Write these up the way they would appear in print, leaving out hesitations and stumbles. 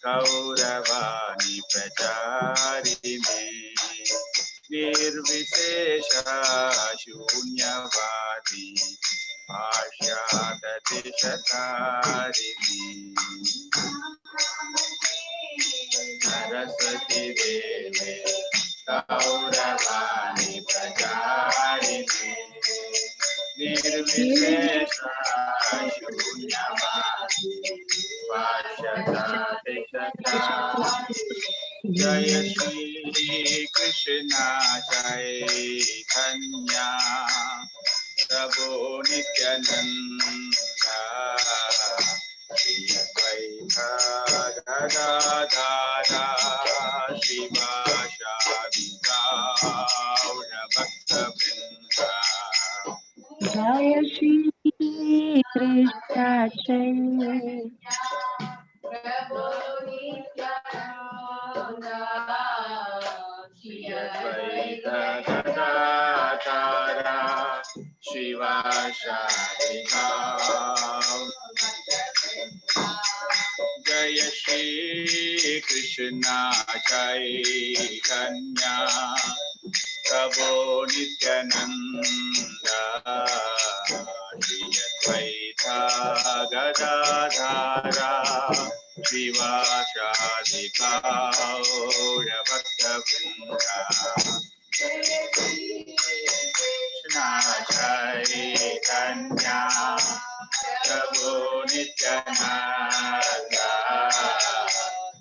कौरवाणि प्रचारिणे निर्विशेष शून्यवादी भाष्यादतिशतारिणे सरस्वती देवे कौरवाणि प्रचारिणे निर्विशेष शून्यवादी भाष्यादतिशतारिणे जय श्री कृष्ण चैतन्य प्रभु नित्यानंद श्री अद्वैत गदाधर श्रीवासादि गौर भक्तवृंद जय श्री कृष्ण चैतन्य प्रभु नित्यानंद श्री अद्वैत गदाधर श्रीवासादि गौर जय श्री कृष्ण चैतन्य प्रभु नित्यानंद श्री अद्वैत गदाधर श्रीवासादि गौर भक्तवृंद कृष्ण चैतन्य प्रभु नित्यानंद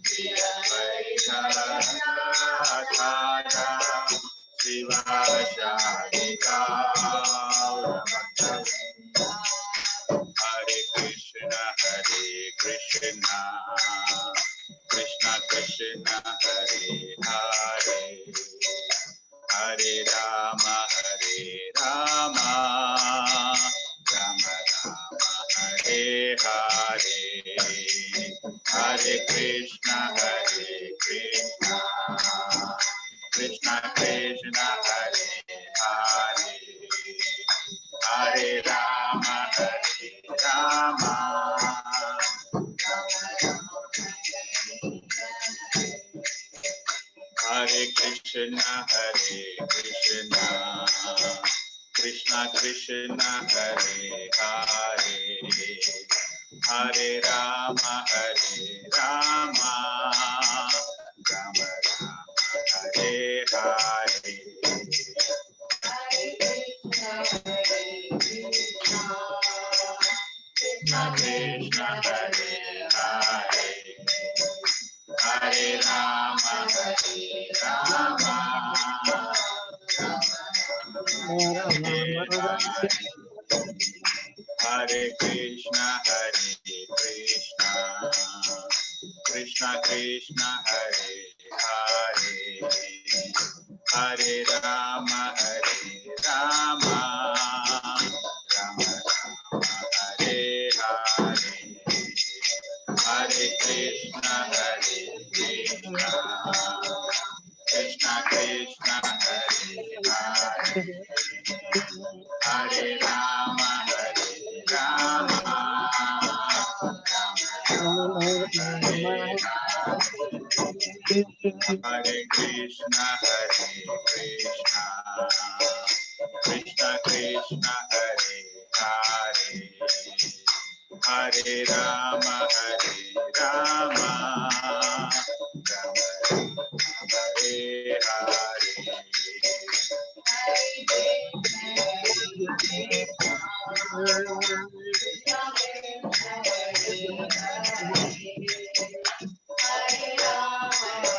श्री अद्वैत गदाधर श्रीवासादि गौर भक्तवृंद हरे कृष्ण कृष्ण कृष्ण हरे हरे हरे राम राम राम हरे हरे हरे कृष्ण कृष्ण कृष्ण हरे हरे हरे राम राम हरे Krishna Krishna Krishna Hare Hare Hare Ram Ram Ram Hare Hare Krishna Hare Hare Hare Ram Ram Hare Hare Hare Krishna Krishna Krishna Hare Hare Hare Ram Ram Ram Hare Hare Hare Krishna Krishna Krishna Hare Hare Hare Ram Ram Hare Hare Krishna Krishna Krishna Hare Hare Hare Ram Ram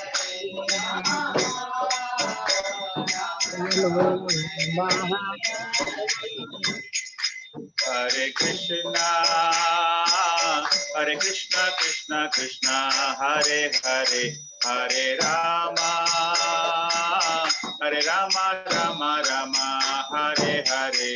Hare Hare Hare Krishna Krishna Krishna Hare Hare Hare Rama Rama Rama Hare Hare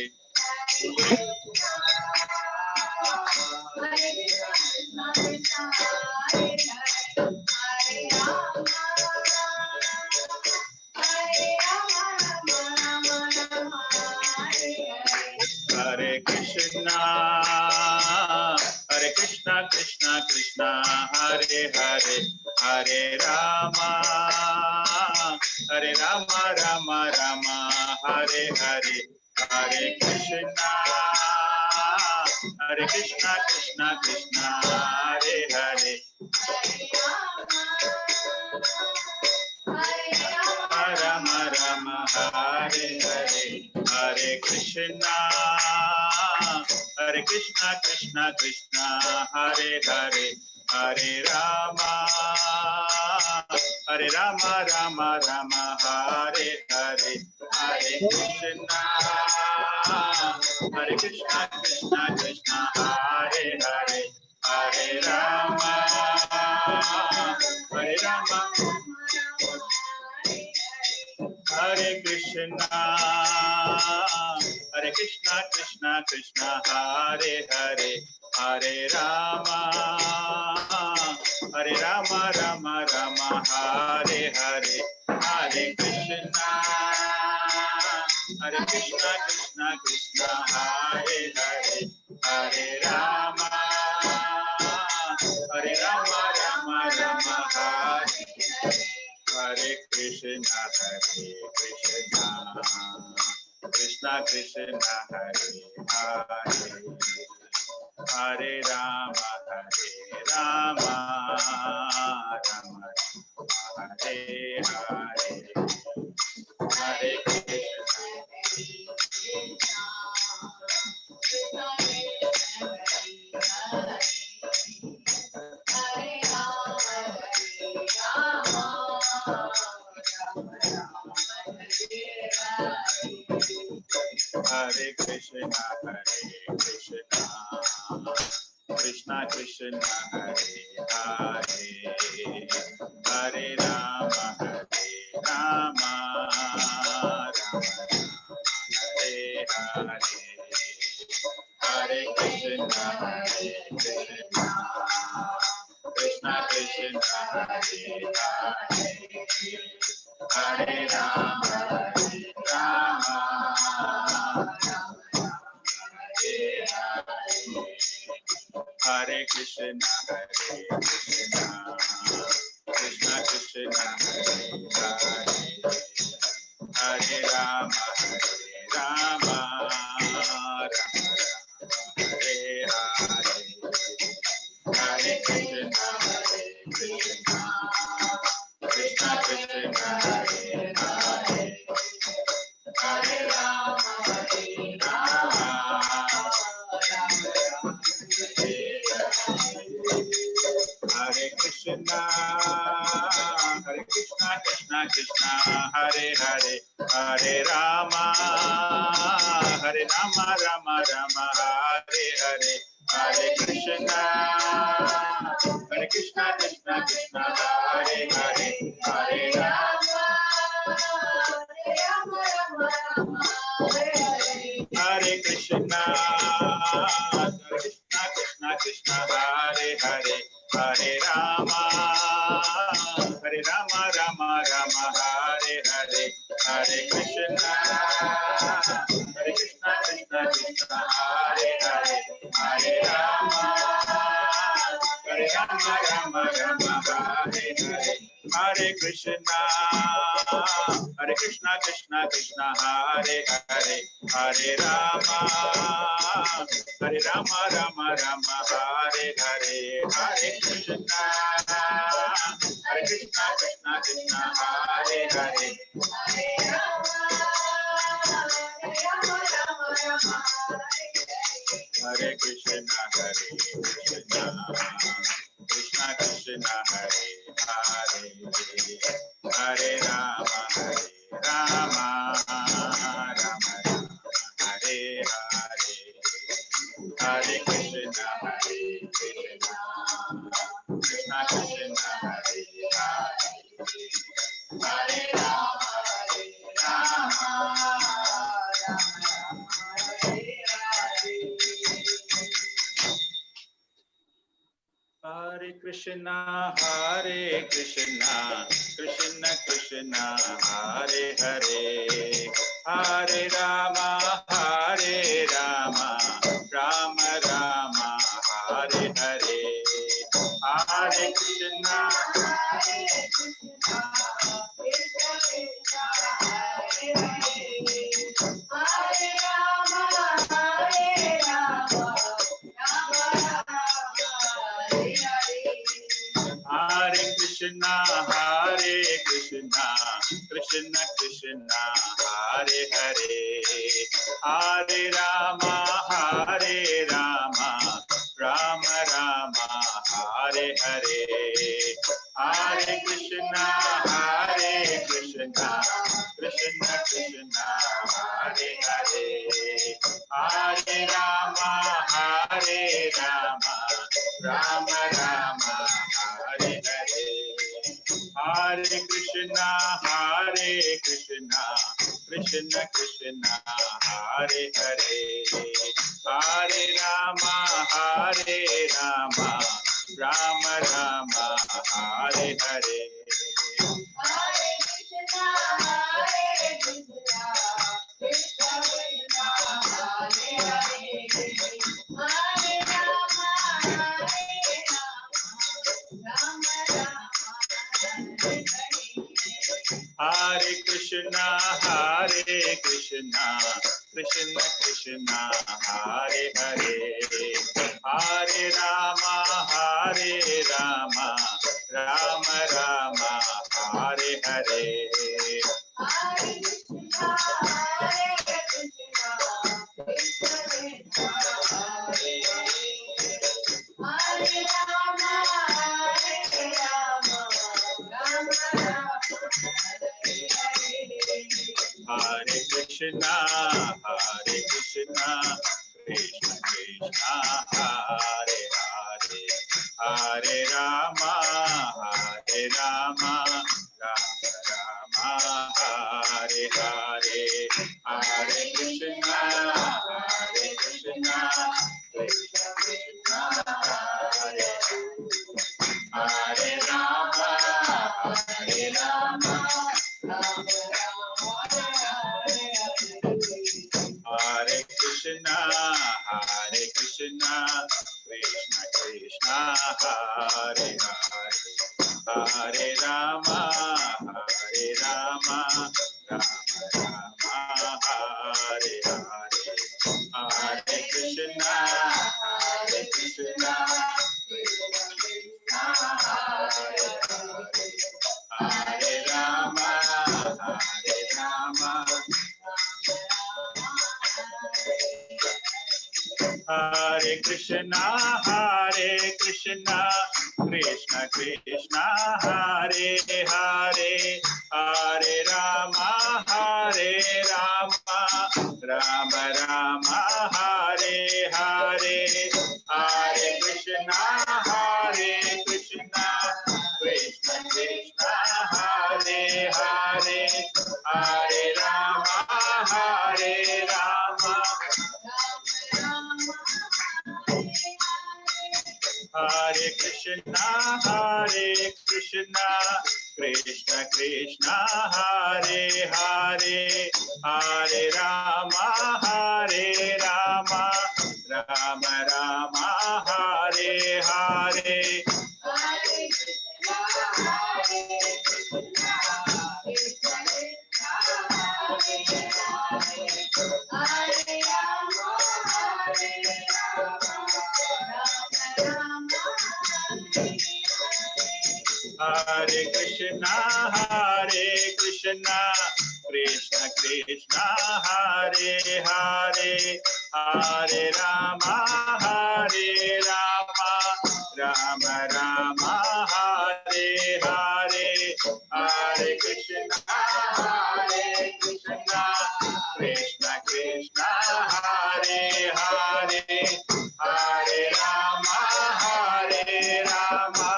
Hare Krishna Krishna Krishna Hare Hare, Hare Rama, Hare Rama, Rama Rama, Hare Hare, Hare Krishna, Hare Krishna, Krishna Krishna, Hare Hare, Rama Rama, Hare Hare, Hare Krishna, Hare Krishna, Krishna Krishna, Hare Hare, Hare Rama, Hare Rama, Rama Rama, Hare Hare, Hare Krishna, Hare Krishna, Krishna Krishna, Hare Hare, Hare Rama, Hare Rama, Hare Krishna, Hare Krishna, Krishna Krishna, Hare Hare, Hare Rama, Hare Rama, Rama Rama, Hare Hare, Hare Krishna, Hare Krishna, Krishna Krishna, Hare Hare, Hare Rama, Hare Rama, Rama Rama, Hare Hare Krishna, Krishna Krishna, Hare Hare, Hare Rama, Rama Rama, Hare Hare, Hare Krishna, Hare Krishna, Krishna Krishna, Hare Hare, Hare Rama, Rama, Hare Hare, Hare Krishna, Krishna Krishna, Hare Hare, Hare Rama, Rama, Hare Krishna, Krishna Krishna, Hare Hare, Hare Rama, Rama, Hare Hare, Hare Krishna, Krishna Krishna, Hare Hare, Hare Rama, Rama, Hare Krishna, Krishna Krishna, Hare Hare, Hare Rama, Rama Rama, Hare Hare, Hare Krishna, Krishna Krishna, Hare Hare, Hare Rama, Hare Krishna, Krishna Krishna, Hare Hare, Hare Rama, Rama Rama, Hare Hare, Hare Krishna, Krishna Krishna, Hare Hare, Hare Rama, Rama Rama, Hare Hare, Hare Krishna, Krishna Krishna, Hare Hare, Hare Rama, Rama Rama, Hare Hare, Hare Krishna, Krishna Krishna, Hare Hare, Hare Krishna, Krishna Krishna, Hare Hare, Hare Rama, Rama, Hare Hare, Hare Krishna, Krishna Krishna, Hare Hare, Hare Rama, Rama, Hare Krishna, Krishna Krishna, Hare Hare, Hare Rama, Rama, Rama Rama, Hare Hare, Hare Krishna, Hare Krishna, Hare Krishna, Krishna Krishna, Hare Hare, Hare Rama, Hare Rama, Rama Rama, Hare Hare, Hare Krishna, Hare Krishna, Krishna Krishna, Hare Hare, Hare Rama, Hare Rama, Rama Rama, Hare Hare, Hare Krishna, Hare Krishna, Krishna Krishna, Hare Hare, Hare Rama, Hare Rama, Rama Rama, Hare Hare. Hare Krishna, Hare Krishna, Krishna Krishna, Hare Hare, Hare Rama, Hare Rama, Rama Rama, Hare Hare. Hare Krishna, Hare Krishna, Krishna Krishna, Hare Hare, Hare Rama, Hare Rama, Rama Rama, Hare Hare, Hare Krishna, Hare Krishna, Krishna Krishna, Hare Hare, Hare Rama, Hare Rama, Hare Krishna, Hare Krishna, Krishna Krishna, Hare Hare, Hare Rama, Hare Rama, Rama Rama, Hare Hare, Hare Krishna, Hare Krishna, Krishna Krishna, Hare Hare, Hare Rama, Hare Rama, Hare Krishna, Hare Krishna, Krishna Krishna, Hare Hare, Hare Rama, Hare Rama, Rama Rama, Hare Hare, Hare Krishna, Hare Krishna, Krishna Krishna, Hare Hare, Hare Rama, Hare Rama, Hare Krishna, Hare Krishna, Krishna Krishna, Hare Hare, Hare Rama, Hare Rama, Rama Rama, Hare Hare, Hare Krishna, Hare Krishna, Krishna Krishna, Hare Hare, Hare Rama, Hare Rama, Hare Krishna, Hare Krishna, Krishna Krishna, Hare Hare, Hare Rama, Hare Rama, Rama Rama, Hare Hare, Hare Krishna, Hare Krishna, Krishna Krishna, Hare Hare, Hare Rama, Hare Rama,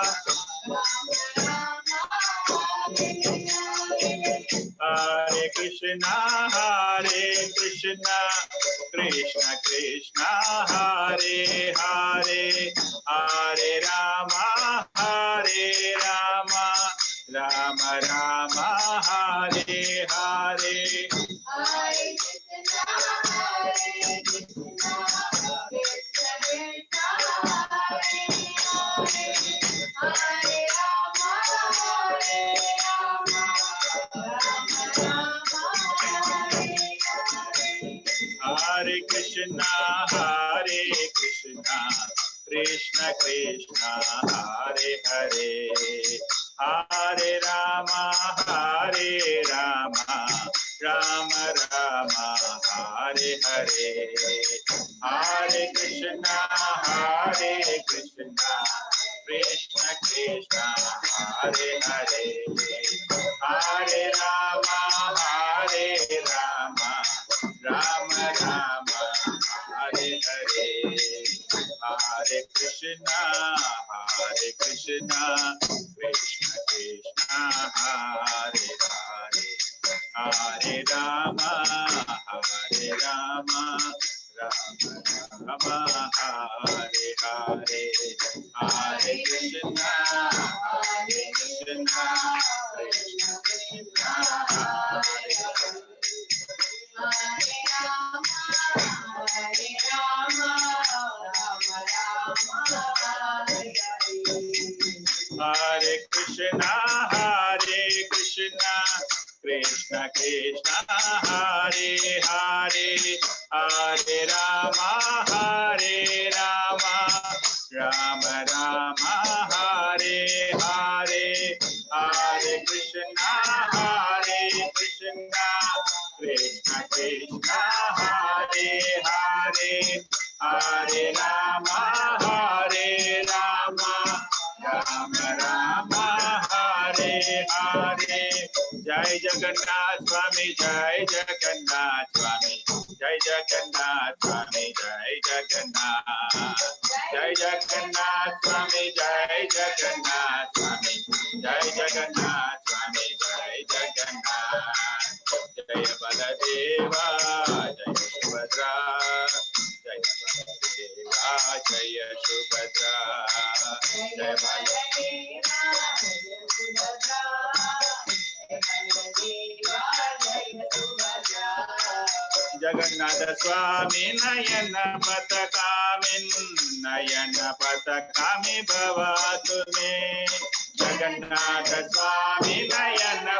Hare Krishna, Hare Krishna, Krishna Krishna, Hare Hare, Hare Rama, Hare Rama, Rama Rama, Hare Hare, Hare Krishna, Hare Krishna, Krishna Krishna, Hare Hare, Hare Krishna Hare Hare Hare Rama Rama Rama Hare Hare Hare Krishna Krishna Krishna Hare Hare Hare Rama Rama Rama Hare Hare Hare Krishna Krishna Krishna Hare Hare Hare Rama Rama Rama Hare Hare Hare Krishna Krishna Krishna Hare Hare Hare Krishna Krishna Krishna Hare Hare Hare Rama Rama Rama Hare Hare Hare Krishna Krishna Krishna Hare Hare Hare Rama Rama Rama Hare Hare Jai Jagannath Swami Jai Jagannath Swami Jai Jagannath Swami Jai Jagannath Jai Jagannath Swami Jai Jagannath Swami Jai Jagannath Swami Jai Jagannath Jai Baladeva Jai Subhadra Jai Baladeva Jai Subhadra Jai Baladeva Jagannatha Swami Nayana Patakami Bhavatu Me Jagannatha Swami Nayana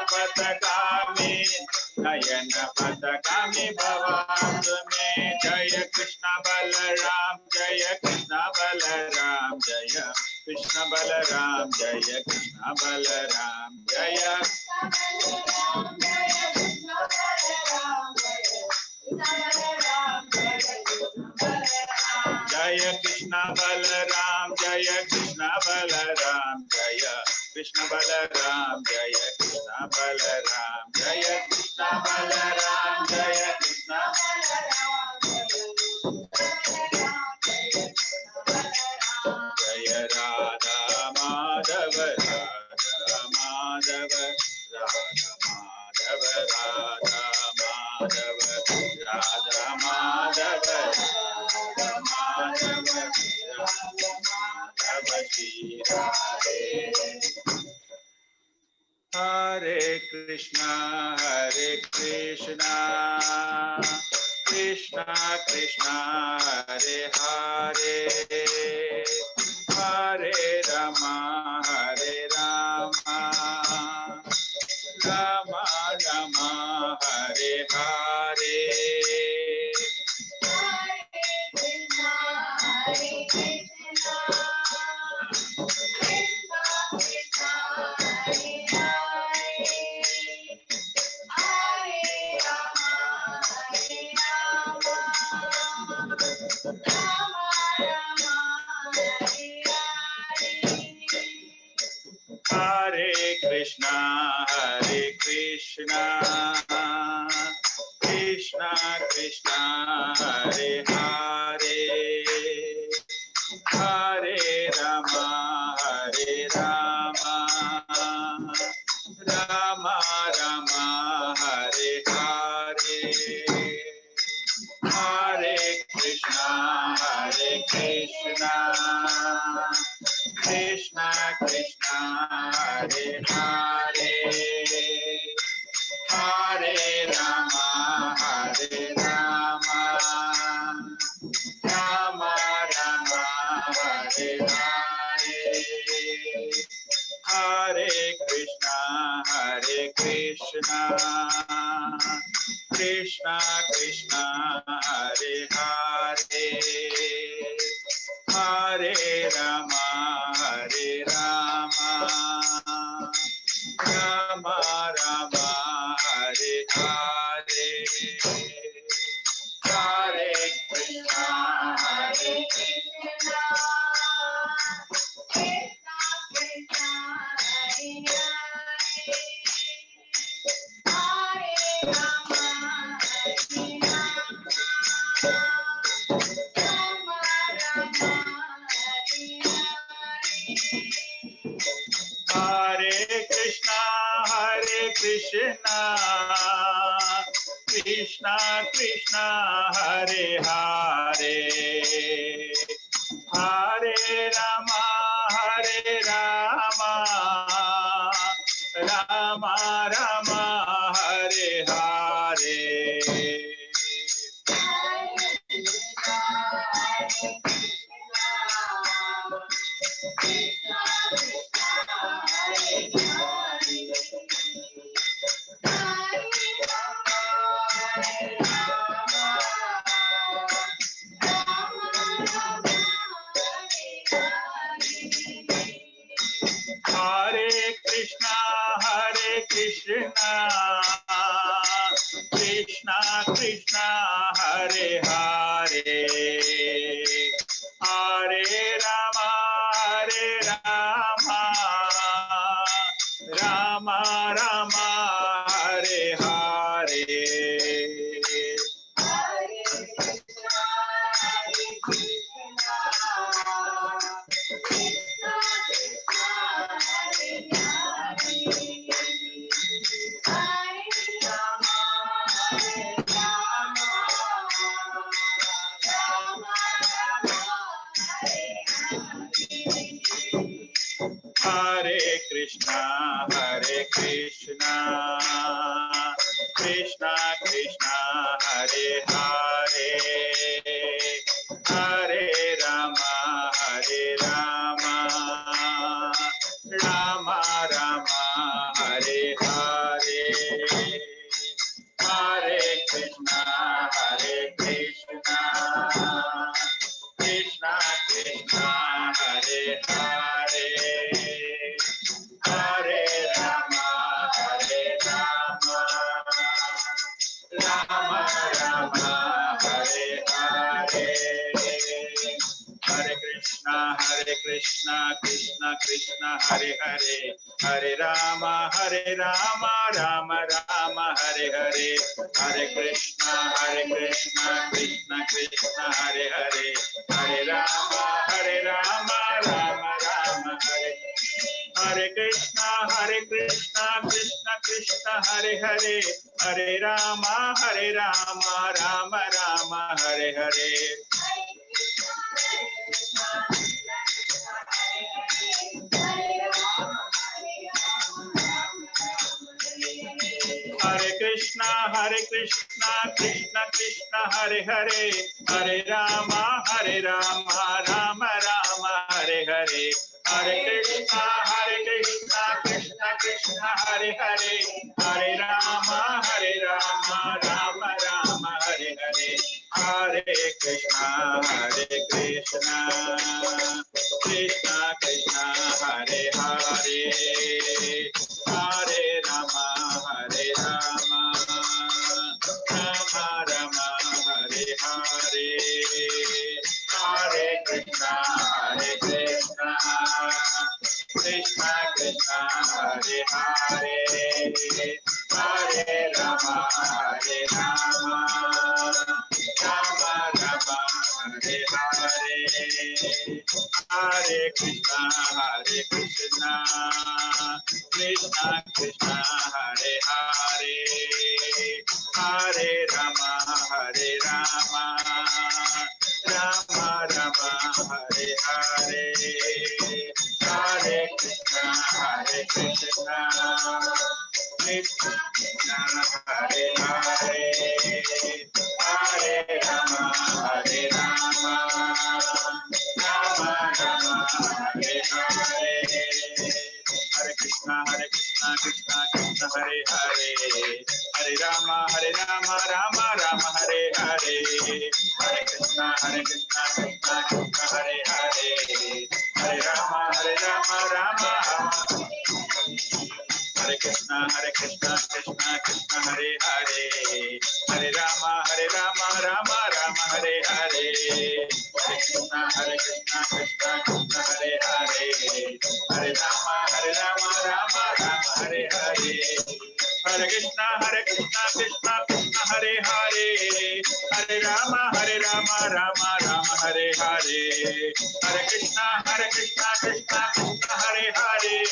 Patakami Bhavatu Me Jaya Krishna Balaram Jaya Krishna Balaram Jaya Krishna Balaram Jaya Krishna Balaram Jaya Jaya Krishna Balaram Jaya Krishna Balaram Jaya Krishna Balaram Jaya Krishna Balaram Jaya Krishna Balaram Jaya Krishna Jaya Radha Madhava Radha Madhava Radha Madhava Radha Madhava Radha Madhava Radha Madhava Hare Krishna Krishna Krishna Hare Hare Hare Rama Rama Rama Hare Hare Hare Krishna Krishna Krishna Hare Hare Hare Rama Rama Rama Hare Hare Hare Krishna Krishna Krishna Hare Hare Hare Rama Rama Rama Hare Hare Hare Krishna Krishna Hare Hare Hare Rama Hare Rama, Rama Rama Hare Hare, Hare Krishna, Hare Krishna, Krishna Krishna, Hare Hare, Hare Rama, Hare Rama, Rama Rama, Hare Krishna, Hare Krishna, Krishna Krishna, Hare Hare, Hare Rama, Hare Rama, Rama Rama, Hare Hare, Hare Krishna, Hare Krishna, Krishna Krishna, Hare Hare, Hare Rama, Hare Rama, Rama Rama, Hare Hare, Hare Krishna, Hare Krishna, Krishna Krishna, Hare Hare, Hare Rama, Hare Rama, Rama Rama, Hare Hare, Hare Krishna, Hare Krishna, Krishna Krishna, Hare Hare, Hare Rama, Hare Rama, Rama Rama, Hare Hare, Hare Krishna, Krishna Krishna, Hare Hare, Hare Rama, Rama Rama, Hare Hare, Hare Krishna, Krishna Krishna, Hare Hare, Hare Rama, Rama Rama, Hare Hare Krishna, Krishna Krishna, Hare Hare, Hare Rama, Rama Rama, Hare Hare, Hare Krishna, Krishna Krishna, Hare Hare, Hare Rama, Rama Rama, Hare Hare, Hare Krishna, Krishna Krishna, Hare Hare, Hare Rama, Rama Rama, Hare Hare, Hare Krishna, Krishna Krishna, Hare Hare, Hare Rama, Rama Rama, Hare Hare, Hare Krishna, Krishna Krishna, Hare Hare, Hare Rama, Rama Rama, Hare Hare, Hare Krishna, Krishna Krishna, Hare Hare, Hare Rama, Rama Rama, Hare Hare, Hare Krishna, Krishna Krishna, Hare Hare, Hare Rama, Rama Rama, Hare Hare, Hare Krishna, Krishna Krishna, Hare Hare, Hare Rama, Rama Rama, Hare Hare, Hare Krishna, Krishna Krishna, Hare Hare, Hare Rama, Rama Rama. Hare Krishna, Krishna Krishna, Hare Hare, Hare Rama, Rama Rama, Hare Hare, Hare Krishna, Krishna Krishna, Hare Hare, Hare Rama, Rama Rama, Hare Hare, Hare Krishna, Krishna Krishna, Hare Hare, Hare Rama, Rama Rama, Hare Hare, Hare Krishna, Krishna Krishna, Hare Hare,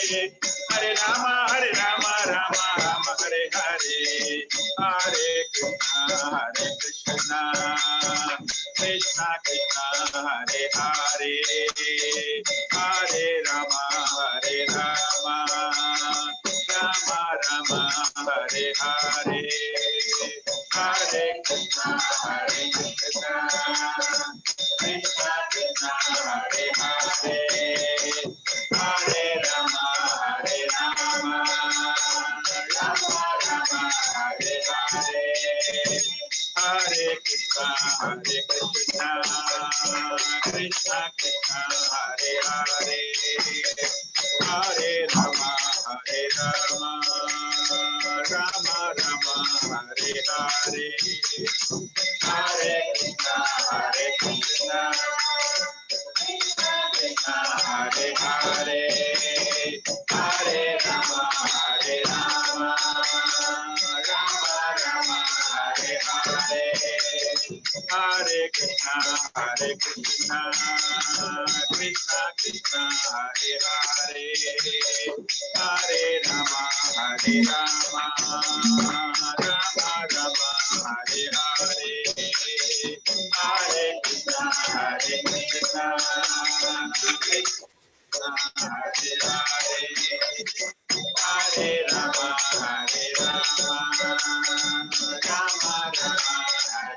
Hare Rama, Rama Rama, Hare Hare, Hare Krishna, Krishna Krishna, Hare Hare, Hare Rama, Rama Rama, Hare Hare, Hare Krishna, Krishna Krishna, Hare Hare, Hare Rama, Rama Rama, Hare Hare, Hare Krishna, Krishna Krishna, Hare Hare, Hare Rama, Rama Rama, Hare Hare, Hare Krishna, Krishna Krishna, Hare Hare, Hare Rama, Rama Rama, Hare Hare, Hare Krishna, Krishna Krishna, Hare Hare, Hare Rama, Rama Rama, Hare Hare, Hare Krishna, Krishna Hare Hare, Hare Rama, Rama Rama, Hare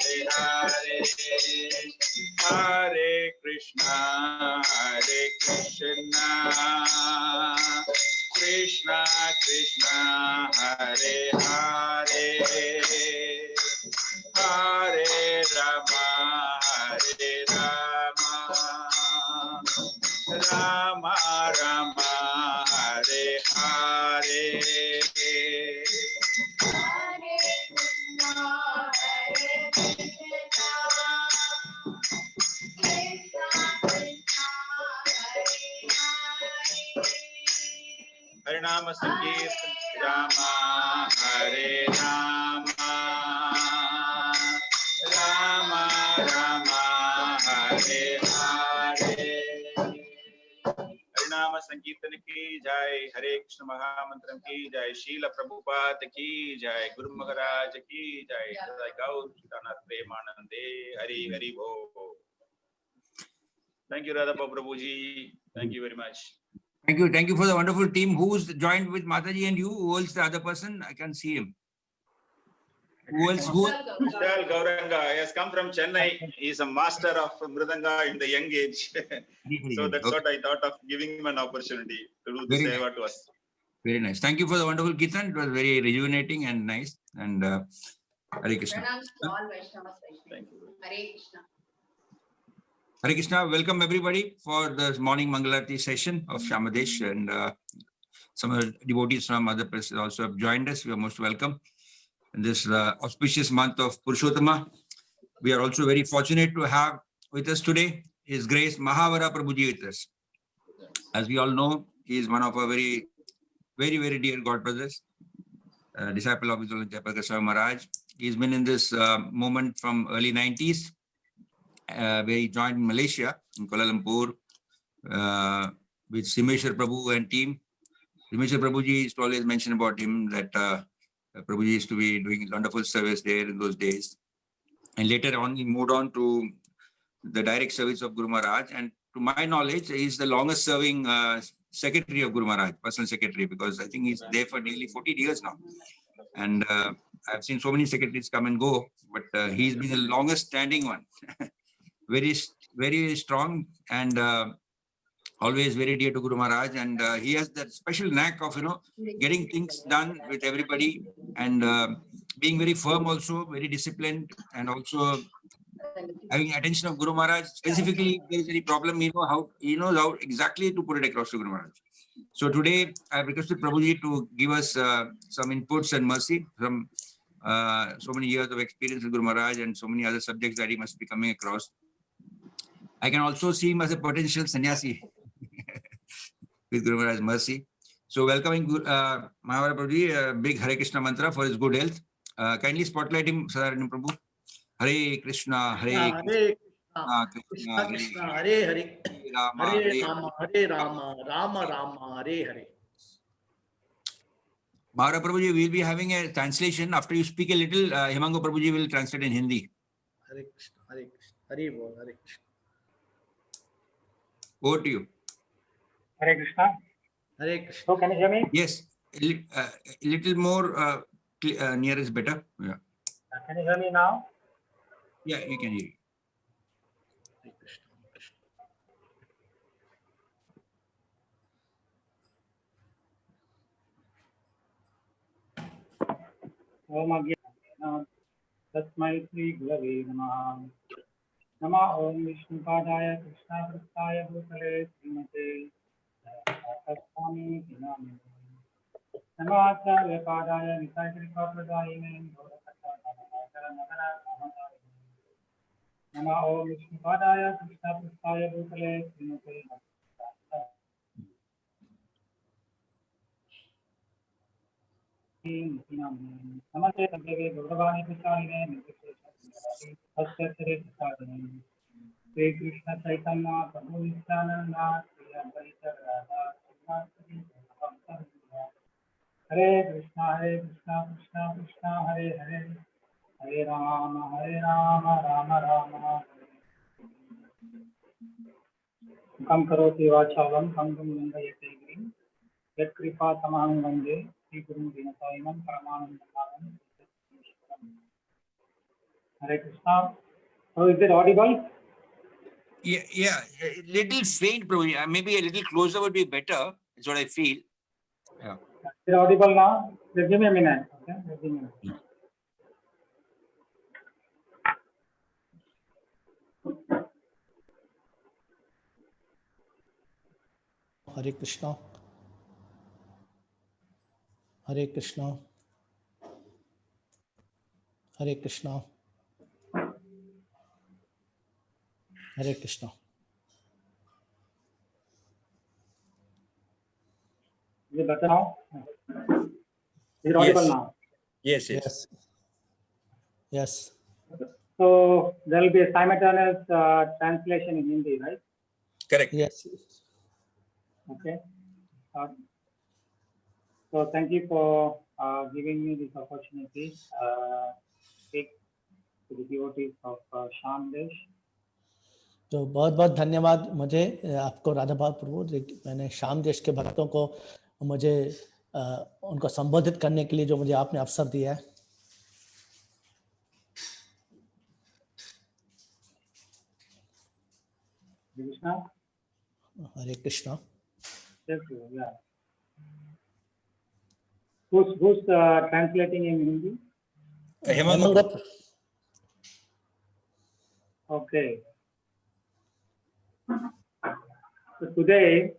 Hare, Hare Krishna, Krishna Krishna Krishna, Hare Hare, Hare Rama, Rama Rama, Hare Hare, Hare Krishna, Krishna Krishna, Hare Harinama Sankirtan, Rama Hare Rama, Rama Rama, Hare Hare, Harinama Sankirtan ki jai, Hare Krishna Mahamantram ki jai, Srila Prabhupada ki jai, Guru Maharaj ki jai, Jai Gaur Shitanath Premanande, Hari Hari Bo. Thank you, Radha Prabhuji. Thank you very much. Thank you for the wonderful team. Who's joined with Mataji and you? Who else the other person? I can see him. Who else? Vishal Gauranga has come from Chennai. He is a master of Mridanga in the young age. So that's what I thought of giving him an opportunity to do the seva to us. Very nice. Thank you for the wonderful Kirtan. It was very rejuvenating and nice. And Hare Krishna. Pranams to all Vaishnavas. Thank you. Hare Krishna. Hare Krishna. Welcome everybody for the morning Mangalarti session of Shamadesh. And some devotees from other places also have joined us. We are most welcome. In this auspicious month of Purushottama, we are also very fortunate to have with us today His Grace Mahavaraha Prabhuji with us. As we all know, he is one of our very dear God brothers, disciple of His Holiness Jayaprakash Swami Maharaj. He's been in this moment from early 90s, where he joined in Malaysia, in Kuala Lumpur, with Simeshwar Prabhu and team. Simeshwar Prabhuji used to always mention about him that Prabhuji used to be doing wonderful service there in those days. And later on, he moved on to the direct service of Guru Maharaj. And to my knowledge, he's the longest serving secretary of Guru Maharaj, personal secretary, because I think he's there for nearly 14 years now. And I've seen so many secretaries come and go, but he's been the longest standing one. very strong and always very dear to Guru Maharaj. And he has that special knack of, getting things done with everybody and being very firm also, very disciplined, and also having attention of Guru Maharaj. Specifically, if there is any problem, he knows how exactly to put it across to Guru Maharaj. So today, I have requested Prabhuji to give us some inputs and mercy from so many years of experience with Guru Maharaj and so many other subjects that he must be coming across. I can also see him as a potential sannyasi with Guru Maharaj's mercy. So welcoming Mahavaraha Prabhuji, a big Hare Krishna mantra for his good health. Kindly spotlight him, Sadarani Prabhu. Hare Krishna, Hare Krishna, Krishna Krishna, Hare Hare, Rama, Hare Rama, Hare Rama, Rama Rama, Hare Hare. Mahavaraha Prabhuji, we will be having a translation. After you speak a little, Himango Prabhuji will translate in Hindi. Hare Krishna, Hare Krishna, Hare Bol, Hare Krishna. Over to you. Hare Krishna. Hare Krishna. So can you hear me? Yes, a little more near is better. Yeah. Can you hear me now? Yeah, you can hear. Hare Krishna, Krishna. Om Agya Tasmai Shri Gurave Namah. Nama Om Vishnupadaya Krishna Prastaya Bhutale Srimate Tasmani Dinami. Nama Acharya Padaya Nisai Kripapadayine Nama Om Vishnupadaya Krishna Prastaya Bhutale Srimate Namaste Sabhave Bhagavani Prasarine Namaste Sri Krishna Chaitanya Prabhu Nityananda Sri Advaita Radha Sri Hare Krishna Krishna Krishna Hare Hare Hare Rama Rama Rama Kam karoti vachalam Kangam Nandayate Giri Yat Kripa Tamaham Vande Sri Guru Dinasayam Paramanandam Hare Krishna. So is it audible? Yeah, a little faint, Prabhuji. Maybe a little closer would be better. That's what I feel. Yeah. Is it audible now? Just give me a minute. Okay? Just give me a minute. Yeah. Hare Krishna. Hare Krishna. Hare Krishna. Hare Krishna. Is it better now? Is it audible Yes. now? Yes. Yes. So there will be a simultaneous translation in Hindi, right? Correct. Yes. Okay. So thank you for giving me this opportunity to speak to the devotees of Shamdesh. तो बहुत बहुत धन्यवाद मुझे आपको राधा भाव प्रभु मैंने श्याम देश के भक्तों को मुझे उनको संबोधित करने के लिए जो मुझे आपने अवसर दिया है. Krishna. Hare Krishna. Yes, yeah. Who's translating in Hindi? Himango. Okay. So today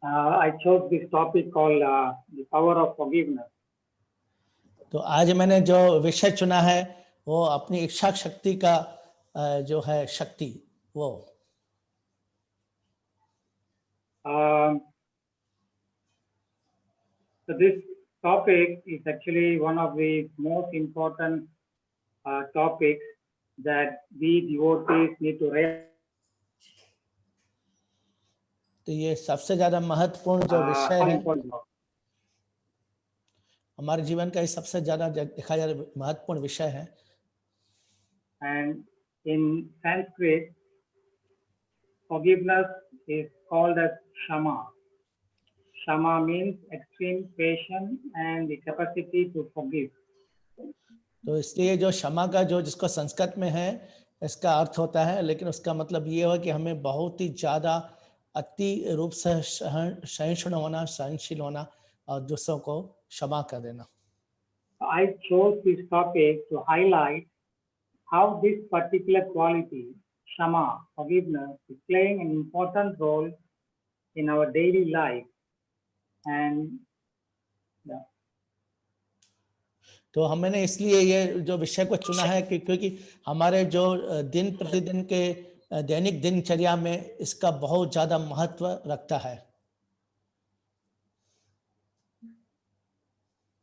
I chose this topic called the power of forgiveness. तो आज मैंने जो विषय चुना है वो अपनी इच्छा शक्ति का जो है शक्ति वो. So this topic is actually one of the most important topics that we devotees need to raise. तो ये सबसे ज्यादा महत्वपूर्ण जो विषय है हमारे जीवन का ये सबसे ज्यादा देखा जाए महत्वपूर्ण विषय है. And in Sanskrit, forgiveness is called as Shama. Shama means extreme patience and the capacity to forgive. तो इसलिए जो क्षमा का जो जिसको संस्कृत में है इसका अर्थ होता है, लेकिन उसका मतलब ये है कि हमें बहुत ही ज्यादा अति रूप से सहिष्णु होना, सहनशील होना और दूसरों को क्षमा कर देना. I chose this topic to highlight how this particular quality, Shama, forgiveness, is playing an important role in our daily life. And yeah. तो हमने इसलिए ये जो विषय को चुना है कि क्योंकि हमारे जो दिन प्रतिदिन के दैनिक दिनचर्या में इसका बहुत ज्यादा महत्व रखता है.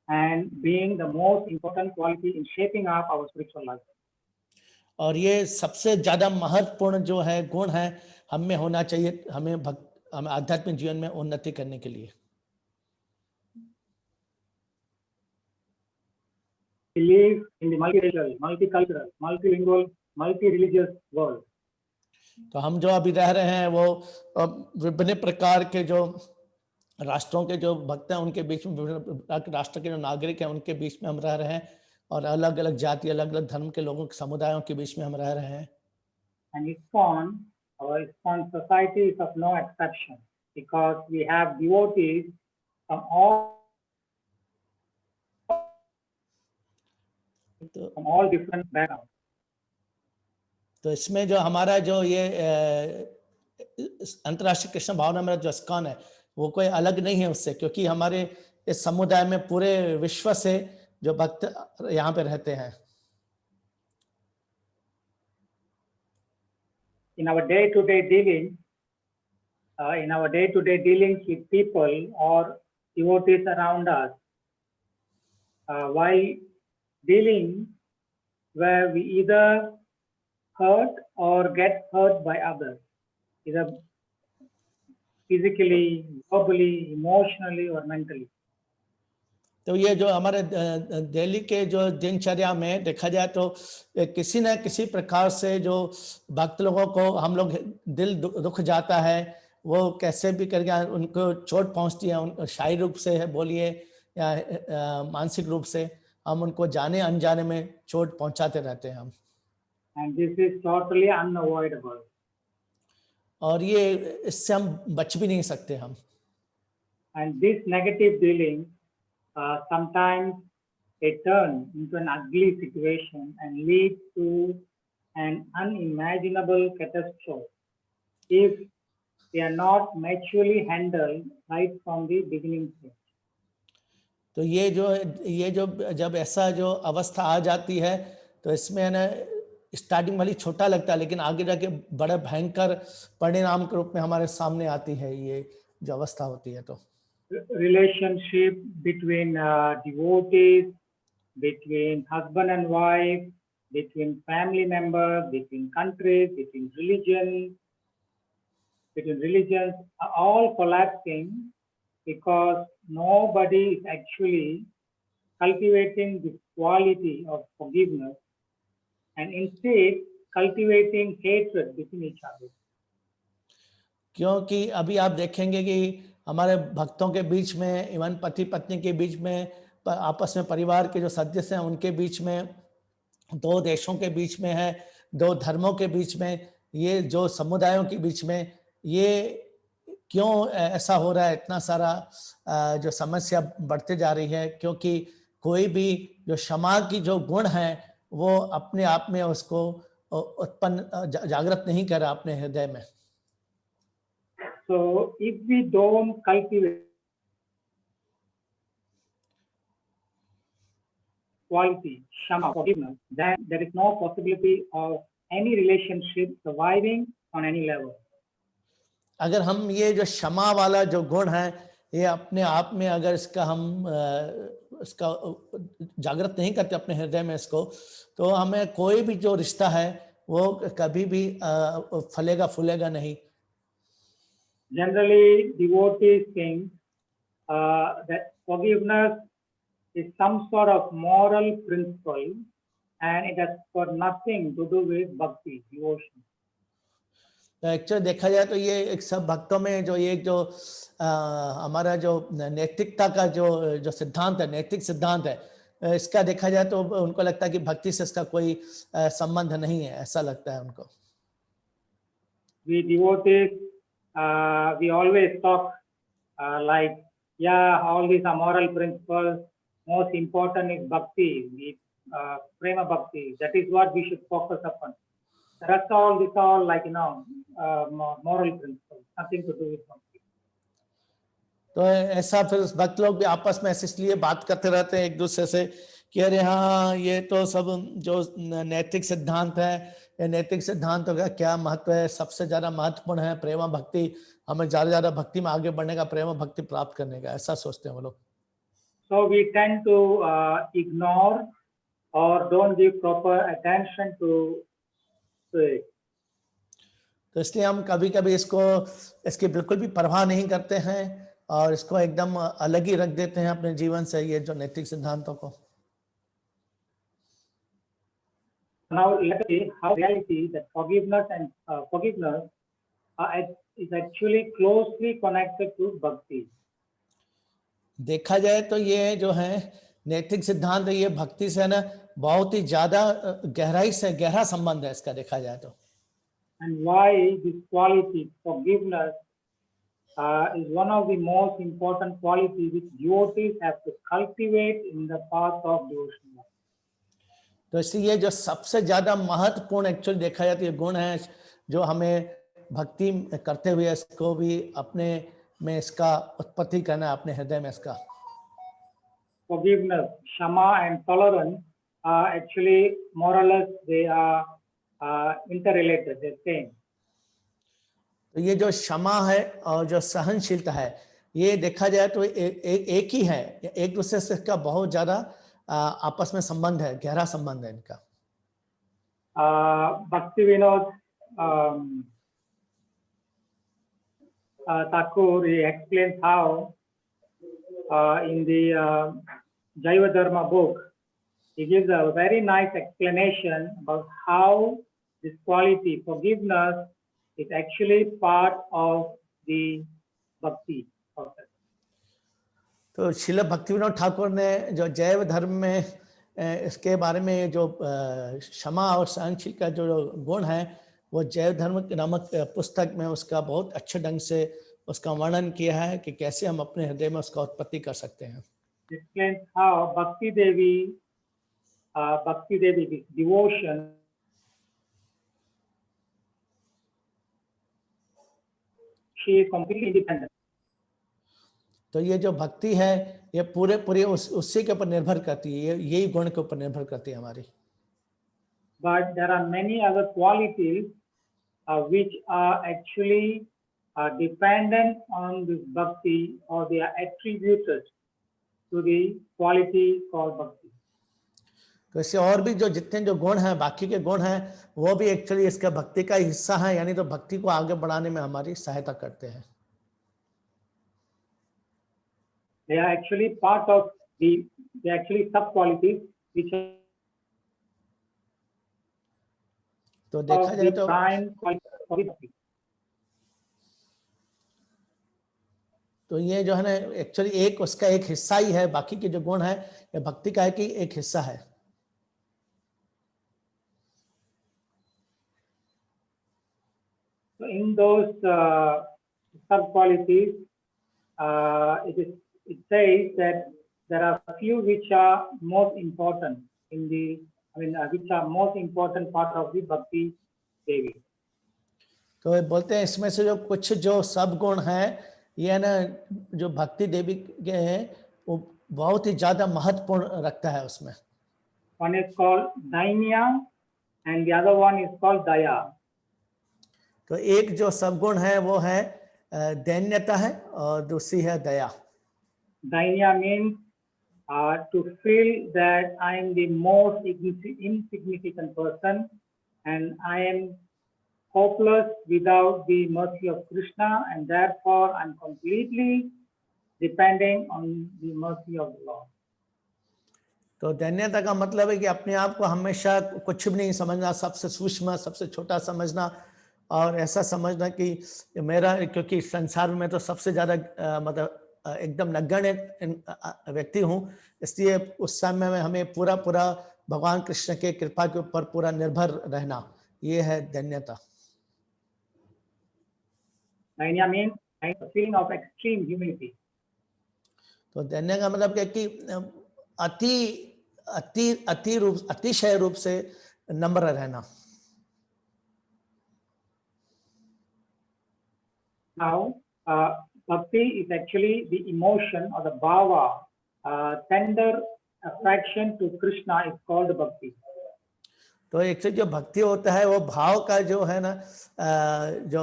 And being the most important quality in shaping up our spiritual life. और ये सबसे ज्यादा महत्वपूर्ण जो है गुण है हम में होना चाहिए हमें आध्यात्मिक जीवन में उन्नति करने के लिए. We live in the multiracial, multicultural, multilingual, multi-religious world. तो हम जो अभी रह रहे हैं वो विभिन्न प्रकार के जो राष्ट्रों के जो भक्त हैं उनके बीच में, विभिन्न राष्ट्र के जो नागरिक हैं उनके बीच में हम रह रहे हैं और अलग अलग जाति, अलग अलग धर्म के लोगों के समुदायों के बीच में हम रह रहे हैं. And our ISKCON society is of no exception, because we have devotees from all different backgrounds. तो इसमें जो हमारा जो ये अंतर्राष्ट्रीय कृष्ण भावनामृत जो ISKCON है वो कोई अलग नहीं है उससे, क्योंकि हमारे इस समुदाय में पूरे विश्व से जो भक्त यहाँ पे रहते हैं. In our day-to-day dealings with people or devotees around us, while dealing where we either hurt or get hurt by others, either physically, verbally, emotionally or mentally. तो ये जो हमारे दिल्ली के जो दिनचर्या में देखा जाए तो किसी न किसी प्रकार से जो भक्त लोगों को हम लोग दिल दुख जाता है, वो कैसे भी करके उनको चोट पहुंचती है, उनको शारीरिक रूप से है बोलिए या मानसिक रूप से हम उनको जाने अनजाने में चोट पहुंचाते रहते हैं हम. And this is totally unavoidable. और ये इससे हम बच भी नहीं सकते हम. And this negative dealing sometimes it turns into an ugly situation and leads to an unimaginable catastrophe if they are not maturely handled right from the beginning stage. तो ये जो जब ऐसा जो अवस्था आ जाती है तो इसमें ना स्टार्टिंग वाली छोटा लगता है, लेकिन आगे जाके बड़ा भयंकर परिणाम के रूप में हमारे सामने आती है ये जो अवस्था होती है. तो Relationship between devotees, between husband and wife, between family members, between countries, between religions are all collapsing because nobody is actually cultivating the quality of forgiveness and instead cultivating hatred between each other. क्योंकि अभी आप देखेंगे कि हमारे भक्तों के बीच में, even पति पत्नी के बीच में, आपस में परिवार के जो सदस्य हैं उनके बीच में, दो देशों के बीच में है, दो धर्मों के बीच में, ये जो समुदायों के बीच में, ये क्यों ऐसा हो रहा है? इतना सारा जो समस्या बढ़ते जा रही है क्योंकि कोई भी जो क्षमा की जो गुण है वो अपने आप में उसको उत्पन्न जागृत नहीं कर रहा अपने हृदय में. So if we don't cultivate quality, Shama, forgiveness, then there is no possibility of any relationship surviving on any level. अगर हम ये जो क्षमा वाला जो गुण है ये अपने आप में अगर इसका जागृत नहीं करते अपने हृदय में इसको, तो हमें कोई भी जो रिश्ता है वो कभी भी फलेगा फूलेगा नहीं. Generally, devotees think that forgiveness is some sort of moral principle and it has got nothing to do with bhakti, devotion. Actually देखा जाए तो ये एक सब भक्तों में जो ये जो हमारा जो नैतिकता का जो सिद्धांत है, नैतिक सिद्धांत है, इसका देखा जाए तो उनको लगता है कि भक्ति से इसका कोई संबंध नहीं है, ऐसा लगता है उनको. We devotees, we always talk like, yeah, all these are moral principles. Most important is bhakti. prema bhakti. That is what we should focus upon. The rest all, this all like, moral principles, nothing to do with bhakti. तो ऐसा फिर भक्त लोग भी आपस में ऐसे इसलिए बात करते रहते हैं एक दूसरे से कि अरे हाँ ये तो सब जो नैतिक सिद्धांत है, ये नैतिक सिद्धांतों का क्या महत्व है, सबसे ज्यादा महत्वपूर्ण है प्रेम भक्ति, हमें ज्यादा भक्ति में आगे बढ़ने का, प्रेम भक्ति प्राप्त करने का, ऐसा सोचते हैं वो लोग. So we tend to ignore or don't give proper attention to it. तो इसलिए हम कभी कभी इसकी बिल्कुल भी परवाह नहीं करते हैं और इसको एकदम अलग ही रख देते हैं अपने जीवन से, ये जो नैतिक सिद्धांतों को. Now let us see how reality that forgiveness is actually closely connected to bhakti. देखा जाए तो ये जो है नैतिक सिद्धांत, ये भक्ति से ना बहुत ही ज्यादा गहराई से गहरा संबंध है इसका, देखा जाए तो. And why this quality, forgiveness, is one of the most important qualities which devotees have to cultivate in the path of devotion. तो इसलिए ये जो सबसे ज्यादा महत्वपूर्ण एक्चुअली देखा जाए तो ये गुण है जो हमें भक्ति करते हुए इसको भी अपने में इसका उत्पत्ति करना, अपने हृदय में इसका. Forgiveness, Shama and tolerance are actually more or less they are interrelated, they're same. तो ये जो क्षमा है और जो सहनशीलता है ये देखा जाए तो एक ही है, एक दूसरे से इसका बहुत ज्यादा आपस में संबंध है, गहरा संबंध है इनका. Bhakti Vinod Thakur, he explains how in the Jaiva Dharma book, he gives a very nice explanation about how this quality, forgiveness, is actually part of the bhakti process. तो श्रील भक्ति विनोद ठाकुर ने जो जैव धर्म में इसके बारे में जो क्षमा और सहनशील का जो गुण है वो जैव धर्म नामक पुस्तक में उसका बहुत अच्छे ढंग से उसका वर्णन किया है कि कैसे हम अपने हृदय में उसका उत्पत्ति कर सकते हैं. Explains how Bhakti Devi, this devotion, she is completely independent. तो ये जो भक्ति है ये पूरे उसी के ऊपर निर्भर करती है, यही गुण के ऊपर निर्भर करती है हमारी. But there are many other qualities which are actually dependent on this bhakti, or they are attributed to the quality called bhakti. तो इससे और भी जो जितने जो गुण हैं, बाकी के गुण हैं, वो भी एक्चुअली इसका भक्ति का हिस्सा है, यानी तो भक्ति को आगे बढ़ाने में हमारी सहायता करते हैं. They are actually part of they actually sub qualities which are तो देखा जाए तो prime quality of bhakti. तो ये जो है ना एक्चुअली एक उसका एक हिस्सा ही है, बाकी के जो गुण है ये भक्ति का एक हिस्सा है. So in those sub qualities, it says that there are a few which are most important in the, which are most important part of the Bhakti Devi. तो ये बोलते हैं इसमें से जो कुछ जो सब गुण हैं ये ना जो भक्ति देवी के हैं वो बहुत ही ज्यादा महत्वपूर्ण रखता है उसमें. One is called Dainya and the other one is called Daya. तो एक जो सब गुण है वो है दैन्यता है और दूसरी है दया. Dainya means to feel that I am the most insignificant person and I am hopeless without the mercy of Krishna, and therefore I am completely depending on the mercy of the Lord. तो दैन्यता का मतलब है कि अपने आप को हमेशा कुछ भी नहीं समझना, सबसे सूक्ष्म, सबसे छोटा समझना और ऐसा समझना कि मेरा, क्योंकि संसार में तो सबसे ज्यादा मतलब एकदम नगण्य व्यक्ति हूँ, इसलिए उस समय में हमें पूरा भगवान कृष्ण के कृपा के ऊपर पूरा निर्भर रहना, ये है दैन्यता. Dainya means a feeling of extreme humility. तो दैन्य का मतलब क्या कि अति अतिशय रूप से नम्र रहना। Now, bhakti is actually the emotion or the bhava, tender affection to Krishna is called bhakti. तो एक से जो भक्ति होता है वो भाव का जो है ना जो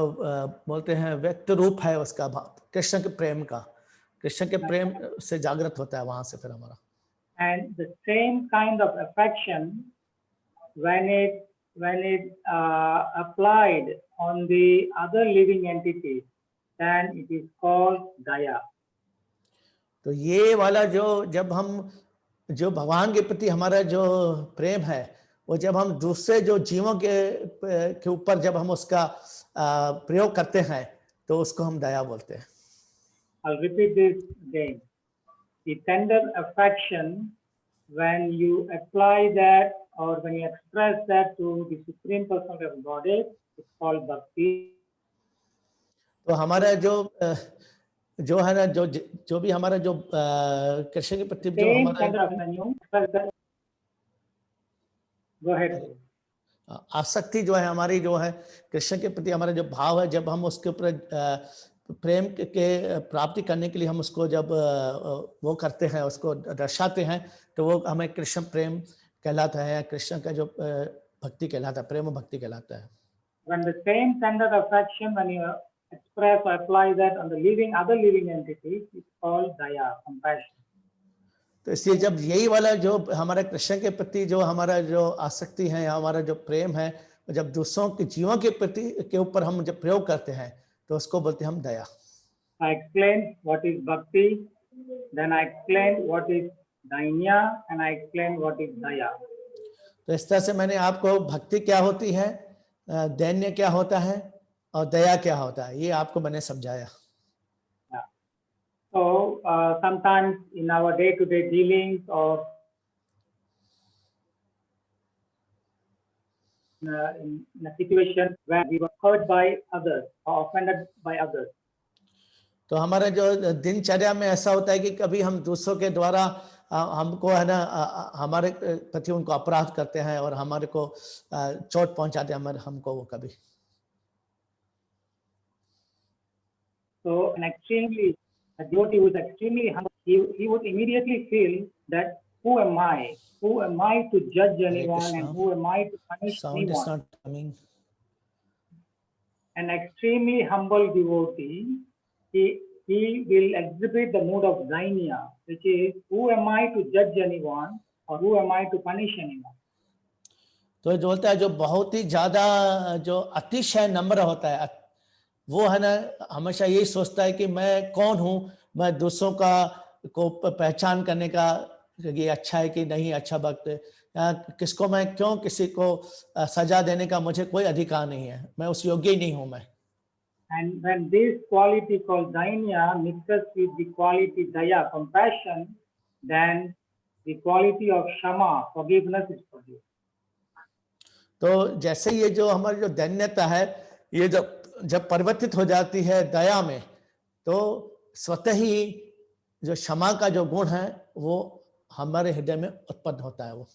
बोलते हैं व्यक्त रूप है उसका भाव, कृष्ण के प्रेम का, कृष्ण के प्रेम से जागृत होता है वहां से फिर हमारा। And the same kind of affection, when it applied on the other living entities, then it is called daya. तो ये वाला जो जब हम जो भगवान के प्रति हमारा जो प्रेम है वो जब हम दूसरे जो जीवों के ऊपर जब हम उसका प्रयोग करते हैं तो उसको हम दया बोलते हैं। I'll repeat this again. The tender affection, when you apply that or when you express that to the Supreme Personality of Godhead, it's called bhakti. तो हमारा जो है ना जो भी हमारा जो कृष्ण के प्रति जो Same हमारा tender affection, you express that. Go ahead. आसक्ति जो है हमारी जो है कृष्ण के प्रति हमारा जो भाव है, जब हम उसके ऊपर प्रेम के प्राप्ति करने के लिए हम उसको जब वो करते हैं, उसको दर्शाते हैं, तो वो हमें कृष्ण प्रेम कहलाता है, कृष्ण का जो भक्ति कहलाता है, प्रेम भक्ति कहलाता है। When the same tender affection, when you express or apply that on the other living entities, it's called daya, compassion. तो इसलिए जब यही वाला जो हमारा कृष्ण के प्रति जो हमारा जो आसक्ति है, हमारा जो प्रेम है, जब दूसरों के जीवों के प्रति के ऊपर हम जब प्रयोग करते हैं तो उसको बोलते हैं हम दया। I explained what is bhakti, then I explained what is dainya, and I explained what is daya. तो इस तरह से मैंने आपको भक्ति क्या होती है, दैन्य क्या होता है और दया क्या होता है, ये आपको मैंने समझाया। So sometimes in our day-to-day dealings or in a situation where we were hurt by others or offended by others, तो हमारा जो दिनचर्या में ऐसा होता है कि कभी हम दूसरों के द्वारा हमको है ना हमारे प्रति उनको अपराध करते हैं और हमारे को चोट पहुंचाते हैं हमको वो कभी। So a devotee who is extremely humble, he would immediately feel that who am I? Who am I to judge anyone, and who am I to punish Sound anyone? is not coming. An extremely humble devotee, he will exhibit the mood of dainya, which is who am I to judge anyone or who am I to punish anyone? तो जो होता है जो बहुत ही ज्यादा जो अतिशय नम्र होता है वो है ना हमेशा यही सोचता है कि मैं कौन हूँ, मैं दूसरों को पहचान करने का ये अच्छा है कि नहीं अच्छा वक्त किसको मैं क्यों किसी को सजा देने का मुझे कोई अधिकार नहीं है, मैं उस योग्य ही नहीं हूँ मैं। And when this quality called dainya mixes with the quality daya, compassion, then the quality of shama, forgiveness is produced. तो जैसे ये जो हमारी जो दैन्यता है ये जब परिवर्तित हो जाती है दया में, तो स्वतः ही जो क्षमा का जो गुण है वो हमारे हृदय में उत्पन्न होता है वो।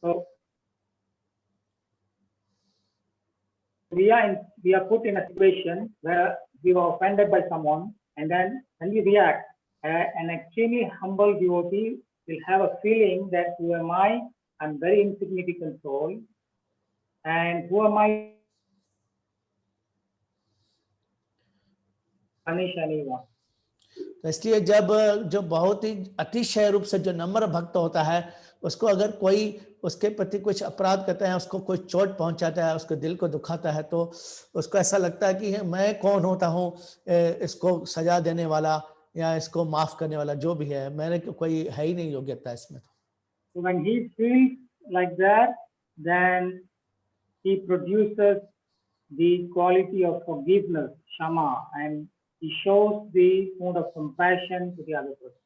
So we are put in a situation where we were offended by someone, and then when we react, an extremely humble devotee will have a feeling that who am I? I'm very insignificant soul, and who am I to punish anyone? तो इसलिए जब जो बहुत ही अतिशय रूप से जो नम्र भक्त होता है उसको अगर कोई उसके प्रति कुछ अपराध करता है, उसको कोई चोट पहुंचाता है, उसके दिल को दुखाता है, तो उसको ऐसा लगता है कि मैं कौन होता हूँ इसको सजा देने वाला या इसको माफ करने वाला, जो भी है मैंने कोई है ही नहीं योग्यता इसमें। So when he feels like that, then he produces the quality of forgiveness, shama, and he shows the mood of compassion to the other person.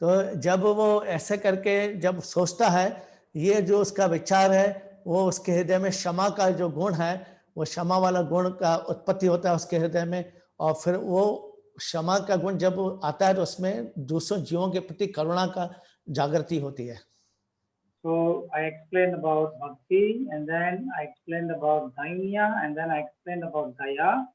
तो जब वो ऐसे करके जब सोचता है, ये जो उसका विचार है वो उसके हृदय में क्षमा का जो गुण है वो क्षमा वाला गुण का उत्पत्ति होता है उसके हृदय में, और फिर वो क्षमा का गुण जब आता है तो उसमें दूसरों जीवों के प्रति करुणा का जागृति होती है। So I explained about bhakti, and then I explained about dainya, and then I explained about daya,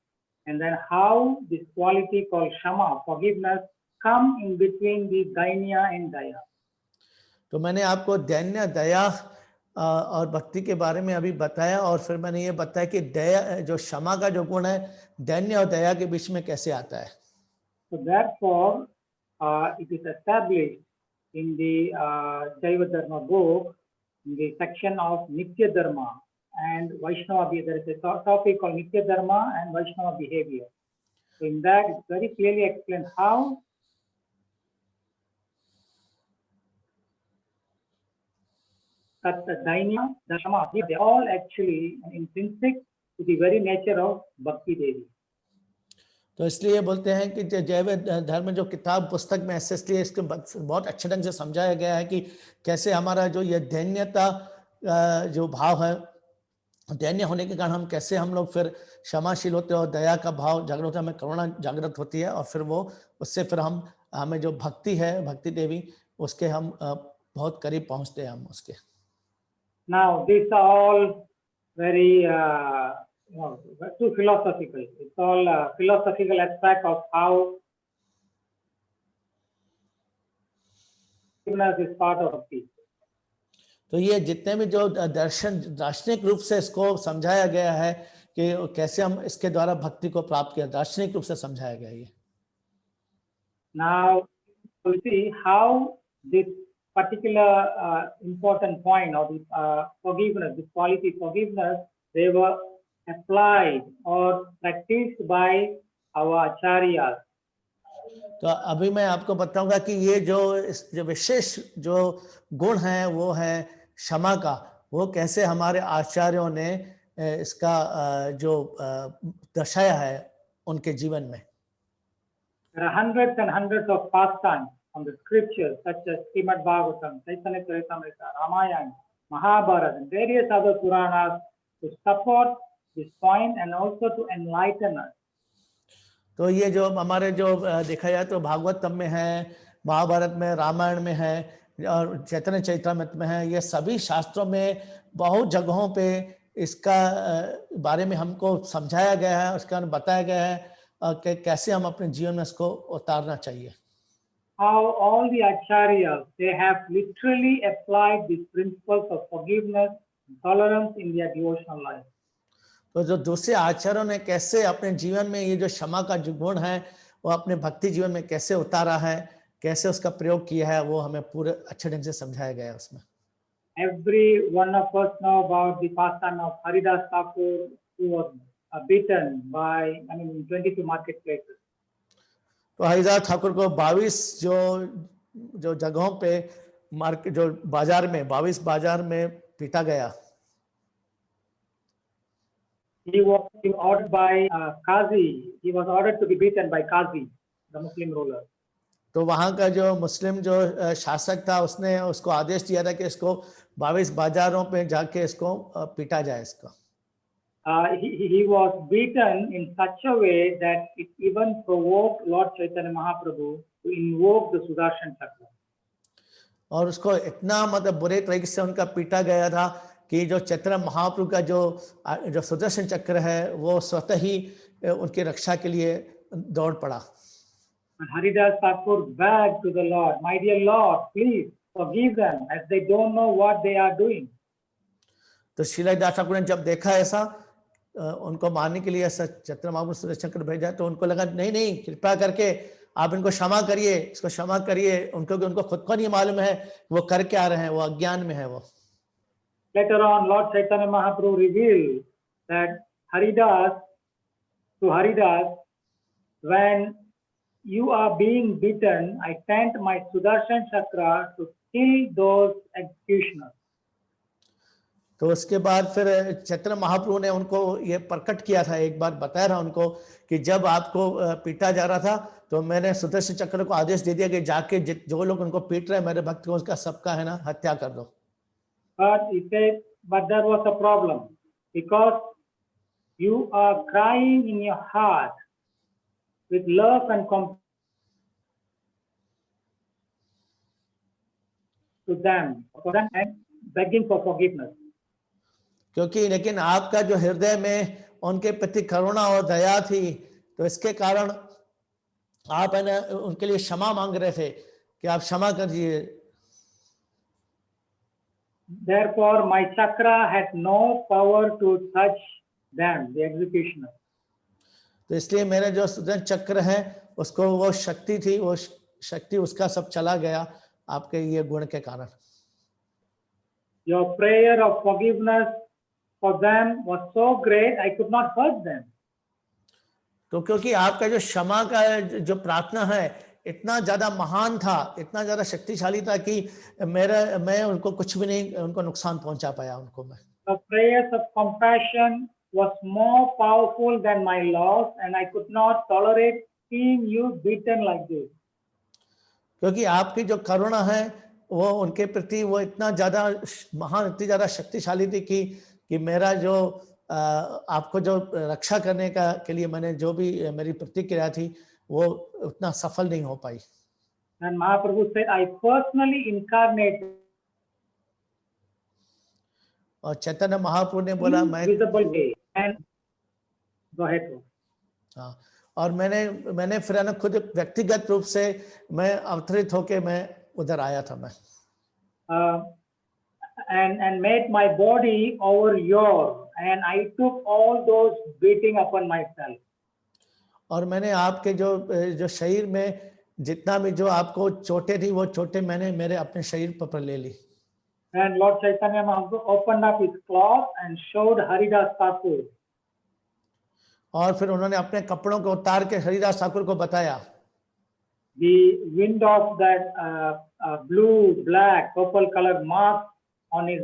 and then how this quality called shama, forgiveness, come in between the dainya and daya. तो मैंने आपको दैन्य, दया और भक्ति के बारे में अभी बताया, और फिर मैंने ये बताया कि दया जो क्षमा का जो गुण है दैन्य और दया के बीच में कैसे आता है। So therefore, it is established in the Jaiva Dharma book, in the section of Nitya Dharma and Vaishnava behavior. There is a topic called Nitya Dharma and Vaishnava behavior. So in that, it's very clearly explained how that the dainya, the shama, they are all actually intrinsic to the very nature of Bhakti Devi. तो इसलिए बोलते हैं कि जैव धर्म जो किताब पुस्तक में ऐसे इसलिए इसको बहुत अच्छे ढंग से समझाया गया है कि कैसे हमारा जो ये दैन्यता जो भाव है, दैन्य होने के कारण हम कैसे हम लोग फिर क्षमाशील होते हैं और दया का भाव जागृत होता है, हमें करुणा जागृत होती है, और फिर वो उससे फिर हमें जो भक्ति है, भक्ति देवी, उसके हम बहुत करीब पहुंचते हैं हम उसके। Now these are all very too philosophical. It's all philosophical aspect of how forgiveness is part of bhakti. तो ये जितने भी जो दार्शनिक रूप से इसको समझाया गया है कि कैसे हम इसके द्वारा भक्ति को प्राप्त किया, दार्शनिक रूप से समझाया गया ये। Now we see how this particular important point of this forgiveness, this quality forgiveness, they were applied or practiced by our acharyas. तो अभी मैं आपको बताऊंगा कि ये जो विशेष जो गुण है वो है क्षमा का, वो कैसे हमारे आचार्यों ने इसका जो दर्शाया है उनके जीवन में। There are hundreds and hundreds of pastimes from the scriptures such as Srimad Bhagavatam, Chaitanya Charitamrita, Ramayana, Mahabharata, and various other Puranas to support this point and also to enlighten us. तो ये जो हमारे जो देखा जाए तो भागवतम में है, महाभारत में, रामायण में है और चैतन्य चरितामृत में है, ये सभी शास्त्रों में बहुत जगहों पे इसका बारे में हमको समझाया गया है, उसका बताया गया है कि कैसे हम अपने जीवन में इसको उतारना चाहिए। How all the acharyas, they have literally applied these principles of forgiveness and tolerance in their devotional life. तो जो दूसरे आचार्यों ने कैसे अपने जीवन में ये जो क्षमा का जो गुण है वो अपने भक्ति जीवन में कैसे उतारा है, कैसे उसका प्रयोग किया है, वो हमें पूरे अच्छे ढंग से समझाया गया है उसमें। Every one of us know about the pastime of Haridas Thakur, who was beaten by, 22 marketplaces. तो हरिदास ठाकुर को 22 जो जगहों पे मार्केट जो बाजार में 22 बाजार में पीटा गया। He was ordered by Qazi. He was ordered to be beaten by Qazi, the Muslim ruler. तो वहां का जो मुस्लिम जो शासक था उसने उसको आदेश दिया था कि इसको 22 बाजारों पे जाके इसको पीटा जाए इसको। He was beaten in such a way that it even provoked Lord Chaitanya Mahaprabhu to invoke the Sudarshan Chakra. और उसको इतना मतलब बुरे तरीके से उनका पीटा गया था कि जो चैतन्य महाप्रभु का जो सुदर्शन चक्र है वो स्वतः ही उनकी रक्षा के लिए दौड़ पड़ा। And Haridas Thakur begged to the Lord, "My dear Lord, please forgive them as they don't know what they are doing." तो श्रीलादास ठाकुर ने जब देखा ऐसा उनको मारने के लिए ऐसा चैतन्य महाप्रभु सुदर्शन चक्र भेजा तो उनको लगा नहीं कृपया करके आप इनको क्षमा करिए, इसको क्षमा करिए, उनको खुद को नहीं मालूम है वो कर क्या रहे हैं, वो अज्ञान में है वो। Later on, Lord Chaitanya Mahaprabhu revealed that Haridas, when you are being beaten, I sent my Sudarshan Chakra to kill those executioners. तो उसके बाद फिर चैतन्य महाप्रभु ने उनको ये प्रकट किया था, एक बार बताया था उनको कि जब आपको पीटा जा रहा था तो मैंने सुदर्शन चक्र को आदेश दे दिया कि जाके जो लोग उनको पीट रहे हैं मेरे भक्त को उसका सबका है ना हत्या कर दो। But he said, but there was a problem because you are crying in your heart with love and compassion to them, for them and begging for forgiveness. क्योंकि लेकिन आपका जो हृदय में उनके प्रति करुणा और दया थी, तो इसके कारण आप है ना उनके लिए क्षमा मांग रहे थे कि आप क्षमा करिए. Therefore, my chakra had no power to touch them, the executioner. तो इसलिए मेरा जो सुदर्शन चक्र है उसको वो शक्ति थी, वो शक्ति उसका सब चला गया आपके ये गुण के कारण. Your prayer of forgiveness for them was so great, I could not hurt them. तो क्योंकि आपका जो क्षमा का जो प्रार्थना है इतना ज्यादा महान था, इतना ज्यादा शक्तिशाली था कि मैं उनको कुछ भी नहीं, उनको नुकसान पहुंचा पाया उनको मैं. The prayers of compassion was more powerful than my loss, and I could not tolerate seeing you beaten like this. क्योंकि आपकी जो करुणा है वो उनके प्रति वो इतना ज्यादा महान, इतनी ज्यादा शक्तिशाली थी कि मेरा जो आपको जो रक्षा करने का के लिए मैंने जो भी मेरी प्रतिक्रिया थी वो उतना सफल नहीं हो पाई. And Mahaprabhu said, I personally incarnated और चैतन्य महाप्रभु ने बोला मैं visible way. And go ahead. हाँ, और मैंने फिर ना खुद व्यक्तिगत रूप से मैं अवतरित होके मैं उधर आया था मैं. And made my body over yours, and I took all those beating upon myself. और मैंने आपके जो शरीर में जितना भी जो आपको चोटें थी वो चोटें मैंने मेरे अपने शरीर पर ले ली. And Lord Chaitanya Mahaprabhu opened up his cloth and showed Haridas Thakur. और फिर उन्होंने अपने कपड़ों को उतार के हरिदास ठाकुर को बताया. The wind of that blue, black, purple colored mark on his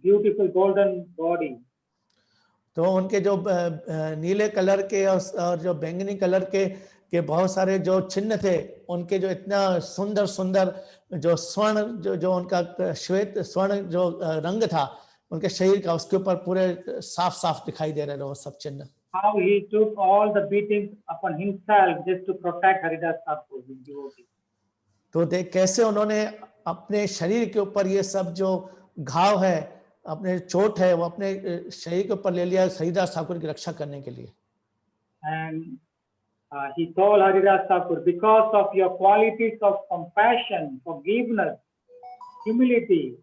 beautiful golden body. तो उनके जो नीले कलर के और जो बैंगनी कलर के बहुत सारे जो चिन्ह थे, उनके जो इतना सुंदर सुंदर जो स्वर्ण जो उनका श्वेत स्वर्ण जो रंग था उनके शरीर का, उसके ऊपर पूरे साफ साफ दिखाई दे रहे थे वो सब चिन्ह. How he took all the beatings upon himself just to protect Haridas Thakur, his devotee. तो देख कैसे उन्होंने अपने शरीर के ऊपर ये सब जो घाव है, अपने चोट है, वो अपने शरीर के ऊपर ले लिया हरिदास ठाकुर की रक्षा करने के लिए. And he told Haridas Thakur, because of your qualities of compassion, forgiveness, humility,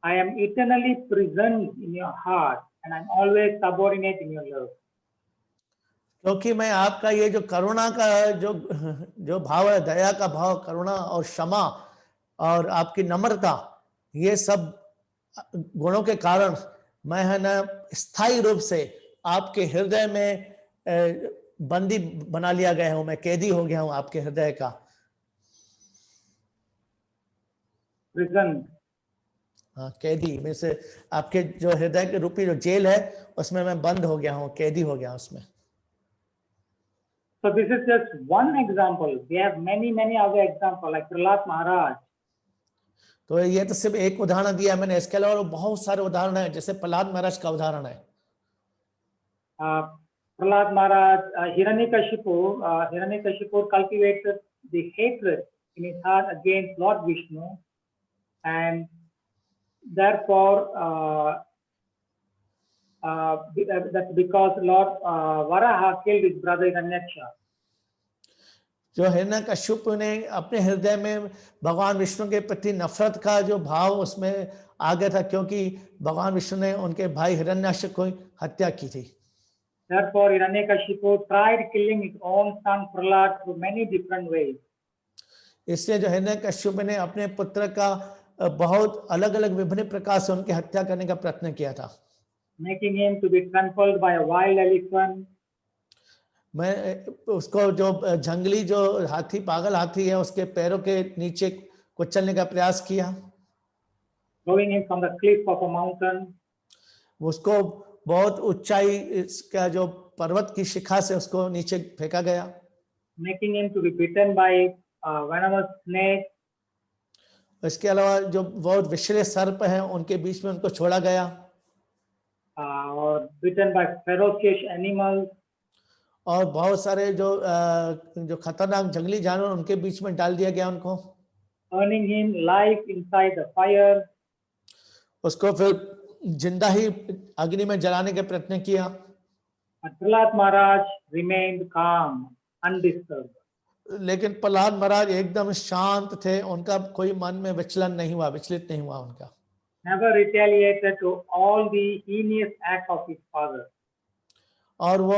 I am eternally present in your heart and I'm always subordinate in your love. क्योंकि मैं आपका ये जो करुणा का जो भाव है, दया का भाव, करुणा और क्षमा और आपकी नम्रता, ये सब गुणों के कारण मैं है ना स्थायी रूप से आपके हृदय में बंदी बना लिया गया हूं, मैं कैदी हो गया हूं आपके हृदय का. हाँ, कैदी में से आपके जो हृदय के रूपी जो जेल है उसमें मैं बंद हो गया हूं, कैदी हो गया उसमें. So this is just one example. We have many other examples like Prahlad Maharaj. तो ये तो सिर्फ एक उदाहरण दिया मैंने, इसके अलावा बहुत सारे उदाहरण हैं, जैसे प्रहलाद महाराज का उदाहरण है. Prahlad Maharaj, Hiranyakashipu cultivated the hatred in his heart against Lord Vishnu, and therefore that's because Lord Varaha killed his brother Hiranyaksha. जो हिरण्यकश्यप ने अपने हृदय में भगवान विष्णु के प्रति नफरत का जो भाव उसमें आ गया था, क्योंकि भगवान विष्णु ने उनके भाई हिरण्याक्ष को हत्या की थी. Therefore, Hiranyakashipu tried killing his own son Prahlad through many different ways. इसलिए जो हिरण्यकश्यप ने अपने पुत्र का बहुत अलग अलग विभिन्न प्रकार से उनकी हत्या करने का प्रयत्न किया था. Making him to be trampled by a wild elephant. मैं उसको जो जंगली जो हाथी, पागल हाथी है, उसके पैरों के नीचे कुचलने का प्रयास किया. Throwing him from the cliff of a mountain. उसको बहुत ऊंचाई इसका जो पर्वत की शिखा से उसको नीचे फेंका गया. Making him to be bitten by venomous snake. इसके अलावा जो बहुत विषैले सर्प हैं उनके बीच में उनको छोड़ा गया. Or bitten by ferocious animals. और बहुत सारे जो खतरनाक जंगली जानवर उनके बीच में डाल दिया गया उनको, burning him live inside the fire. उसको फिर जिंदा ही अग्नि में जलाने के प्रयत्न किया। But Prahlad Maharaj remained calm, undisturbed. लेकिन प्रहलाद महाराज एकदम शांत थे, उनका कोई मन में विचलन नहीं हुआ, विचलित नहीं हुआ उनका। Never retaliated to all the heinous acts of his father. और वो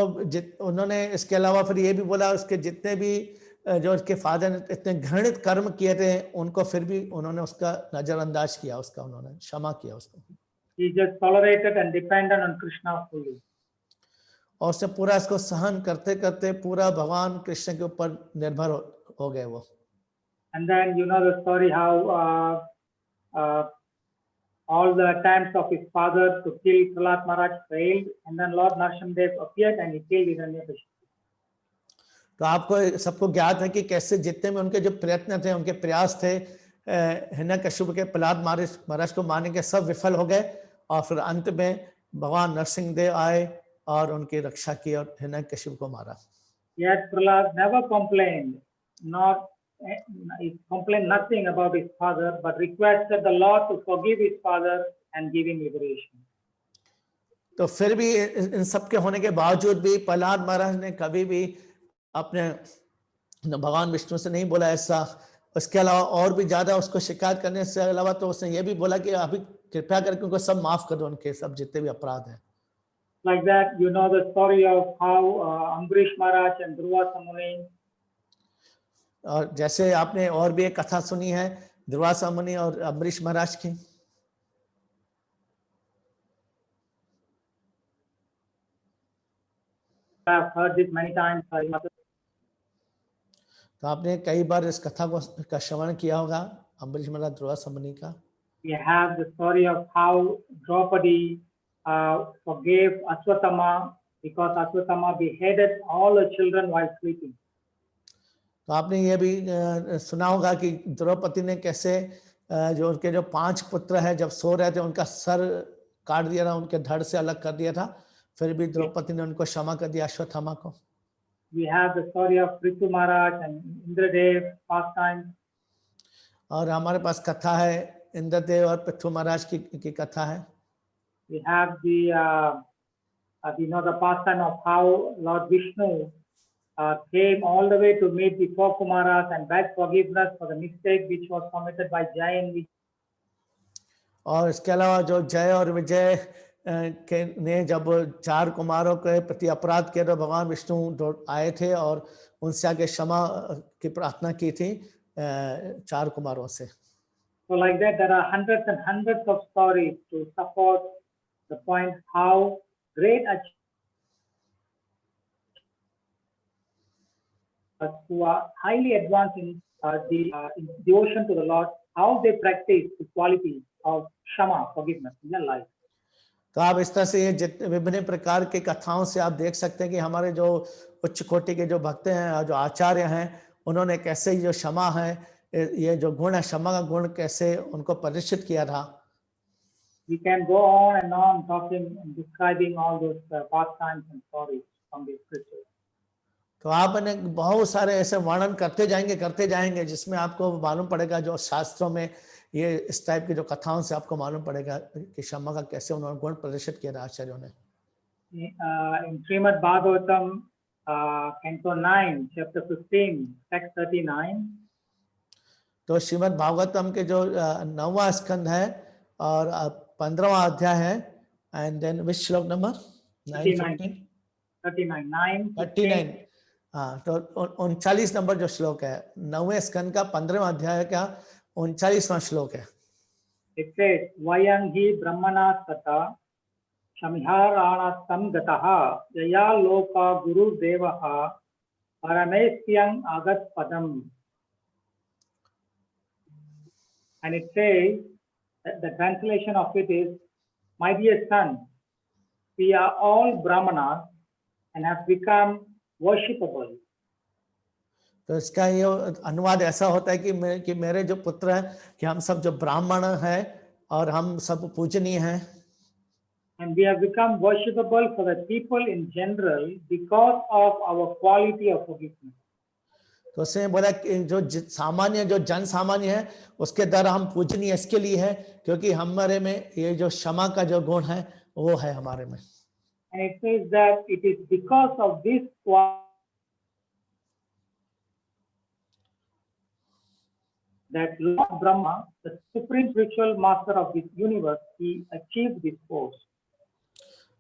उन्होंने इसके अलावा फिर ये भी बोला, उसके जितने भी जो उसके फादर ने इतने घृणित कर्म किए थे उनको फिर भी उन्होंने उसका नजरअंदाज किया, उसका उन्होंने क्षमा किया उसको। He just tolerated and depended on Krishna fully. और उसने पूरा इसको सहन करते करते पूरा भगवान कृष्ण के ऊपर निर्भर हो गए वो। And then you know the story how all the attempts of his father to kill Prahlad Maharaj failed, and then Lord Narsimhadev appeared and he killed Hiranyakashipu. तो आपको सबको ज्ञात है कि कैसे जितने में उनके जो प्रयत्न थे, उनके प्रयास थे हिरण्यकशिपु के प्रहलाद महाराज को मारने के, सब विफल हो गए। और फिर अंत में भगवान नरसिंह देव आए और उनकी रक्षा की और हिरण्यकशिपु को मारा। Yet Prahlad never complained, he complained nothing about his father, but requested the Lord to forgive his father and give him liberation. तो फिर भी इन सब के होने के बावजूद भी प्रहलाद महाराज ने कभी भी अपने भगवान विष्णु से नहीं बोला ऐसा। उसके अलावा और भी ज्यादा उसको शिकायत करने से अलावा तो उसने ये भी बोला कि अभी कृपया करके उनको सब माफ कर दो, उनके सब जितने भी अपराध हैं। Like that, you know the story of how Ambarish Maharaj and Durvasa Muni. और जैसे आपने और भी एक कथा सुनी है दुर्वासा मुनि और अम्बरीश महाराज की। I have heard it many times. तो आपने कई बार इस कथा का श्रवण किया होगा अम्बरीश महाराज दुर्वासा मुनि का। We have the story of how Draupadi forgave Ashwatthama because Ashwatthama beheaded all the children while sleeping. तो आपने ये भी सुना होगा कि द्रौपदी ने कैसे जो उनके जो 5 पुत्र हैं जब सो रहे थे उनका सर काट दिया था, उनके धड़ से अलग कर दिया था, फिर भी द्रौपदी ने उनको क्षमा कर दिया अश्वत्थामा को। We have the story of Prithu Maharaj and Indradev pastime. और हमारे पास कथा है इंद्रदेव और पृथु महाराज की कथा है। We have the pastime of how Lord Vishnu came all the way to meet the 4 Kumaras and begged forgiveness for the mistake which was committed by Jay and Vijay. और इसके अलावा जो जय और विजय ने जब 4 कुमारों के प्रति अपराध किया तो भगवान विष्णु आए थे और उनसे आगे क्षमा की प्रार्थना की थी 4 कुमारों से। So like that, there are hundreds and hundreds of stories to support the point how great who are highly advanced in in devotion to the Lord, how they practice the quality of Shama, forgiveness in their life. तो आप इस तरह से ये विभिन्न प्रकार के कथाओं से आप देख सकते हैं कि हमारे जो उच्च कोटि के जो भक्त हैं, जो आचार्य हैं, उन्होंने कैसे जो क्षमा है, ये जो गुण है क्षमा का गुण कैसे उनको प्रदर्शित किया था। We can go on and on talking and describing all those pastimes and stories from the scriptures. तो आपने बहुत सारे ऐसे वर्णन करते जाएंगे जिसमें आपको मालूम पड़ेगा जो शास्त्रों में ये इस टाइप की जो कथाओं से आपको मालूम पड़ेगा कि क्षमा का कैसे उन्होंने गुण प्रदर्शित किया था आचार्यों ने। In Srimad Bhagavatam, Canto 9, Chapter 15, Text 39. तो श्रीमद् भागवतम के जो 9वां स्कंद है और 15वां अध्याय है, एंड देन विच श्लोक नंबर 39। हाँ, तो 39 नंबर जो श्लोक है 9वें स्कंद का 15वां अध्याय का 39वां श्लोक है। It says, Vayang hi brahmana tata shamharanastam gataha yaya loka guru devaha paramesyang agat padam. And it says, the translation of it is, my dear son, we are all brahmanas and have become worshipable. तो इसका ये अनुवाद ऐसा होता है कि मेरे जो पुत्र हैं कि हम सब जो ब्राह्मण हैं और हम सब पूजनीय हैं। and we have become worshipable for the people in general because of our quality of forgiveness. तो उसने बोला कि सामान्य जो जन सामान्य है उसके द्वारा हम पूजनीय इसके लिए है क्योंकि हमारे में ये जो क्षमा का जो गुण है वो है हमारे में. And it says that it is because of this quality that Lord Brahma, the supreme spiritual master of this universe, he achieved this post.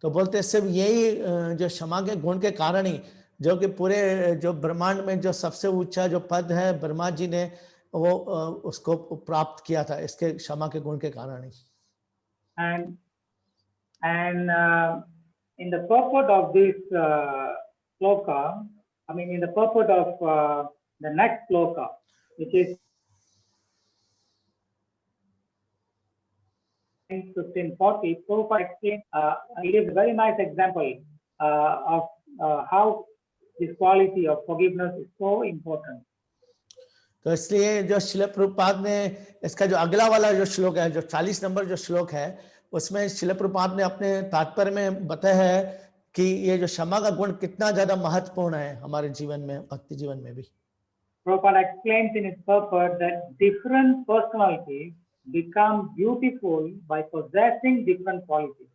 तो बोलते हैं सिर्फ यही जो क्षमा के गुण के कारण ही जो कि पूरे जो ब्रह्मांड में जो सबसे ऊंचा जो पद है ब्रह्मा जी ने वो उसको प्राप्त किया था इसके क्षमा के गुण के कारण ही. And in the purport of this sloka, I mean in the purport of the next sloka, which is 1540, Prabhupada explains, he gives a very nice example of how this quality of forgiveness is so important. तो इसलिए जो श्रील प्रभुपाद ने इसका जो अगला वाला जो श्लोक है जो 40 नंबर जो श्लोक है उसमें श्रील प्रभुपाद ने अपने तात्पर्य में बताया है कि ये जो क्षमा का गुण कितना ज्यादा महत्वपूर्ण है हमारे जीवन में भक्ति जीवन में भी. Prabhupada explains in his purport that different personalities become beautiful by possessing different qualities.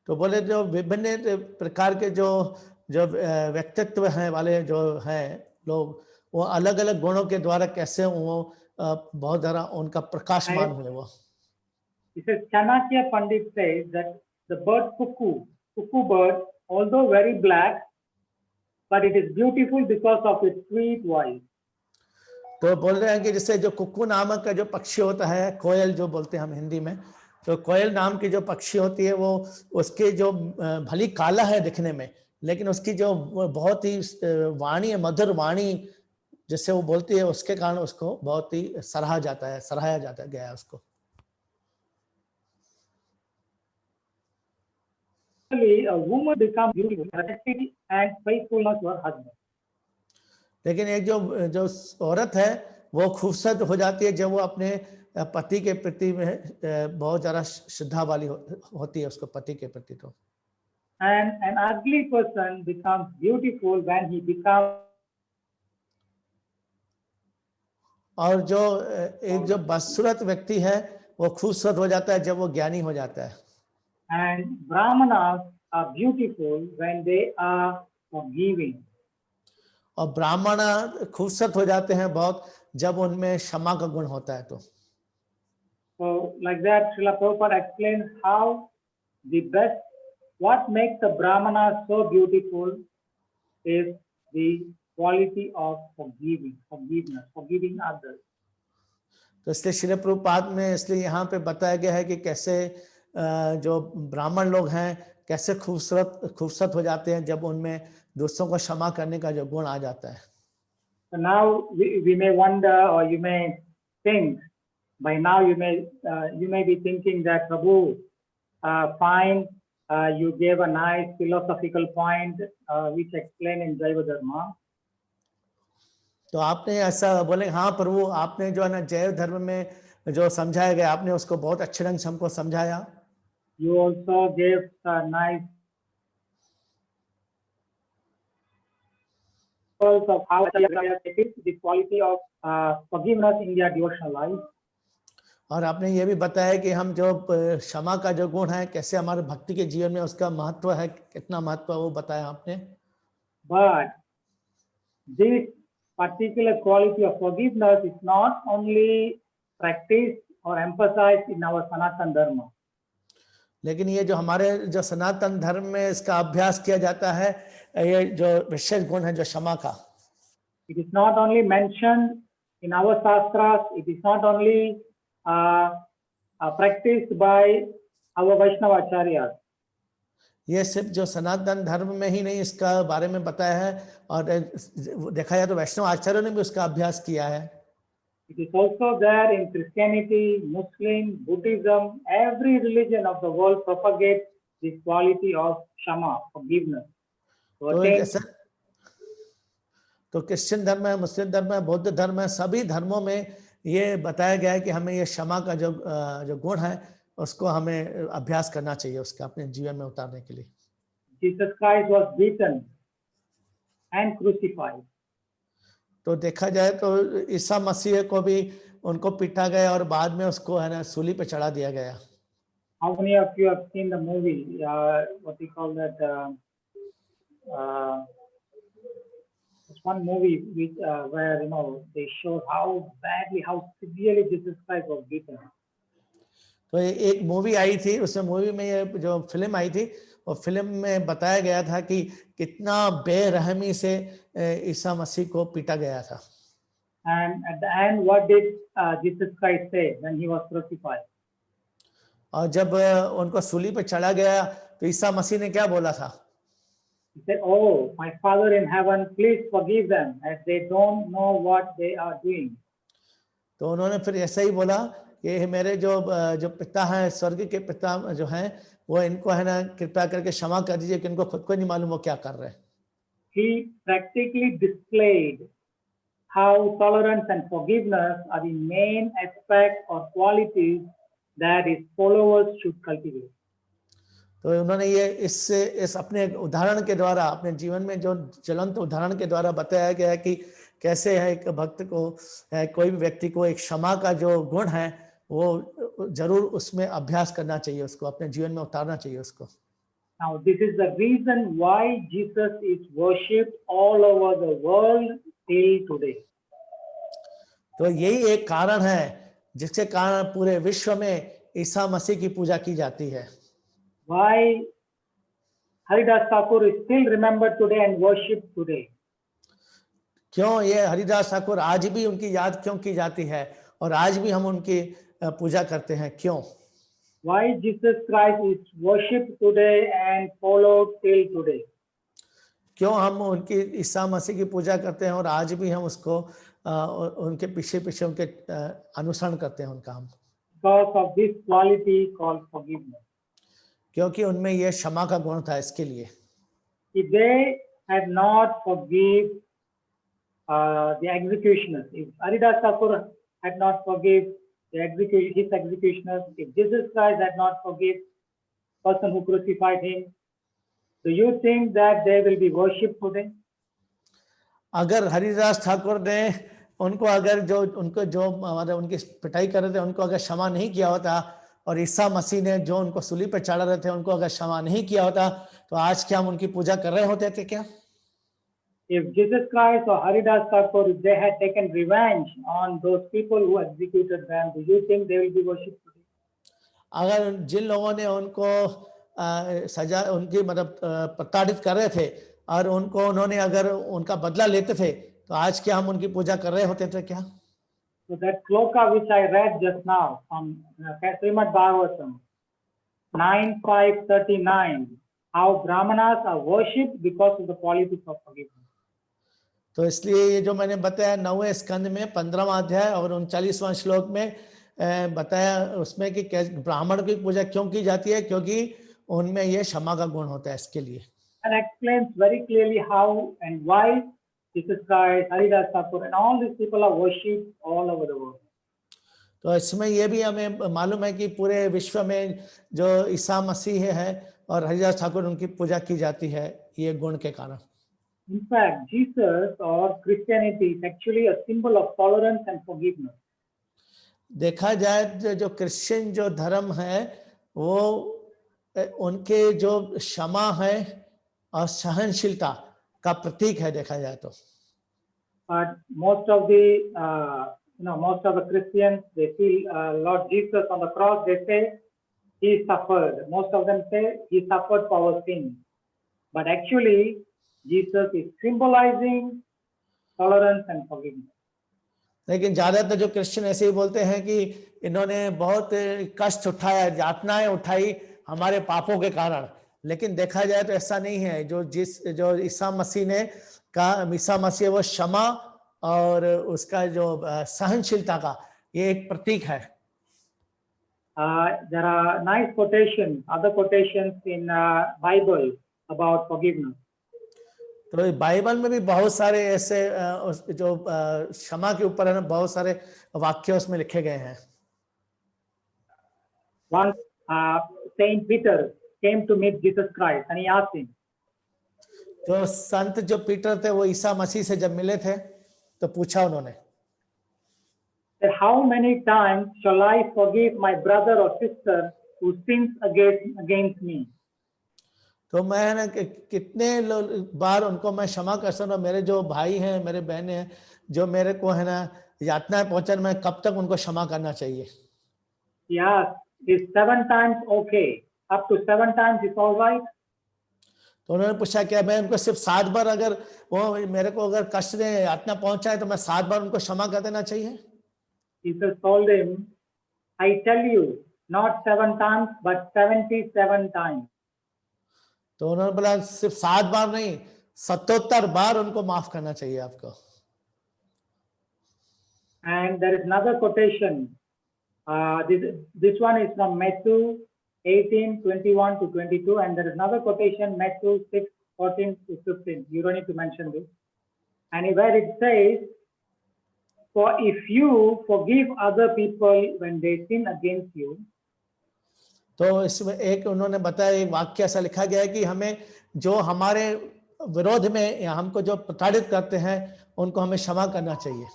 तो बोले जो विभिन्न प्रकार के जो व्यक्तित्व हैं वाले जो हैं लोग वो अलग अलग गुणों के द्वारा कैसे वो बहुत ज्यादा उनका प्रकाशमान हुए वो. This is Chanakya Pandit says that the bird cuckoo bird, although very black, but it is beautiful because of its sweet voice. तो बोल रहे हैं कि जैसे जो कुक्कू नामक का जो पक्षी होता है कोयल जो बोलते हैं हम हिंदी में तो कोयल नाम की जो पक्षी होती है वो उसके जो भली काला है दिखने में लेकिन उसकी जो बहुत ही वाणी मधुर वाणी जिससे वो बोलती है उसके कारण उसको बहुत ही सराहा जाता गया है उसको. A woman becomes beautiful and faithfulness to her husband. लेकिन एक जो औरत है वो खूबसूरत हो जाती है जब वो अपने पति के प्रति में बहुत ज्यादा श्रद्धा वाली होती है उसको पति के प्रति. तो And an ugly person becomes beautiful when he becomes. और जो एक जो बदसूरत व्यक्ति है वो खूबसूरत हो जाता है जब वो ज्ञानी हो जाता है. And Brahmanas are beautiful when they are forgiving. और ब्राह्मण खूबसूरत हो जाते हैं बहुत जब उनमें क्षमा का गुण होता है. तो So like that, Srila Prabhupada explains how the best, what makes the Brahmanas so beautiful is the quality of forgiveness, forgiving others. तो इसलिए श्रील प्रभुपाद में इसलिए यहाँ पे बताया गया है कि कैसे जो ब्राह्मण लोग हैं कैसे खूबसूरत हो जाते हैं जब उनमें दूसरों को क्षमा करने का जो गुण आ जाता है. So now we may wonder, or you may think, by now you may be thinking that Prabhu, fine, you gave a nice philosophical point which explained in Jaiva Dharma. तो आपने ऐसा बोले हाँ प्रभु आपने जो है ना जैव धर्म में जो समझाया गया आपने उसको बहुत अच्छे ढंग से हमको समझाया. You also gave a nice of how the quality of forgiveness in their devotional life. और आपने ये भी बताया कि हम जो क्षमा का जो गुण है कैसे हमारे भक्ति के जीवन में उसका महत्व है कितना महत्व है वो बताया आपने. But this particular quality of forgiveness is not only practiced or emphasized in our Sanatana Dharma. लेकिन ये जो हमारे जो सनातन धर्म में इसका अभ्यास किया जाता है ये जो विशेष गुण है जो क्षमा का. It is not only mentioned in our shastras, it is not only practiced by our Vaishnava acharyas. ये सिर्फ जो सनातन धर्म में ही नहीं इसका बारे में बताया है और देखा जाए तो वैष्णव आचार्यों ने भी उसका अभ्यास किया है. It is also there in Christianity, Muslim, Buddhism, every religion of the world propagates this quality of Shama, forgiveness. तो क्रिश्चियन धर्म है मुस्लिम धर्म है बौद्ध धर्म है सभी धर्मों में ये बताया गया है कि हमें ये क्षमा का जो गुण है उसको हमें अभ्यास करना चाहिए उसका अपने जीवन में उतारने के लिए। Jesus Christ was beaten and crucified. तो देखा जाए तो ईसा मसीह को भी उनको पीटा गया और बाद में उसको है ना सूली पे चढ़ा दिया गया। How many of you have seen the movie? What we call that? It's one movie which where they show how badly, how severely Jesus Christ was beaten. तो एक मूवी आई थी, उसमें मूवी में ये जो फिल्म आई थी और फिल्म में बताया गया था कि कितना बेरहमी से ईसा मसीह को पीटा गया था। And at the end, what did Jesus Christ say when he was crucified? और जब उनको सूली पे चढ़ा गया तो ईसा मसीह ने क्या बोला था? He said, "Oh, my Father in heaven, please forgive them, as they don't know what they are doing." तो उन्होंने फिर ऐसा ही बोला कि मेरे जो पिता हैं, स्वर्ग के पिता जो हैं, वो इनको है ना कृपया करके क्षमा कर दीजिए कि इनको खुद को नहीं मालूम वो क्या कर रहे हैं। He practically displayed how tolerance and forgiveness are the main aspects or qualities that his followers should cultivate. तो उन्होंने ये इस अपने उदाहरण के द्वारा, अपने जीवन में जो ज्वलंत उदाहरण के द्वारा बताया गया है कि कैसे है एक भक्त को, कोई भी व्यक्ति को एक क्षमा का जो गुण है वो जरूर उसमें अभ्यास करना चाहिए, उसको अपने जीवन में उतारना चाहिए उसको। Now, this is the reason why Jesus is worshipped all over the world till today. तो यही एक कारण है जिसके कारण पूरे विश्व में ईसा मसीह की पूजा की जाती है। Why Haridas Thakur is still remembered today and worshipped today? क्यों ये हरिदास ठाकुर आज भी उनकी याद क्यों की जाती है और आज भी हम उनकी पूजा करते हैं, क्यों? Why Jesus Christ is worshipped today and followed till today? क्यों हम उनकी ईसा मसीह की पूजा करते हैं और आज भी हम उसको उनके पीछे पीछे उनके अनुसरण करते हैं उनका हम? Because of this quality called forgiveness. क्योंकि उनमें ये क्षमा का गुण था, इसके लिए। If they had not forgive the executioners, if Haridas Thakur had not forgive his executioners, if Jesus Christ had not forgive person who crucified him, do you think that they will be worshipped today? अगर हरिदास ठाकुर ने उनको अगर जो हमारे उनकी पिटाई कर रहे थे उनको अगर क्षमा नहीं किया होता और ईसा मसीह ने जो उनको सूली पर चढ़ा रहे थे उनको अगर क्षमा नहीं किया होता तो आज क्या हम उनकी पूजा कर रहे होते थे क्या? If Jesus Christ or Haridas Thakur, if they had taken revenge on those people who executed them, do you think they will be worshipped today? अगर जिन लोगों ने उनको सजा उनकी मतलब प्रताड़ित कर रहे थे और उनको उन्होंने अगर उनका बदला लेते थे तो आज क्या हम उनकी पूजा कर रहे होते थे क्या? So that shloka which I read just now from Srimad Bhagavatam 9:5-39, how Brahmanas are worshipped because of the qualities of forgiveness. तो इसलिए ये जो मैंने बताया 9वें स्कंद में 15वां अध्याय और 39वां श्लोक में बताया उसमें कि ब्राह्मण की पूजा क्यों की जाती है, क्योंकि उनमें ये क्षमा का गुण होता है, इसके लिए। And explains very clearly how and why Jesus Christ, Haridas Thakur, and all these people are worshipped all over the world. तो इसमें ये भी हमें मालूम है कि पूरे विश्व में जो ईसा मसीह है और हरिदास ठाकुर उनकी पूजा की जाती है ये गुण के कारण। In fact, Jesus or Christianity is actually a symbol of tolerance and forgiveness. देखा जाए जो क्रिश्चियन जो धर्म है वो उनके जो क्षमा है और सहनशीलता का प्रतीक है, देखा जाए तो। But most of the Christians, they feel Lord Jesus on the cross, they say he suffered. Most of them say he suffered for our sins. But actually, Jesus is symbolizing tolerance and forgiveness. लेकिन ज्यादातर जो Christian ऐसे ही बोलते हैं कि इन्होंने बहुत कष्ट उठाया, यातनाएं उठाई हमारे पापों के कारण, लेकिन देखा जाए तो ऐसा नहीं है। जो ईसा मसीह ने कहा, ईसा मसीह वो क्षमा और उसका जो सहनशीलता का ये एक प्रतीक है। There are nice quotations, other quotations in Bible about forgiveness. तो बाइबल में भी बहुत सारे ऐसे जो क्षमा के ऊपर है ना, बहुत सारे वाक्य उसमें लिखे गए हैं। Once Saint Peter came to meet Jesus Christ and he asked him, तो संत जो पीटर थे वो ईसा मसीह से जब मिले थे तो पूछा उन्होंने that how many times shall I forgive my brother or sister who sins against me? तो मैं ना कितने बार उनको मैं क्षमा कर सकता हूँ, मेरे जो भाई हैं मेरे बहनें हैं जो मेरे को है ना यातनाएं पहुंचन, मैं कब तक उनको क्षमा करना चाहिए? He asked, is 7 times okay? Up to 7 times is all right? तो उन्होंने पूछा क्या मैं उनको सिर्फ 7 बार अगर वो मेरे को अगर कष्ट दें यातना पहुंचाए तो मैं 7 बार उनको क्षमा कर देना चाहिए? Jesus told him, I tell you, not 7 times, but 77 times. तो उन्होंने बोला सिर्फ 7 बार नहीं 77 बार उनको माफ करना चाहिए आपको. And there is another quotation. This one is from Matthew 18:21 to 22, and there is another quotation, Matthew 6:14 to 15. You don't need to mention this. And where it says, for if you forgive other people when they sin against you, तो इसमें एक उन्होंने बताया एक वाक्य ऐसा लिखा गया है कि हमें जो हमारे विरोध में या हमको जो प्रताड़ित करते हैं उनको हमें क्षमा करना चाहिए.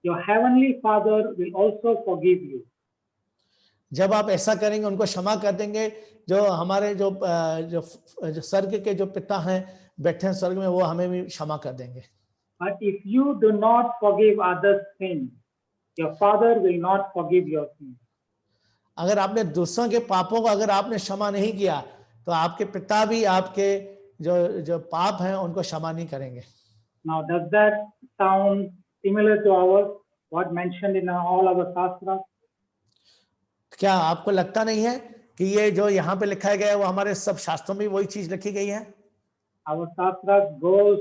your heavenly Father will also forgive you. जब आप ऐसा करेंगे उनको क्षमा कर देंगे, जो हमारे जो स्वर्ग के जो पिता हैं बैठे हैं स्वर्ग में वो हमें भी क्षमा कर देंगे. But if you do not forgive others' sins, your Father will not forgive your sins. अगर आपने दूसरों के पापों को अगर आपने क्षमा नहीं किया तो आपके पिता भी आपके जो पाप हैं उनको क्षमा नहीं करेंगे. Now, does that sound similar to ours, what mentioned in all our shastras? क्या आपको लगता नहीं है कि ये जो यहाँ पे लिखा गया है वो हमारे सब शास्त्रों में वही चीज लिखी गई है? Our shastras goes,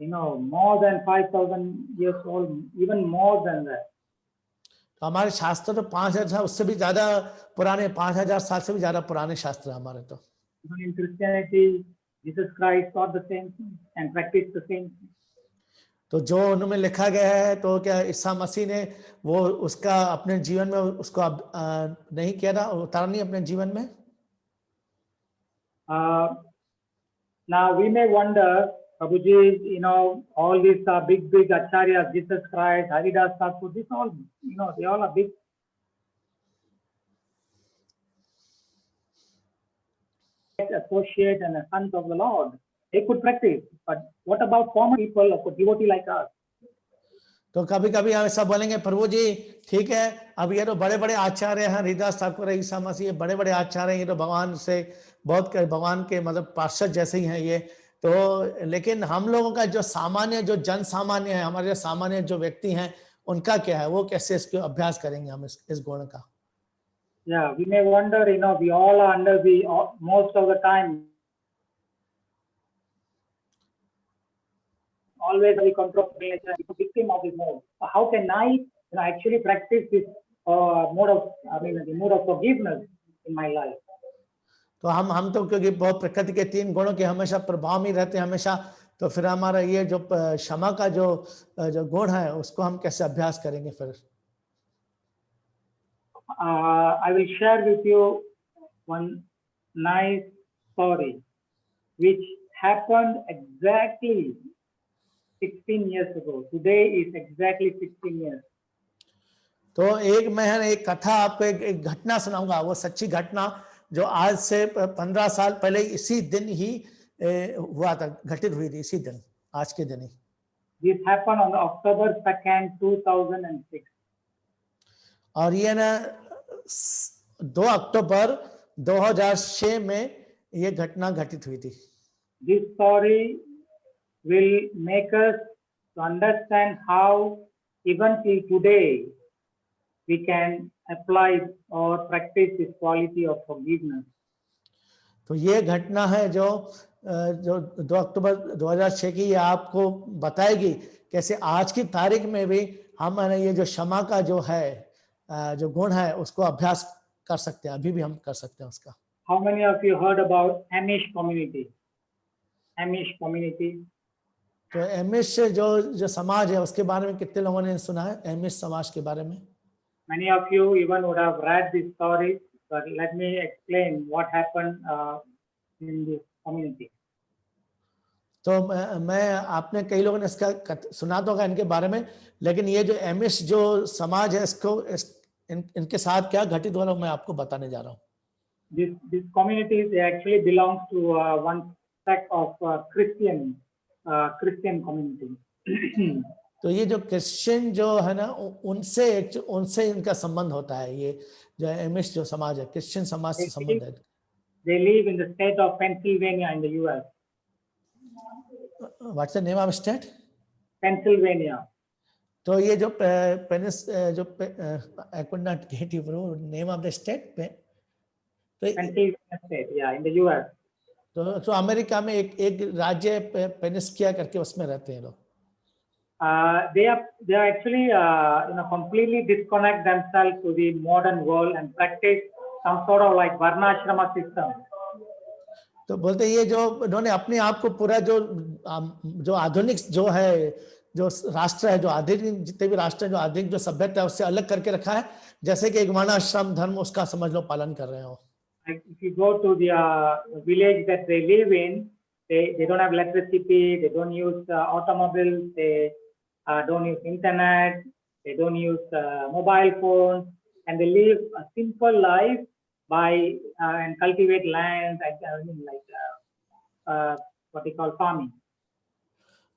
more than 5,000 years old, even more than that. तो हमारे शास्त्र तो 5,000 साल उससे भी ज्यादा पुराने, 5,000 साल से भी ज्यादा पुराने शास्त्र हमारे. तो Even in Christianity, Jesus Christ taught the same thing and practiced the same thing. तो जो उनमें लिखा गया है तो क्या ईसा मसीह ने वो उसका अपने जीवन में उसको नहीं किया था, उतारा नहीं अपने जीवन में? Now we may wonder, Prabhuji, all these big acharyas, Jesus Christ, Haridas Thakur, this all, they all are big. Associate and a son of the Lord. They could practice, but what about common people of a devotee like us? तो कभी कभी हम ऐसा बोलेंगे प्रभु जी ठीक है अब ये तो बड़े बड़े आचार्य हैं, हरिदास ठाकुर है, ईसा मसीह, बड़े बड़े आचार्य हैं, ये तो भगवान से बहुत भगवान के मतलब पार्षद जैसे ही हैं ये तो, लेकिन हम लोगों का जो सामान्य जो जन सामान्य है, हमारे सामान्य जो व्यक्ति हैं उनका क्या है, वो कैसे इसको अभ्यास करेंगे हम इस गुण का? Yeah, we may wonder, we all are under most of the time, always we control nature, victim of this mode. So how can I, actually practice this the mode of forgiveness in my life? तो हम तो क्योंकि बहुत प्रकृति के 3 गुणों के हमेशा प्रभाव में रहते हैं हमेशा, तो फिर हमारा ये जो क्षमा का जो गुण है उसको हम कैसे अभ्यास करेंगे फिर? I will share with you one nice story which happened exactly 16 years ago. Today is exactly 16 years. तो मैं एक कथा आपको एक घटना सुनाऊंगा, वो सच्ची घटना जो आज से 15 साल पहले इसी दिन ही हुआ था, घटित हुई थी इसी दिन, आज के दिन ही. This happened on October 2nd, 2006. और ये ना 2 अक्टूबर 2006 में ये घटना घटित हुई थी. This story will make us to understand how even till today we can apply or practice this quality of forgiveness. तो ये घटना है जो 2 अक्टूबर 2006 की, ये आपको बताएगी कैसे आज की तारीख में भी हम ये जो क्षमा का जो है जो गुण है उसको अभ्यास कर सकते हैं, अभी भी हम कर सकते हैं उसका. How many of you heard about Amish community? Amish community. तो एमिश जो समाज है उसके बारे में कितने लोगों ने सुना है, एमिश समाज के बारे में? Many of you even would have read this story but let me explain what happened in this community. तो मैं आपने कई लोगों ने इसका सुना तो होगा इनके बारे में, लेकिन ये जो एमिश जो समाज है इसको इनके साथ क्या घटित हुआ मैं आपको बताने जा रहा हूँ. This community they actually belongs to one sect of Christian community. तो ये जो क्रिश्चियन जो है ना उनसे इनका संबंध होता है. ये जो एमिश जो समाज है क्रिश्चियन समाज से संबंध है. They live in the state of Pennsylvania in the US. What's the name of state? Pennsylvania. तो ये जो I could not get you bro name of the state. Pennsylvania state, yeah, in the US. तो America में एक राज्य पेनिस्किया करके उसमें रहते हैं लोग. They are actually completely disconnect themselves to the modern world and practice some sort of like varnashrama system. तो बोलते ये जो उन्होंने अपने आप को पूरा जो आधुनिक जो है जो राष्ट्र है जो आधुनिक जितने भी राष्ट्र है जो आधुनिक जो सभ्यता है उससे अलग करके रखा है, जैसे कि एक वर्णाश्रम धर्म उसका समझ लो पालन कर रहे हो. Like if you go to the village that they live in, they don't have electricity, they don't use automobiles, they don't use internet, they don't use mobile phones, and they live a simple life by and cultivate land like what they call farming.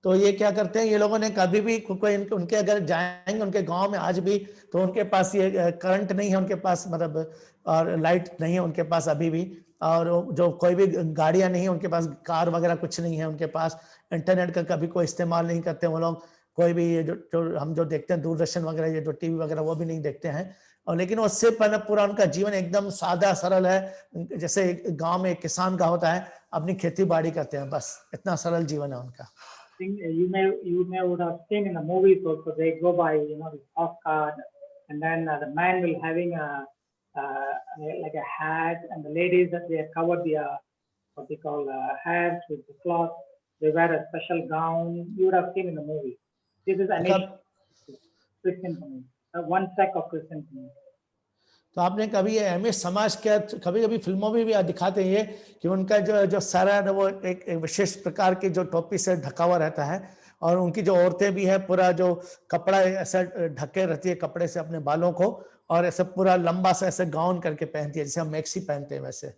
तो ये क्या करते हैं ये लोगों ने कभी भी कोई उनके अगर जाएंगे उनके गांव में आज भी तो उनके पास ये करंट नहीं है उनके पास मतलब और लाइट नहीं है उनके पास अभी भी, और जो कोई भी गाड़ियां नहीं है उनके पास, कार वगैरह कुछ नहीं है उनके पास, इंटरनेट का कभी कोई इस्तेमाल नहीं करते वो लोग, कोई भी ये जो हम जो देखते हैं दूरदर्शन वगैरह ये जो टीवी वगैरह वो भी नहीं देखते हैं. और लेकिन उससे पूरा उनका जीवन एकदम सादा सरल है, जैसे गांव में एक किसान का होता है अपनी खेती बाड़ी करते हैं, बस इतना सरल जीवन है उनका. You may would have seen in the movies also they go by this off card, and then the man will having like a hat, and the ladies that they have covered their what they call hats with the cloth, they wear a special gown. You would have seen in the movie. This is an Christian community, one sect of Christian community. तो आपने कभी ये Amish समाज के कभी कभी फिल्मों में भी दिखाते हैं ये कि उनका जो सर है वो एक विशेष प्रकार की जो टोपी से ढका हुआ रहता है, और उनकी जो औरतें भी है पूरा जो कपड़ा ऐसा ढके रहती है कपड़े से अपने बालों को, और ऐसे पूरा लंबा सा ऐसे गाउन करके पहनती है जैसे हम मैक्सी पहनते हैं वैसे.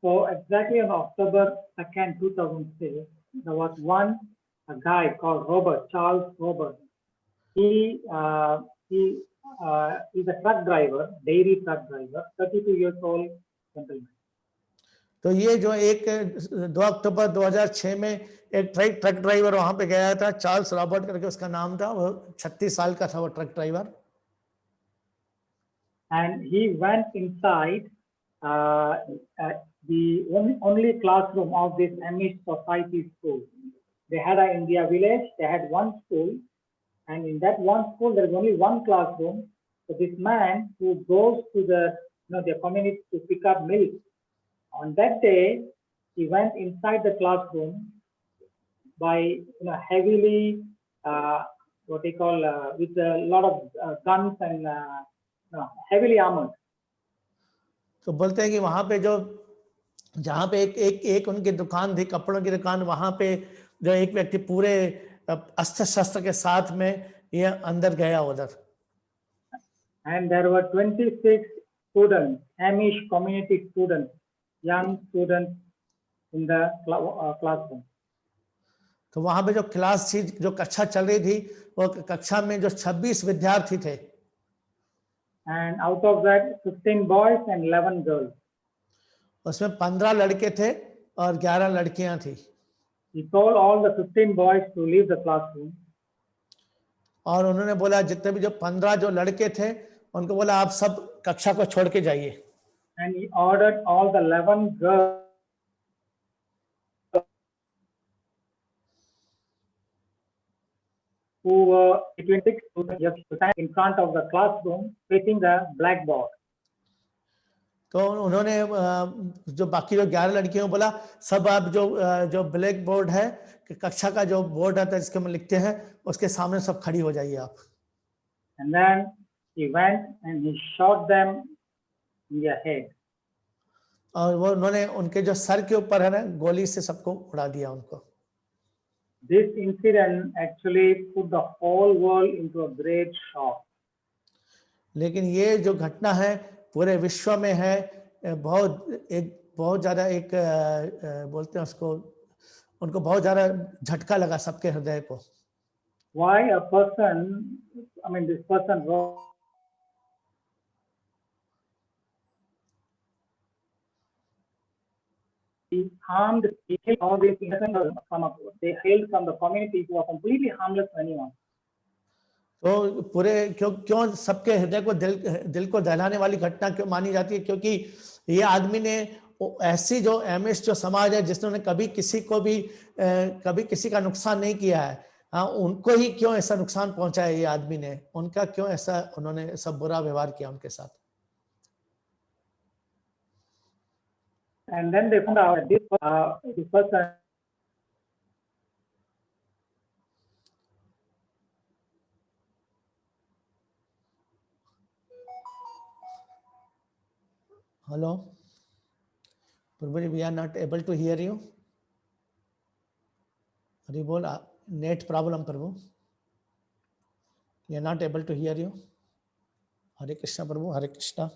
So exactly on October 2nd, 2006, there was a guy called Charles Robert. He's a truck driver, dairy truck driver, 32 years old gentleman. तो ये जो 2 अक्टूबर 2006 में एक ट्रक ड्राइवर वहां पे गया था, चार्ल्स रॉबर्ट करके उसका नाम था, वो 36 साल का था वो truck driver. And he went inside the only classroom of this Amish society school. They had in India village, they had one school, and in that one school there is only one classroom. So this man who goes to the community to pick up milk, on that day he went inside the classroom by heavily what they call with a lot of guns and heavily armored. तो बोलते हैं कि वहां पे जहां पे एक उनकी दुकान थी कपड़ों की दुकान, वहां पे जो एक व्यक्ति पूरे अस्त्र शस्त्र के साथ में ये अंदर गया उधर. And there were 26 students, Amish community students, young students in the classroom. तो वहां पे जो क्लास थी जो कक्षा चल रही थी वो कक्षा में जो 26 विद्यार्थी थे. And out of that 15 boys and 11 girls. उसमें 15 लड़के थे और 11 लड़कियां थी. He told all the 15 boys to leave the classroom. और उन्होंने बोला जितने भी जो 15 जो लड़के थे उनको बोला आप सब कक्षा को छोड़ के जाइए. And he ordered all the 11 girls who were between 6 to stand in front of the classroom facing the blackboard. तो उन्होंने जो बाकी जो 11 लड़कियों को बोला सब आप जो ब्लैक बोर्ड है कक्षा का जो बोर्ड आता है जिसके में लिखते हैं उसके सामने सब खड़ी हो जाइए आप. And then he went and he shot them in their head. और वो उन्होंने उनके जो सर के ऊपर है ना गोली से सबको उड़ा दिया उनको. This incident actually put the whole world into a great shock. लेकिन ये जो घटना है पूरे विश्व में है, बहुत ज्यादा एक बोलते हैं उसको, उनको बहुत ज्यादा झटका लगा सबके हृदय को. Why a person, I mean this person he harmed, he killed all these innocent they hailed from the community who are completely harmless to anyone. तो पूरे क्यों सबके हृदय को दिल को दहलाने वाली घटना क्यों मानी जाती है? क्योंकि ये आदमी ने ऐसी जो एमिश जो समाज है जिसने कभी किसी को भी कभी किसी का नुकसान नहीं किया है, हाँ, उनको ही क्यों ऐसा नुकसान पहुंचाया ये आदमी ने, उनका क्यों ऐसा उन्होंने सब बुरा व्यवहार किया उनके साथ. And then they found out this person Hello, Prabhuji, we are not able to hear you. Hari bol, net problem, Prabhu. We are not able to hear you. Hare Krishna, Prabhu, Hare Krishna.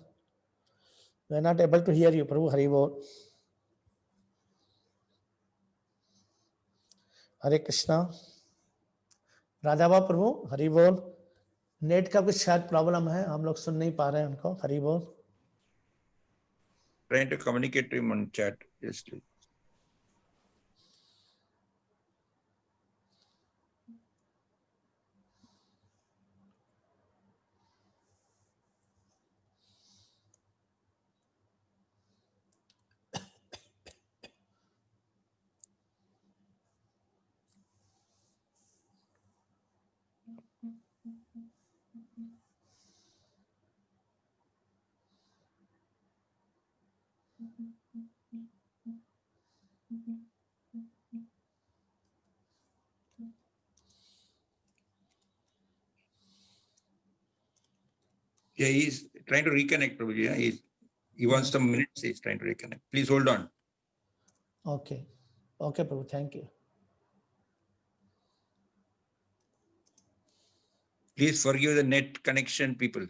We are not able to hear you, Prabhu. Hari bol. Hare Krishna. राधाबा प्रभु, हरि बोल. Net का कुछ शायद problem है, हम लोग सुन नहीं पा रहे हैं उनको. हरि बोल. Trying to communicate to him on chat. Yes, please. Yeah, he's trying to reconnect, Prabhuji. Yeah? He wants some minutes. He's trying to reconnect. Please hold on. Okay. Okay, Prabhu. Thank you. Please forgive the net connection, people.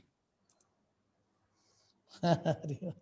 Hari बोल.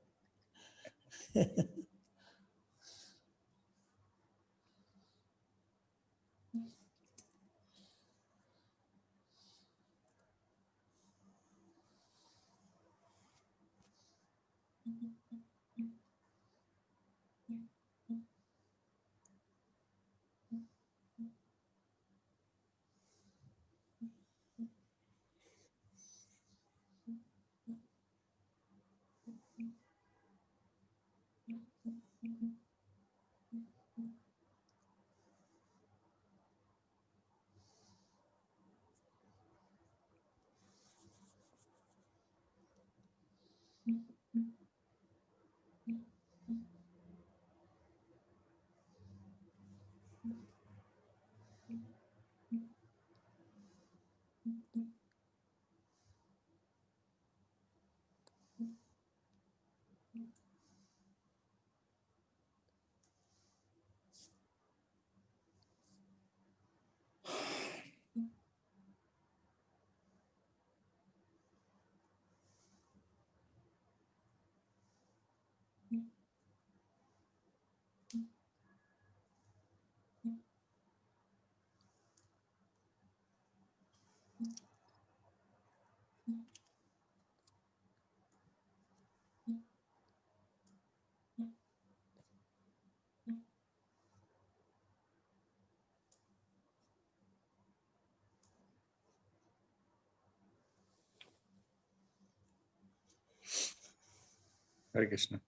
Hare Krishna.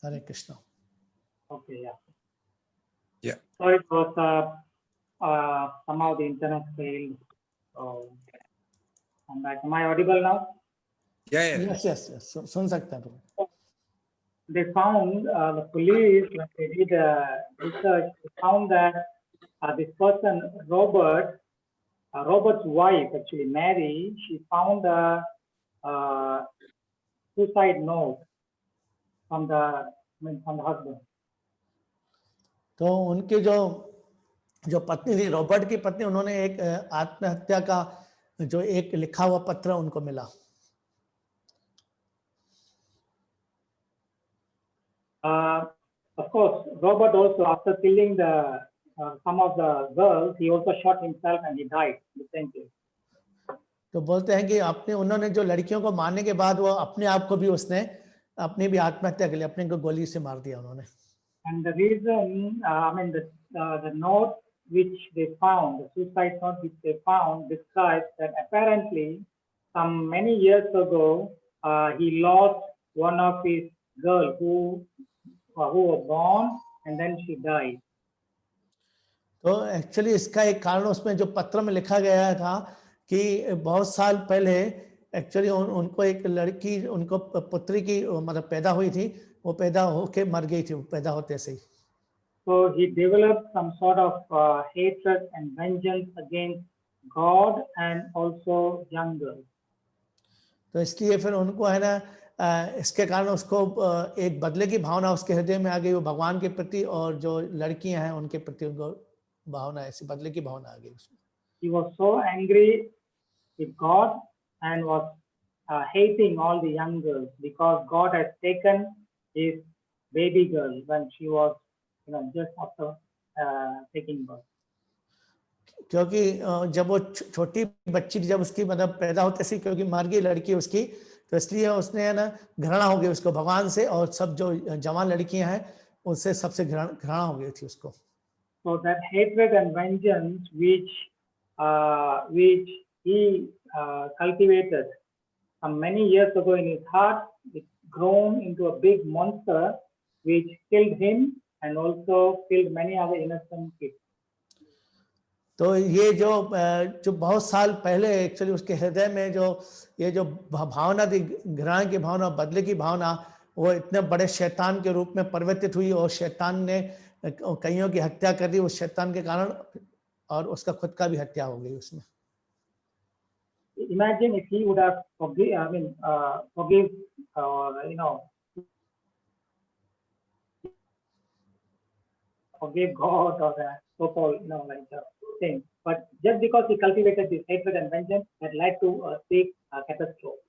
Hare Krishna. Okay, yeah. Yeah. So it was somehow the internet failed. So I'm back. Am I audible now? Yeah. Yes. सुन सकते हैं प्रभु. They found the police when they did research, they found that this person Robert's wife, actually Mary, she found suicide note from the husband. तो उनकी जो पत्नी थी, Robert की पत्नी, उन्होंने एक आत्महत्या का जो एक लिखा हुआ पत्र उनको मिला. Of course, Robert also, after killing the some of the girls, he also shot himself and he died the same place. तो बोलते हैं कि उन्होंने जो लड़कियों को मारने के बाद वो अपने आप को भी उसने अपनी भी आत्महत्या के लिए अपने को गोली से मार दिया उन्होंने. And the reason, the note which they found, the suicide note which they found, describes that apparently some many years ago he lost one of his girls who were born and then she died. तो actually इसका एक कारण उसमें जो पत्र में लिखा गया था कि बहुत साल पहले एक्चुअली उनको एक लड़की, उनको पुत्री की मतलब पैदा हुई थी, वो पैदा होके मर गई थी पैदा होते से ही. So he developed some sort of hatred and vengeance against God and also young girls. तो इसलिए फिर उनको है ना इसके कारण उसको एक बदले की भावना उसके हृदय में आ गई, वो भगवान के प्रति और जो लड़कियां हैं उनके प्रति उनको भावना, ऐसी बदले की भावना आ गई उसमें. He was so angry with God and was hating all the young girls because God had taken his baby girl when she was, just after taking birth. क्योंकि जब वो छोटी बच्ची जब उसकी मतलब पैदा होते से क्योंकि मर गई लड़की उसकी, तो इसलिए उसने है ना घृणा हो गई उसको भगवान से, और सब जो जवान लड़कियां हैं उनसे सबसे घृणा हो गई थी उसको. So that hatred and vengeance which he cultivated many years ago in his heart, it grown into a big monster which killed him and also killed many other innocent kids. तो ये जो बहुत साल पहले एक्चुअली उसके हृदय में ये जो भावना थी, घृणा की भावना, बदले की भावना, वो इतने बड़े शैतान के रूप में परिवर्तित हुई और शैतान ने कईयों की हत्या कर दी उस शैतान के कारण, और उसका खुद का भी हत्या हो गई उसमें. Imagine if he would have forgive God or so-called, like thing. But just because he cultivated this hatred and vengeance, that led to a big catastrophe.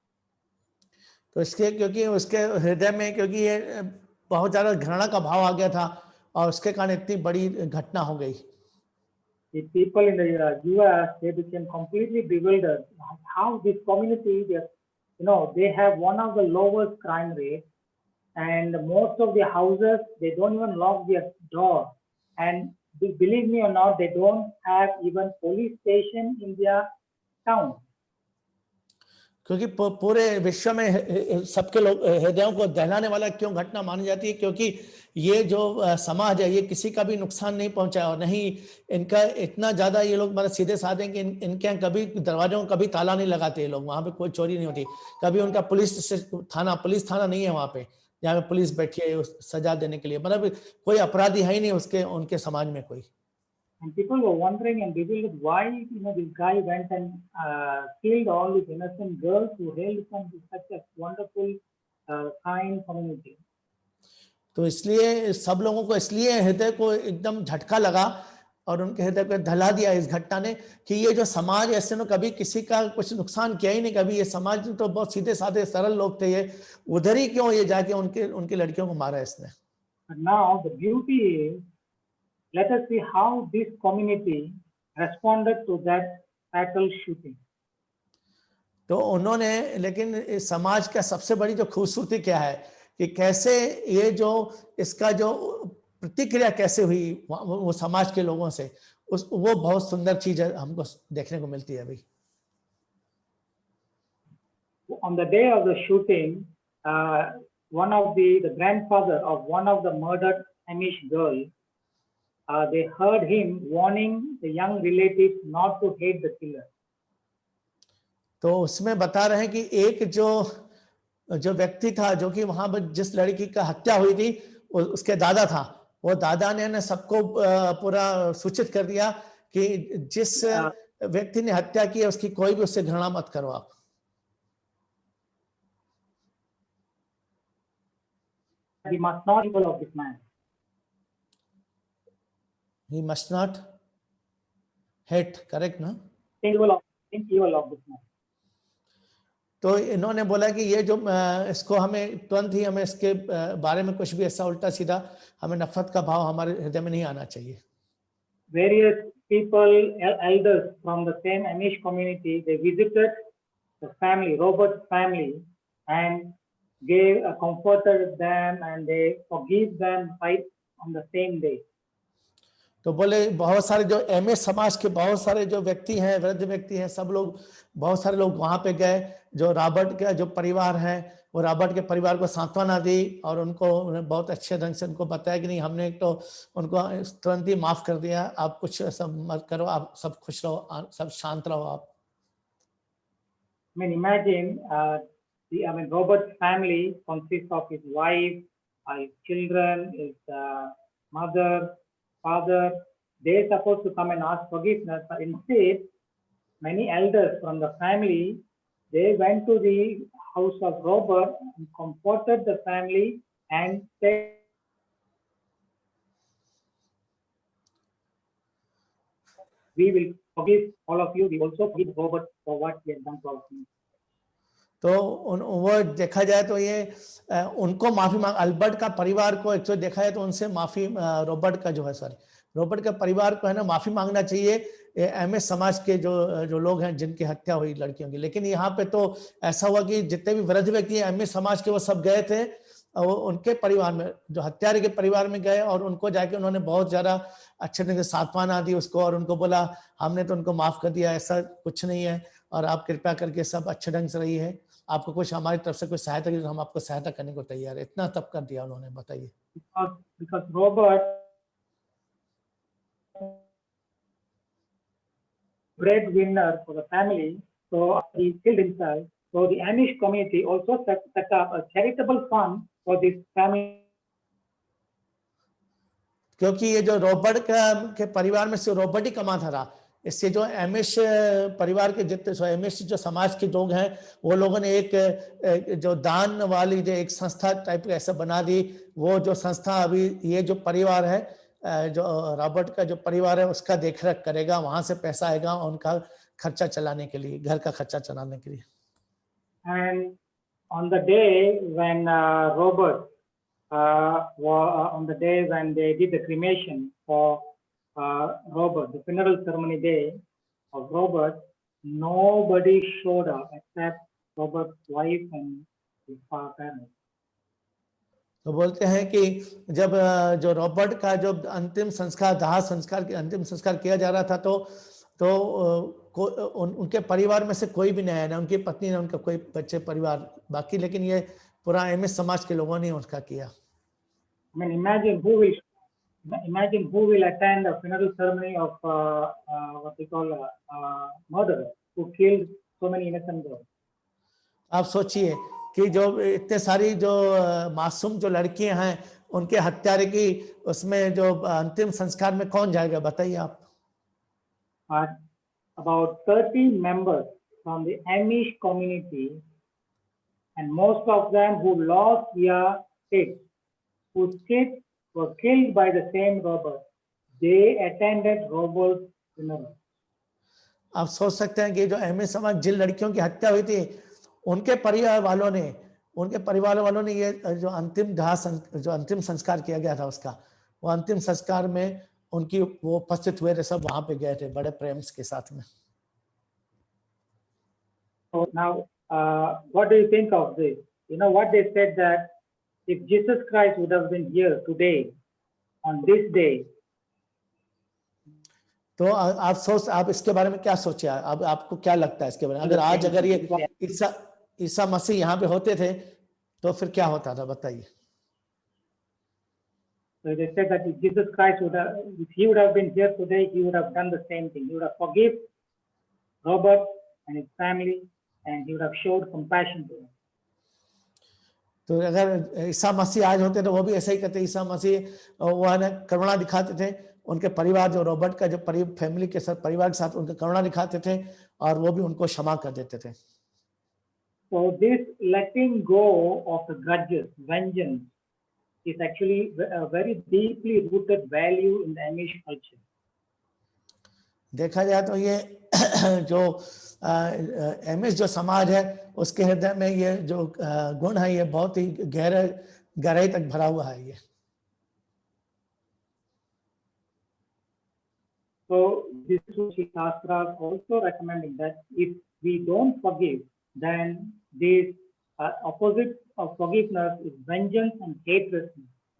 तो इसके क्योंकि उसके हृदय में क्योंकि ये बहुत ज्यादा घृणा का भाव आ गया था और उसके कारण इतनी बड़ी घटना हो गई. The people in the US, they became completely bewildered. How this community, they have one of the lowest crime rates, and most of the houses, they don't even lock their door. And believe me or not, they don't have even police station in their town. क्योंकि पूरे विश्व में सबके लोग हृदयों को दहलाने वाला क्यों घटना मानी जाती है, क्योंकि ये जो समाज है ये किसी का भी नुकसान नहीं पहुंचाया, और नहीं इनका इतना ज्यादा ये लोग मतलब सीधे साधे कि इनके यहाँ कभी दरवाजों को कभी ताला नहीं लगाते ये लोग, वहां पे कोई चोरी नहीं होती, कभी उनका पुलिस थाना नहीं है वहां पे जहाँ पे पुलिस बैठी है सजा देने के लिए, मतलब कोई अपराधी है ही नहीं उनके समाज में कोई. And people were wondering and bewildered why this guy went and killed all these innocent girls who hailed from such a wonderful, kind community. तो इसलिए सब लोगों को इसलिए हृदय को एकदम झटका लगा और उनके हृदय को दहला दिया इस घटना ने कि ये जो समाज ऐसे ने कभी किसी का कुछ नुकसान किया ही नहीं, कभी ये समाज तो बहुत सीधे साधे सरल लोग थे, ये उधर ही क्यों ये जाके उनकी लड़कियों को मारा इसने. But now the beauty is, let us see how this community responded to that fatal shooting. तो उन्होंने, लेकिन इस समाज का सबसे बड़ी जो खूबसूरती क्या है कि कैसे ये जो इसका जो प्रतिक्रिया कैसे हुई वो समाज के लोगों से, वो बहुत सुंदर चीज हमको देखने को मिलती है अभी. On the day of the shooting, one of the grandfather of one of the murdered Amish girls, they heard him warning the young relatives not to hate the killer. तो उसमें बता रहे हैं कि एक जो व्यक्ति था जो कि वहां पर जिस लड़की का हत्या हुई थी उसके दादा था, वो दादा ने सबको पूरा सूचित कर दिया कि जिस व्यक्ति ने हत्या की है उसकी कोई भी उससे घृणा मत करो आप. he must not think evil of this man. He must not hate, correct ना? Think evil of this man. तो इन्होंने बोला कि ये जो इसको हमें तुरंत ही हमें इसके बारे में कुछ भी ऐसा उल्टा सीधा हमें नफरत का भाव हमारे हृदय में नहीं आना चाहिए. Various people, elders from the same Amish community, they visited the family, Robert's family, and gave comforted them, and they forgive them right on the same day. तो बोले बहुत सारे जो एमएस समाज के बहुत सारे जो व्यक्ति हैं, वृद्ध व्यक्ति हैं, सब लोग, बहुत सारे लोग वहां पे गए. जो रॉबर्ट का जो परिवार है, वो रॉबर्ट के परिवार को सांत्वना दी और उनको बहुत अच्छे ढंग से उनको बताया कि नहीं, हमने एक तो उनको तुरंत ही माफ कर दिया, आप कुछ सब मत करो, आप सब खुश रहो, सब शांत रहो आप. I mean, imagine, Robert's family consists of his wife, his children, his mother, father. They're supposed to come and ask forgiveness, but instead, many elders from the family, they went to the house of Robert and comforted the family and said, we will forgive all of you. We also forgive Robert for what he has done to our family. तो वो देखा जाए तो ये उनको माफी मांग, Albert का परिवार को एक तो देखा जाए तो उनसे माफी, रॉबर्ट का जो है, सॉरी, रॉबर्ट के परिवार को है ना माफी मांगना चाहिए एमएस समाज के जो लोग हैं जिनकी हत्या हुई लड़कियों की. लेकिन यहाँ पे तो ऐसा हुआ कि जितने भी वृद्ध व्यक्ति हैं एमएस समाज के, वो सब गए थे वो उनके परिवार में, जो हत्यारे के परिवार में गए और उनको जाके उन्होंने बहुत ज्यादा अच्छे ढंग से सांत्वना दी उसको और उनको बोला हमने तो उनको माफ कर दिया, ऐसा कुछ नहीं है और आप कृपया करके सब अच्छे ढंग से रही है, आपको कुछ हमारी तरफ से कोई सहायता की तो हम आपको सहायता करने को तैयार है. इतना तब कर दिया उन्होंने. बताइए. Because Robert, breadwinner for the family, so he killed himself. So the Amish community also set up a charitable fund for this family. क्योंकि ये जो रॉबर्ट के परिवार में से रॉबर्ट ही कमा था रहा, इससे जो एमिश परिवार के जितने एमिश जो समाज के लोग हैं वो लोगों ने एक जो दान वाली जो एक संस्था टाइप ऐसा बना दी. वो जो संस्था अभी ये जो परिवार है, जो रॉबर्ट का जो परिवार है उसका देखरेख करेगा, वहां से पैसा आएगा उनका खर्चा चलाने के लिए, घर का खर्चा चलाने के लिए. And on the day when on the day when they did the cremation for Robert, the funeral ceremony day of Robert, nobody showed up except Robert's wife and his parents. तो बोलते हैं कि जब जो रॉबर्ट का जो अंतिम संस्कार, दाह संस्कार के अंतिम संस्कार किया जा रहा था तो उनके परिवार में से कोई भी नहीं आया, ना उनकी पत्नी ना उनका कोई बच्चे परिवार बाकी, लेकिन ये पूरा एमएस समाज के लोगों ने उसका किया. I mean, imagine who will attend the funeral ceremony of what we call murderer who killed so many innocent girls. आप सोचिए कि जो इतने सारी जो मासूम जो लड़कियां हैं उनके हत्यारे की उसमें जो अंतिम संस्कार में कौन जाएगा, बताइए आप. About 30 members from the Amish community, and most of them who lost their kids, whose kids were killed by the same Robert, they attended Robert's funeral. आप सोच सकते हैं कि जो एमएस समाज जिन लड़कियों की हत्या हुई थी उनके परिवार वालों ने ये जो अंतिम संस्कार किया गया था उसका, वो अंतिम संस्कार में उनकी वो उपस्थित हुए थे, सब वहां पे गए थे बड़े प्रेम के साथ में. So now, what do you think of this? You know what they said, that if Jesus Christ would have been here today, on this day. तो आप इसके बारे में क्या सोचे, अब आपको क्या लगता है इसके बारे में, अगर ये ईसा मसीह यहाँ पे होते थे तो फिर क्या होता था, बताइए. So they said that if Jesus Christ if he would have been here today, he would have done the same thing. He would have forgiven Robert and his family, and he would have showed compassion to him. तो अगर ईसा मसीह आज होते तो वो भी ऐसा ही करते. ईसा मसीह वो है ना करुणा दिखाते थे उनके परिवार, जो रॉबर्ट का जो फैमिली के साथ परिवार के साथ उनका करुणा दिखाते थे और वो भी उनको क्षमा कर देते थे. So this letting go of the grudges, vengeance, is actually a very deeply rooted value in the Amish culture. देखा जाए तो ये जो एमिश जो समाज है उसके हृदय में ये जो गुण है ये बहुत ही गहराई तक भरा हुआ है ये. So this Shastras also recommending that if we don't forgive, then this opposite of forgiveness is vengeance and hatred.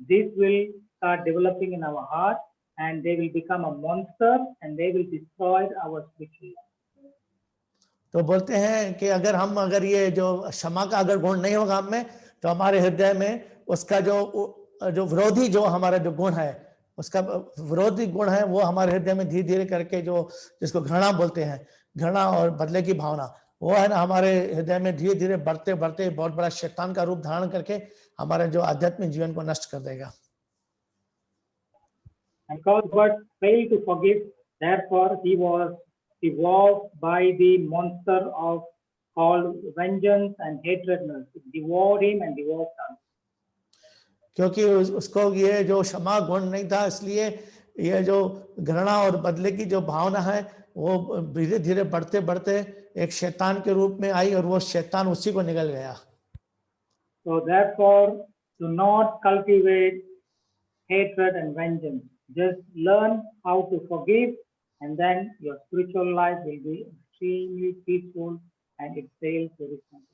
This will start developing in our heart, and they will become a monster, and they will destroy our spiritual life. तो बोलते हैं कि अगर ये जो क्षमा का अगर गुण नहीं होगा हम में, तो हमारे हृदय में उसका जो विरोधी जो हमारा जो गुण है, उसका विरोधी गुण है, वो हमारे हृदय में धीरे धीरे करके जो जिसको घृणा बोलते हैं, घृणा और बदले की भावना, वो है ना हमारे हृदय में धीरे धीरे बढ़ते बढ़ते बहुत बड़ा शैतान का रूप धारण करके हमारे जो आध्यात्मिक जीवन को नष्ट कर देगा. And God failed to forgive, therefore he was by the monster of called vengeance and hatredness. It devoured him and devoured us. क्योंकि उसको ये जो क्षमा गुण नहीं था, इसलिए ये जो घृणा और बदले की जो भावना है वो धीरे धीरे बढ़ते बढ़ते एक शैतान के रूप में आई और वो शैतान उसी को निगल गया. So therefore, do not cultivate hatred and vengeance. Just learn how to forgive, and then your spiritual life will be extremely peaceful and it sails very smoothly.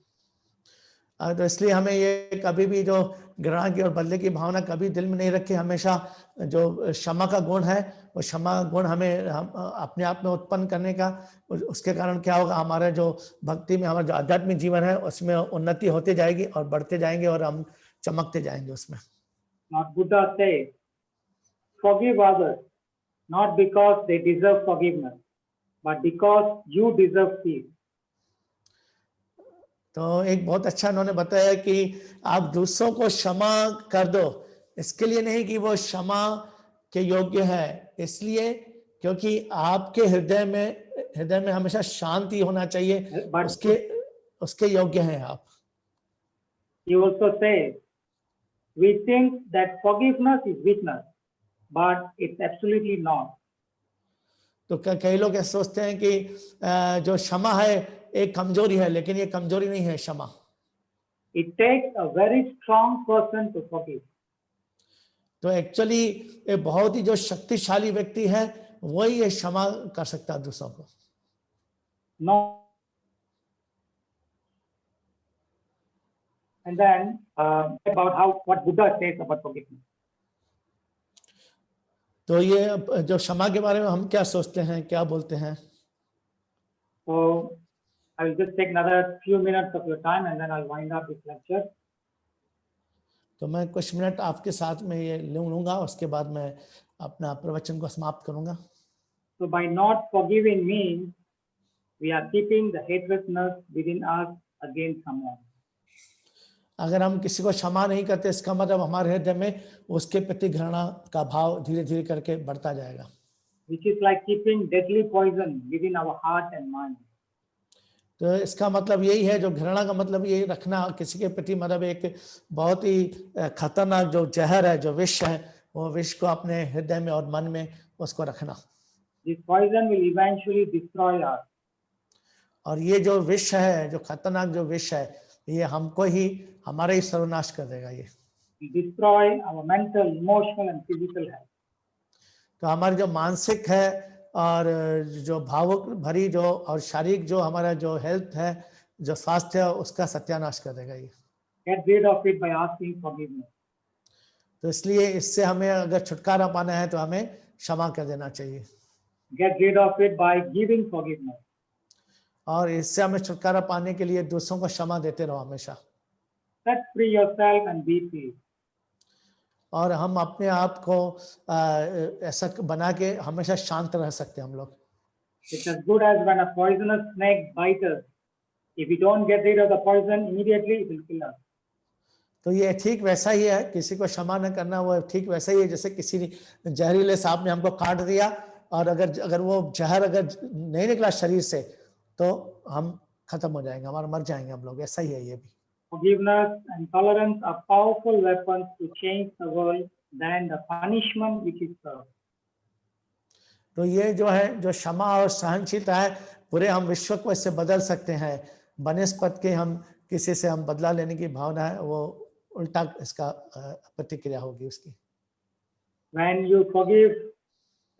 तो इसलिए हमें ये कभी भी जो घृणा की और बदले की भावना कभी दिल में नहीं रखे. हमेशा जो क्षमा का गुण है वो क्षमा गुण हमें अपने आप में उत्पन्न करने का, उसके कारण क्या होगा, हमारे जो भक्ति में हमारा जो आध्यात्मिक जीवन है उसमें उन्नति होती जाएगी और बढ़ते जाएंगे और हम चमकते जाएंगे उसमें. Not Buddha says, forgive others not because they deserve forgiveness, but because you deserve peace. तो एक बहुत अच्छा उन्होंने बताया कि आप दूसरों को क्षमा कर दो, इसके लिए नहीं कि वो क्षमा के योग्य है, इसलिए क्योंकि आपके हृदय में हमेशा शांति होना चाहिए, उसके योग्य हैं आप. He also says, we think that forgiveness is weakness, but it's absolutely not. तो कई लोग ऐसे सोचते हैं कि जो क्षमा है एक कमजोरी है, लेकिन ये कमजोरी नहीं है क्षमा. It takes a very strong person to forgive. तो एक्चुअली एक बहुत ही जो शक्तिशाली व्यक्ति है वही ये क्षमा कर सकता है दूसरों को. No. And then about what Buddha says about forgiveness. तो ये जो क्षमा के बारे में हम क्या सोचते हैं, क्या बोलते हैं? So I will just take another few minutes of your time and then I'll wind up this lecture. तो मैं कुछ मिनट आपके साथ में ये लूंगा, उसके बाद मैं अपना प्रवचन को समाप्त करूंगा. So by not forgiving means we are keeping the hatredness within us against someone. अगर हम किसी को क्षमा नहीं करते, इसका मतलब हमारे हृदय में उसके प्रति घृणा का भाव धीरे धीरे करके बढ़ता जाएगा. Which is like keeping deadly poison within our heart and mind. तो इसका मतलब यही है, जो घृणा का मतलब यही रखना किसी के प्रति, मतलब एक बहुत ही खतरनाक जो जहर है, जो विष है, वो विष को अपने हृदय में और मन में उसको रखना. This poison will eventually destroy us. और ये जो विष है, जो खतरनाक जो विष है, ये हमको ही हमारे ही सर्वनाश कर देगा. ये destroy our mental, emotional and physical health. तो हमारी जो मानसिक है और जो भावुक भरी जो और शारीरिक जो हमारा जो हेल्थ है, जो स्वास्थ्य है, उसका सत्यानाश कर देगा ये. Get rid of it by asking forgiveness. तो इसलिए इससे हमें अगर छुटकारा पाना है तो हमें क्षमा कर देना चाहिए. Get rid of it by giving forgiveness. और इससे हमें छुटकारा पाने के लिए दूसरों को क्षमा देते रहो हमेशा. Set free yourself and be free. और हम अपने आप को ऐसा बना के हमेशा शांत रह सकते हैं हम लोग. It's as good as when a poisonous snake bites us. If we don't get rid of the poison immediately, it will kill us. तो ये ठीक वैसा ही है, किसी को क्षमा न करना वो ठीक वैसा ही है जैसे किसी जहरीले सांप ने हमको काट दिया और अगर वो जहर अगर नहीं निकला शरीर से तो हम खत्म हो जाएंगे, हमारा मर जाएंगे हम लोग. ऐसा ही है ये भी. forgiveness and tolerance are powerful weapons to change the world than the punishment which is served. तो ये जो है, जो क्षमा और सहनशीलता है, पूरे हम विश्व को इससे बदल सकते हैं। बनस्पत के हम किसी से हम बदला लेने की भावना है, वो उल्टा इसका प्रतिक्रिया होगी उसकी। When you forgive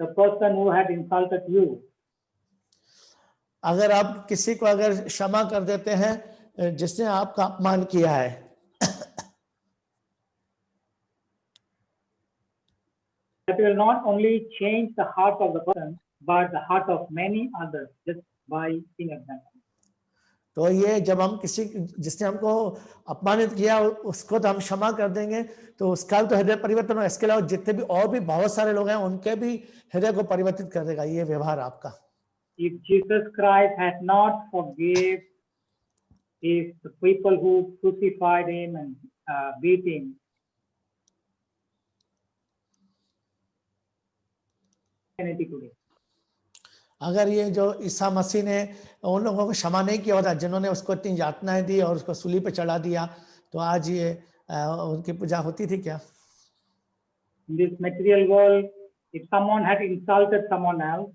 the person who had insulted you, अगर आप किसी को अगर क्षमा कर देते हैं जिसने आपका अपमान किया है, that will not only change the heart of the person, but the heart of many others just by seeing example. तो ये जब हम किसी जिसने हमको अपमानित किया उसको तो हम क्षमा कर देंगे, तो उसका तो हृदय परिवर्तन हो, इसके अलावा जितने भी और भी बहुत सारे लोग हैं उनके भी हृदय को परिवर्तित कर देगा ये व्यवहार आपका। If Jesus Christ had not forgive the people who crucified him and beat him, today. अगर ये जो ईसा मसीह ने उन लोगों को क्षमा नहीं किया होता जिन्होंने उसको इतनी यातनाएं दी और उसको सूली पे चढ़ा दिया, तो आज ये उनकी पूजा होती थी क्या? In this material world, if someone had insulted someone else,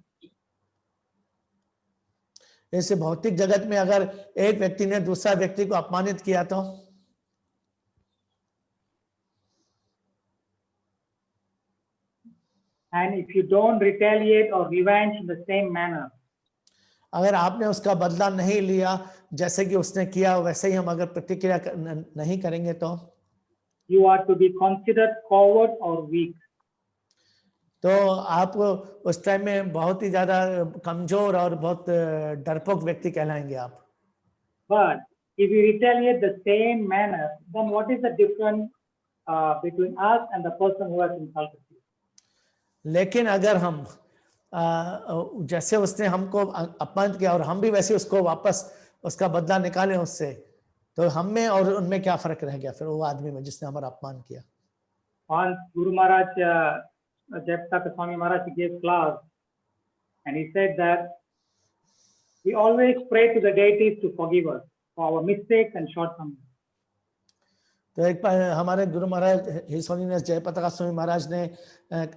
ऐसे भौतिक जगत में अगर एक व्यक्ति ने दूसरा व्यक्ति को अपमानित किया तो and if you don't retaliate or revenge in the same manner, अगर आपने उसका बदला नहीं लिया जैसे कि उसने किया वैसे ही हम अगर प्रतिक्रिया नहीं करेंगे तो you are to be considered coward or weak. तो आप उस टाइम में बहुत ही ज्यादा कमजोर और बहुत डरपोक व्यक्ति कहलाएंगे आप। But if you retaliate the same manner, then what is the difference between us and the person who has insulted you? लेकिन अगर हम जैसे उसने हमको अपमान किया और हम भी वैसे उसको वापस उसका बदला निकालें उससे, तो हम में और उनमें क्या फर्क रह गया फिर वो आदमी में जिसने हमारा अपमान किया? Once Guru Maharaj, Jayapataka Swami Maharaj gave class, and he said that we always pray to the deities to forgive us for our mistakes and shortcomings. तो एक बार हमारे गुरु महाराज हिज होलीनेस जयपताका स्वामी महाराज ने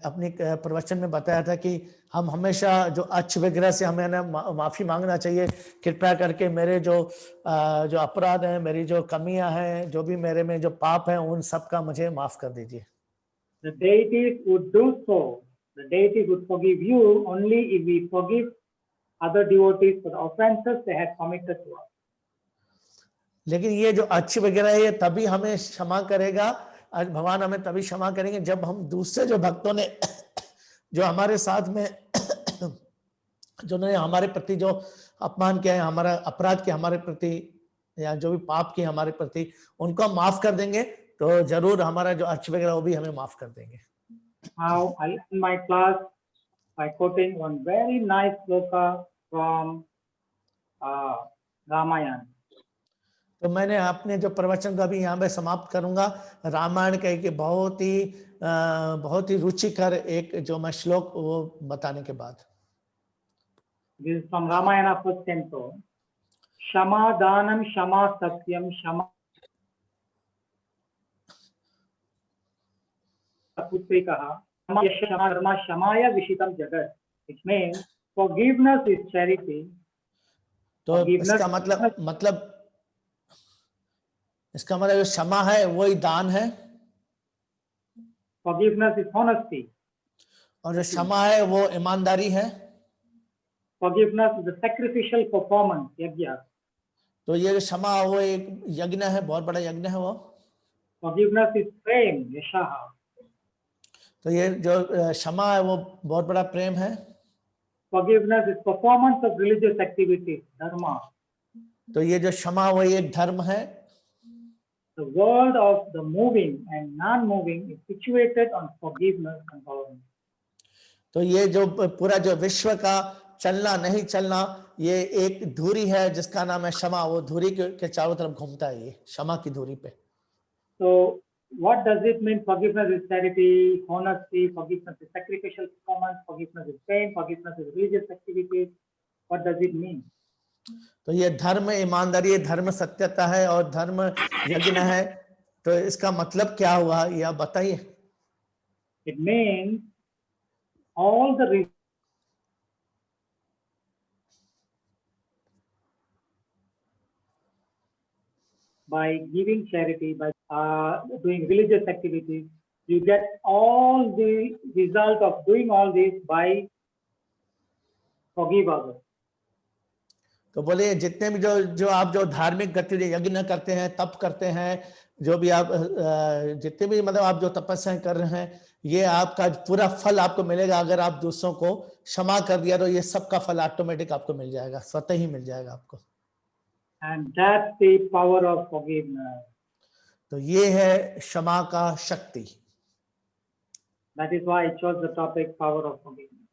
अपनी प्रवचन में बताया था कि हम हमेशा जो अच्छ विग्रह से हमें ना माफी मांगना चाहिए, कृपया करके मेरे जो अपराध हैं, मेरी जो कमियां हैं, जो भी मेरे में जो पाप हैं, उन सब का मुझे माफ कर दीजिए। The deities would do so. The deities would forgive you only if we forgive other devotees for the offenses they had committed to us. लेकिन ये जो अच्छी वगैरह है ये तभी हमें क्षमा करेगा, आज भगवान हमें तभी क्षमा करेंगे जब हम दूसरे जो भक्तों ने जो हमारे साथ में जिन्होंने हमारे प्रति जो अपमान किया है, हमारा अपराध किया हमारे प्रति या जो भी पाप किए हमारे प्रति, उनको हम माफ कर देंगे तो जरूर हमारा जो अच्छी वगैरह वो भी हमें माफ कर देंगे। Now I end my class by quoting one very nice sloka from Ramayana. तो मैंने अपने जो प्रवचन का भी यहाँ पे समाप्त करूंगा रामायण का एक बहुत ही रुचिकर एक जो मैं श्लोक वो बताने के बाद। This is from Ramayana first canto. Shama danam shama satyam shama putrikaha shama dharma shamaya vishitam jagat, which means forgiveness is charity. तो इसका मतलब जो क्षमा है वही दान है, Forgiveness is honesty. और जो क्षमा है वो ईमानदारी है। Forgiveness is a sacrificial performance, yajna. तो ये क्षमा वो एक यज्ञ है, बहुत बड़ा यज्ञ है वो। Forgiveness is prem, yashaha. तो ये जो क्षमा है वो बहुत बड़ा प्रेम है। Forgiveness is performance of religious activities, dharma. तो ये जो क्षमा वो एक धर्म है। The world of the moving and non-moving is situated on forgiveness and tolerance. तो ये जो पूरा जो विश्व का चलना नहीं चलना ये एक धुरी है जिसका नाम है क्षमा, वो धुरी के चारों तरफ घूमता है, ये क्षमा की धुरी पे। So what does it mean? Forgiveness is charity, honesty, forgiveness is sacrificial performance, forgiveness is pain, forgiveness is religious activities. What does it mean? तो ये धर्म ईमानदारी, धर्म सत्यता है और धर्म यज्ञ है। तो इसका मतलब क्या हुआ ये आप बताइए। It means all the by giving charity, by doing religious activities, you get all the result of doing all this by forgive others. तो बोले जितने भी जो आप जो धार्मिक गतिविधि यज्ञ करते हैं, तप करते हैं, जो भी आप जितने भी मतलब आप जो तपस्या कर रहे हैं, ये आपका पूरा फल आपको मिलेगा। अगर आप दूसरों को क्षमा कर दिया तो ये सबका फल ऑटोमेटिक आपको मिल जाएगा, स्वतः ही मिल जाएगा आपको। And that's the power of forgiveness. तो ये है क्षमा का शक्ति। That is why I chose the topic power of forgiveness.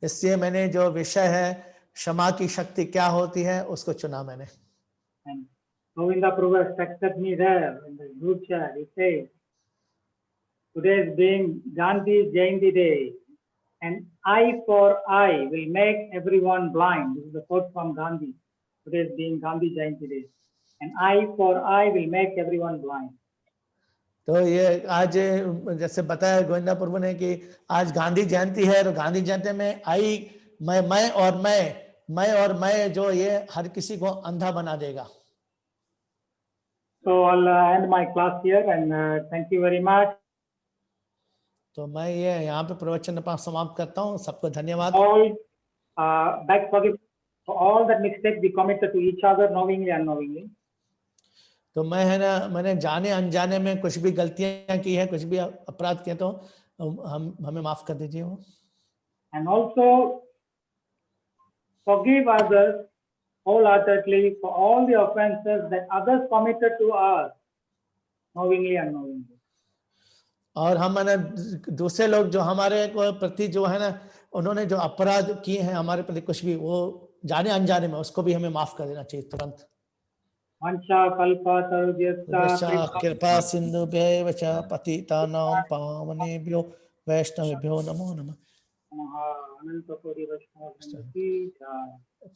इसलिए मैंने जो विषय है क्षमा की शक्ति क्या होती है उसको चुना मैंने। And Govinda Prabhu texted me there in the group chat. He says, today is being Gandhi Jayanti Day, and eye for eye will make everyone blind. This is the quote from Gandhi. Today is being Gandhi Jayanti Day, and eye for eye will make everyone blind. तो ये आज जैसे बताया गोविंदा प्रभु ने कि आज गांधी जयंती है, तो गांधी जयंती में आई मैं और मैं जो ये हर किसी को अंधा बना देगा। So I'll end my class here, and thank you very much. तो मैं ये यहाँ पे प्रवचन समाप्त करता हूँ। सबको धन्यवाद। All back forgive for all that mistakes we committed to each other knowingly and unknowingly. तो मैं है ना, मैंने जाने अनजाने में कुछ भी गलतियां की है, कुछ भी अपराध किए तो हमें माफ कर दीजिए वो। And also forgive others wholeheartedly for all the offenses that others committed to us knowingly and unknowingly. और हम है ना दूसरे लोग जो हमारे को प्रति जो है ना उन्होंने जो अपराध किए हैं हमारे प्रति कुछ भी, वो जाने अनजाने में, उसको भी हमें माफ कर देना चाहिए तुरंत। कृपा सिंधुभ्यैव च पतितानां पावनेभ्यो वैष्णवेभ्यो नमो नमः।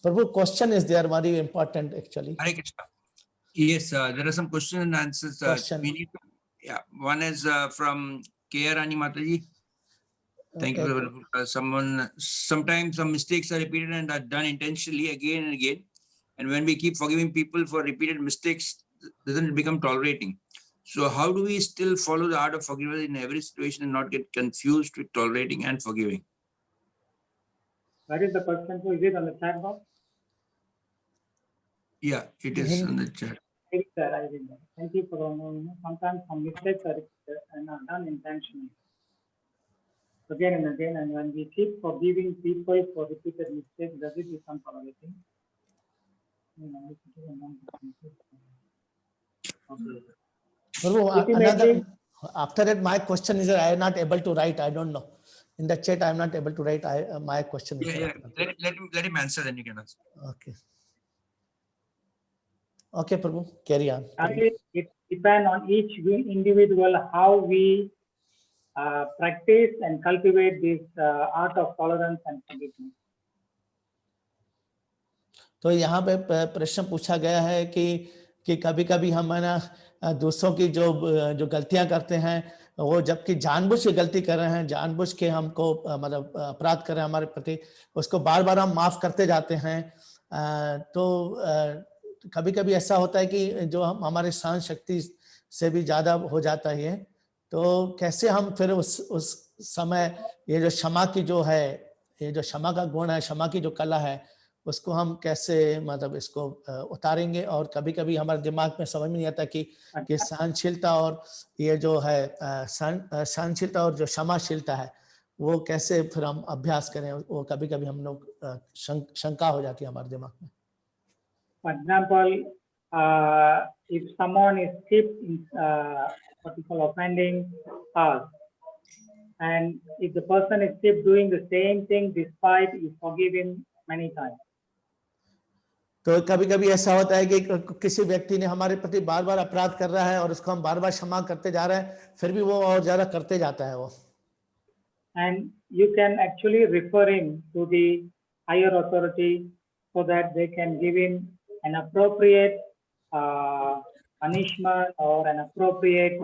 Prabhu, question is there very important actually. Hare Krishna. Yes, there are some questions and answers. Question. We need to, yeah, one is from K.R. Rani Mataji. Thank you. Sometimes some mistakes are repeated and are done intentionally again and again. And when we keep forgiving people for repeated mistakes, doesn't it become tolerating? So how do we still follow the art of forgiveness in every situation and not get confused with tolerating and forgiving? Where is the question? Is it on the chat box? Yeah, it is on the chat. I read that. Thank you for knowing. Sometimes some mistakes are repeated and are done intentionally. Again and again, and when we keep forgiving people for repeated mistakes, does it become tolerating? Prabhu, another, after that, my question is that I am not able to write. I don't know. In the chat, I am not able to write. My question is. Yeah. Let him answer, then you can answer. Okay. Okay, Prabhu, carry on. It depends on each individual how we practice and cultivate this art of tolerance and forgiveness. तो यहाँ पे प्रश्न पूछा गया है कि कभी-कभी हम है ना दूसरों की जो गलतियां करते हैं, वो जबकि जानबूझ के गलती कर रहे हैं, जानबूझ के हमको मतलब अपराध कर रहे हैं हमारे प्रति, उसको बार-बार हम माफ करते जाते हैं। तो कभी-कभी ऐसा होता है कि जो हम हमारे सहन शक्ति से भी ज्यादा हो जाता है। तो कैसे हम फिर उस समय ये जो क्षमा की जो है, ये जो क्षमा का गुण है, क्षमा की जो कला है, उसको हम कैसे मतलब इसको उतारेंगे। और कभी-कभी हमारे दिमाग में समझ में नहीं आता कि सहनशीलता और ये जो है सहनशीलता और जो क्षमाशीलता है वो कैसे फिर हम अभ्यास करें, वो कभी-कभी हम लोग शंका हो जाती है हमारे दिमाग में। For example, if someone is keep what we call offending us, and if the person is keep doing the same thing despite you forgive him many times. तो कभी-कभी ऐसा होता है कि किसी व्यक्ति ने हमारे प्रति बार-बार अपराध कर रहा है और उसको हम बार-बार क्षमा करते जा रहे हैं, फिर भी वो और ज्यादा करते जाता है वो। And you can actually refer him to the higher authority so that they can give him an appropriate punishment or an appropriate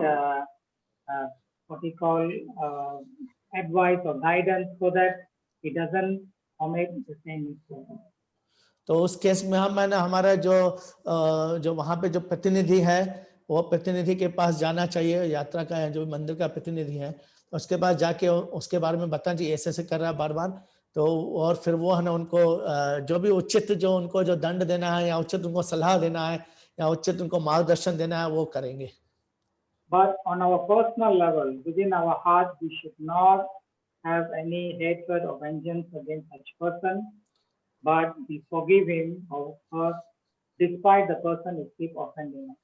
what we call advice or guidance so that he doesn't commit the same mistake. तो उस case में हम है ना हमारा जो वहाँ पे जो प्रतिनिधि है वो प्रतिनिधि के पास जाना चाहिए, यात्रा का है जो मंदिर का प्रतिनिधि है उसके पास जाके उसके बारे में बताना चाहिए ऐसे कर रहा है बार बार, तो और फिर वो है ना उनको जो भी उचित जो उनको जो दंड देना है या उचित उनको सलाह देना है या उचित उनको मार्गदर्शन देना है वो करेंगे. But on our personal level, within our heart, we should not have any hatred or vengeance against such person, but we forgive him or her despite the person who keep offending us.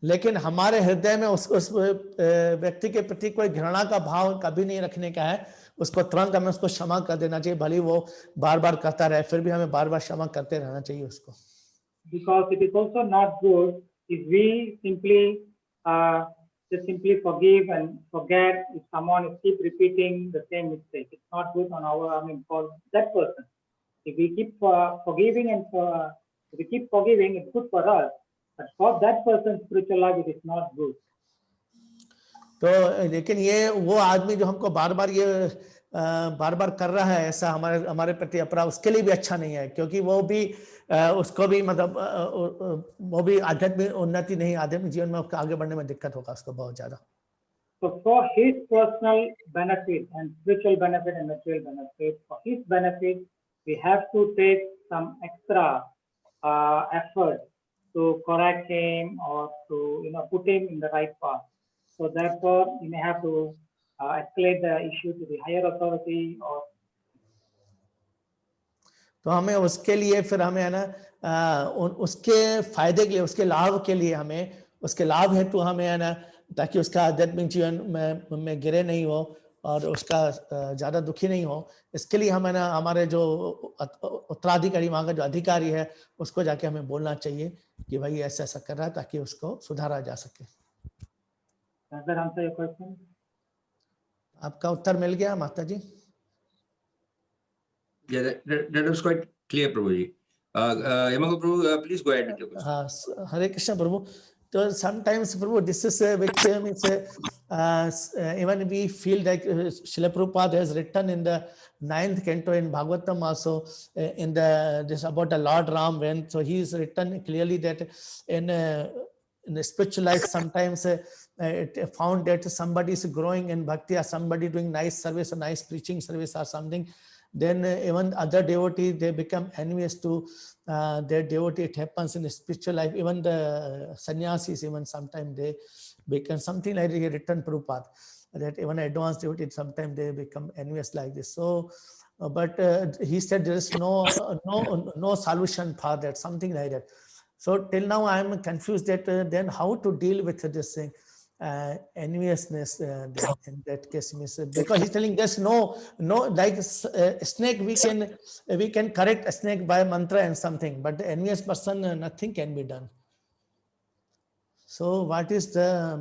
लेकिन हमारे हृदय में उस व्यक्ति के प्रति कोई घृणा का भाव कभी नहीं रखने का है, उसको तुरंत हमें उसको क्षमा कर देना चाहिए, भले वो बार बार करता रहे फिर भी हमें बार बार क्षमा करते रहना चाहिए उसको. Because it is also not good if we simply just simply forgive and forget if someone keep repeating the same mistake. It's not good on our, for that person. If we keep forgiving and if we keep forgiving, it's good for us. But for that person's spiritual life, it is not good. तो लेकिन ये वो आदमी जो हमको बार बार कर रहा है ऐसा हमारे प्रति अपराध, उसके लिए भी अच्छा नहीं है, क्योंकि वो भी उसको भी मतलब वो भी आध्यात्मिक उन्नति नहीं, आध्यात्मिक जीवन में उसका आगे बढ़ने में दिक्कत होगा उसको बहुत ज्यादा. So for his personal benefit and spiritual benefit and material benefit, for his benefit, we have to take some extra effort to correct him or to put him in the right path. So therefore, you may have to escalate the issue to the higher authority or. तो हमें उसके लिए फिर हमें है ना उसके फायदे के लिए, उसके लाभ के लिए हमें उसके लाभ हेतु हमें है ना, ताकि उसका आध्यात्मिक जीवन में गिरे नहीं हो और उसका ज्यादा दुखी नहीं हो, इसके लिए हमें ना हमारे जो उत्तराधिकारी वहां का जो अधिकारी है उसको जाके हमें बोलना चाहिए कि भाई ऐसा ऐसा कर रहा है ताकि उसको सुधारा जा सके. Does that answer your question? आपका उत्तर मिल गया माता जी? Yeah, that was quite clear, Prabhuji. Yamaga Prabhu, please go ahead with your question. हाँ, Hare Krishna Prabhu. So sometimes Prabhu, this is which means even we feel like Srila Prabhupada has written in the 9th canto in Bhagavatam also in this about the Lord Ram when, so he is written clearly that in the spiritual life sometimes it found that somebody is growing in bhakti or somebody doing nice service or nice preaching service or something, then even other devotees, they become envious to their devotee. It happens in the spiritual life. Even the sannyasis, even sometimes they become something like he written Prabhupada, that even advanced devotees, sometimes they become envious like this. So, but he said there is no solution for that, something like that. So till now I am confused that then how to deal with this thing. Enviousness in that case means, because he's telling there's no like a snake we can correct a snake by mantra and something, but the envious person nothing can be done. So what is the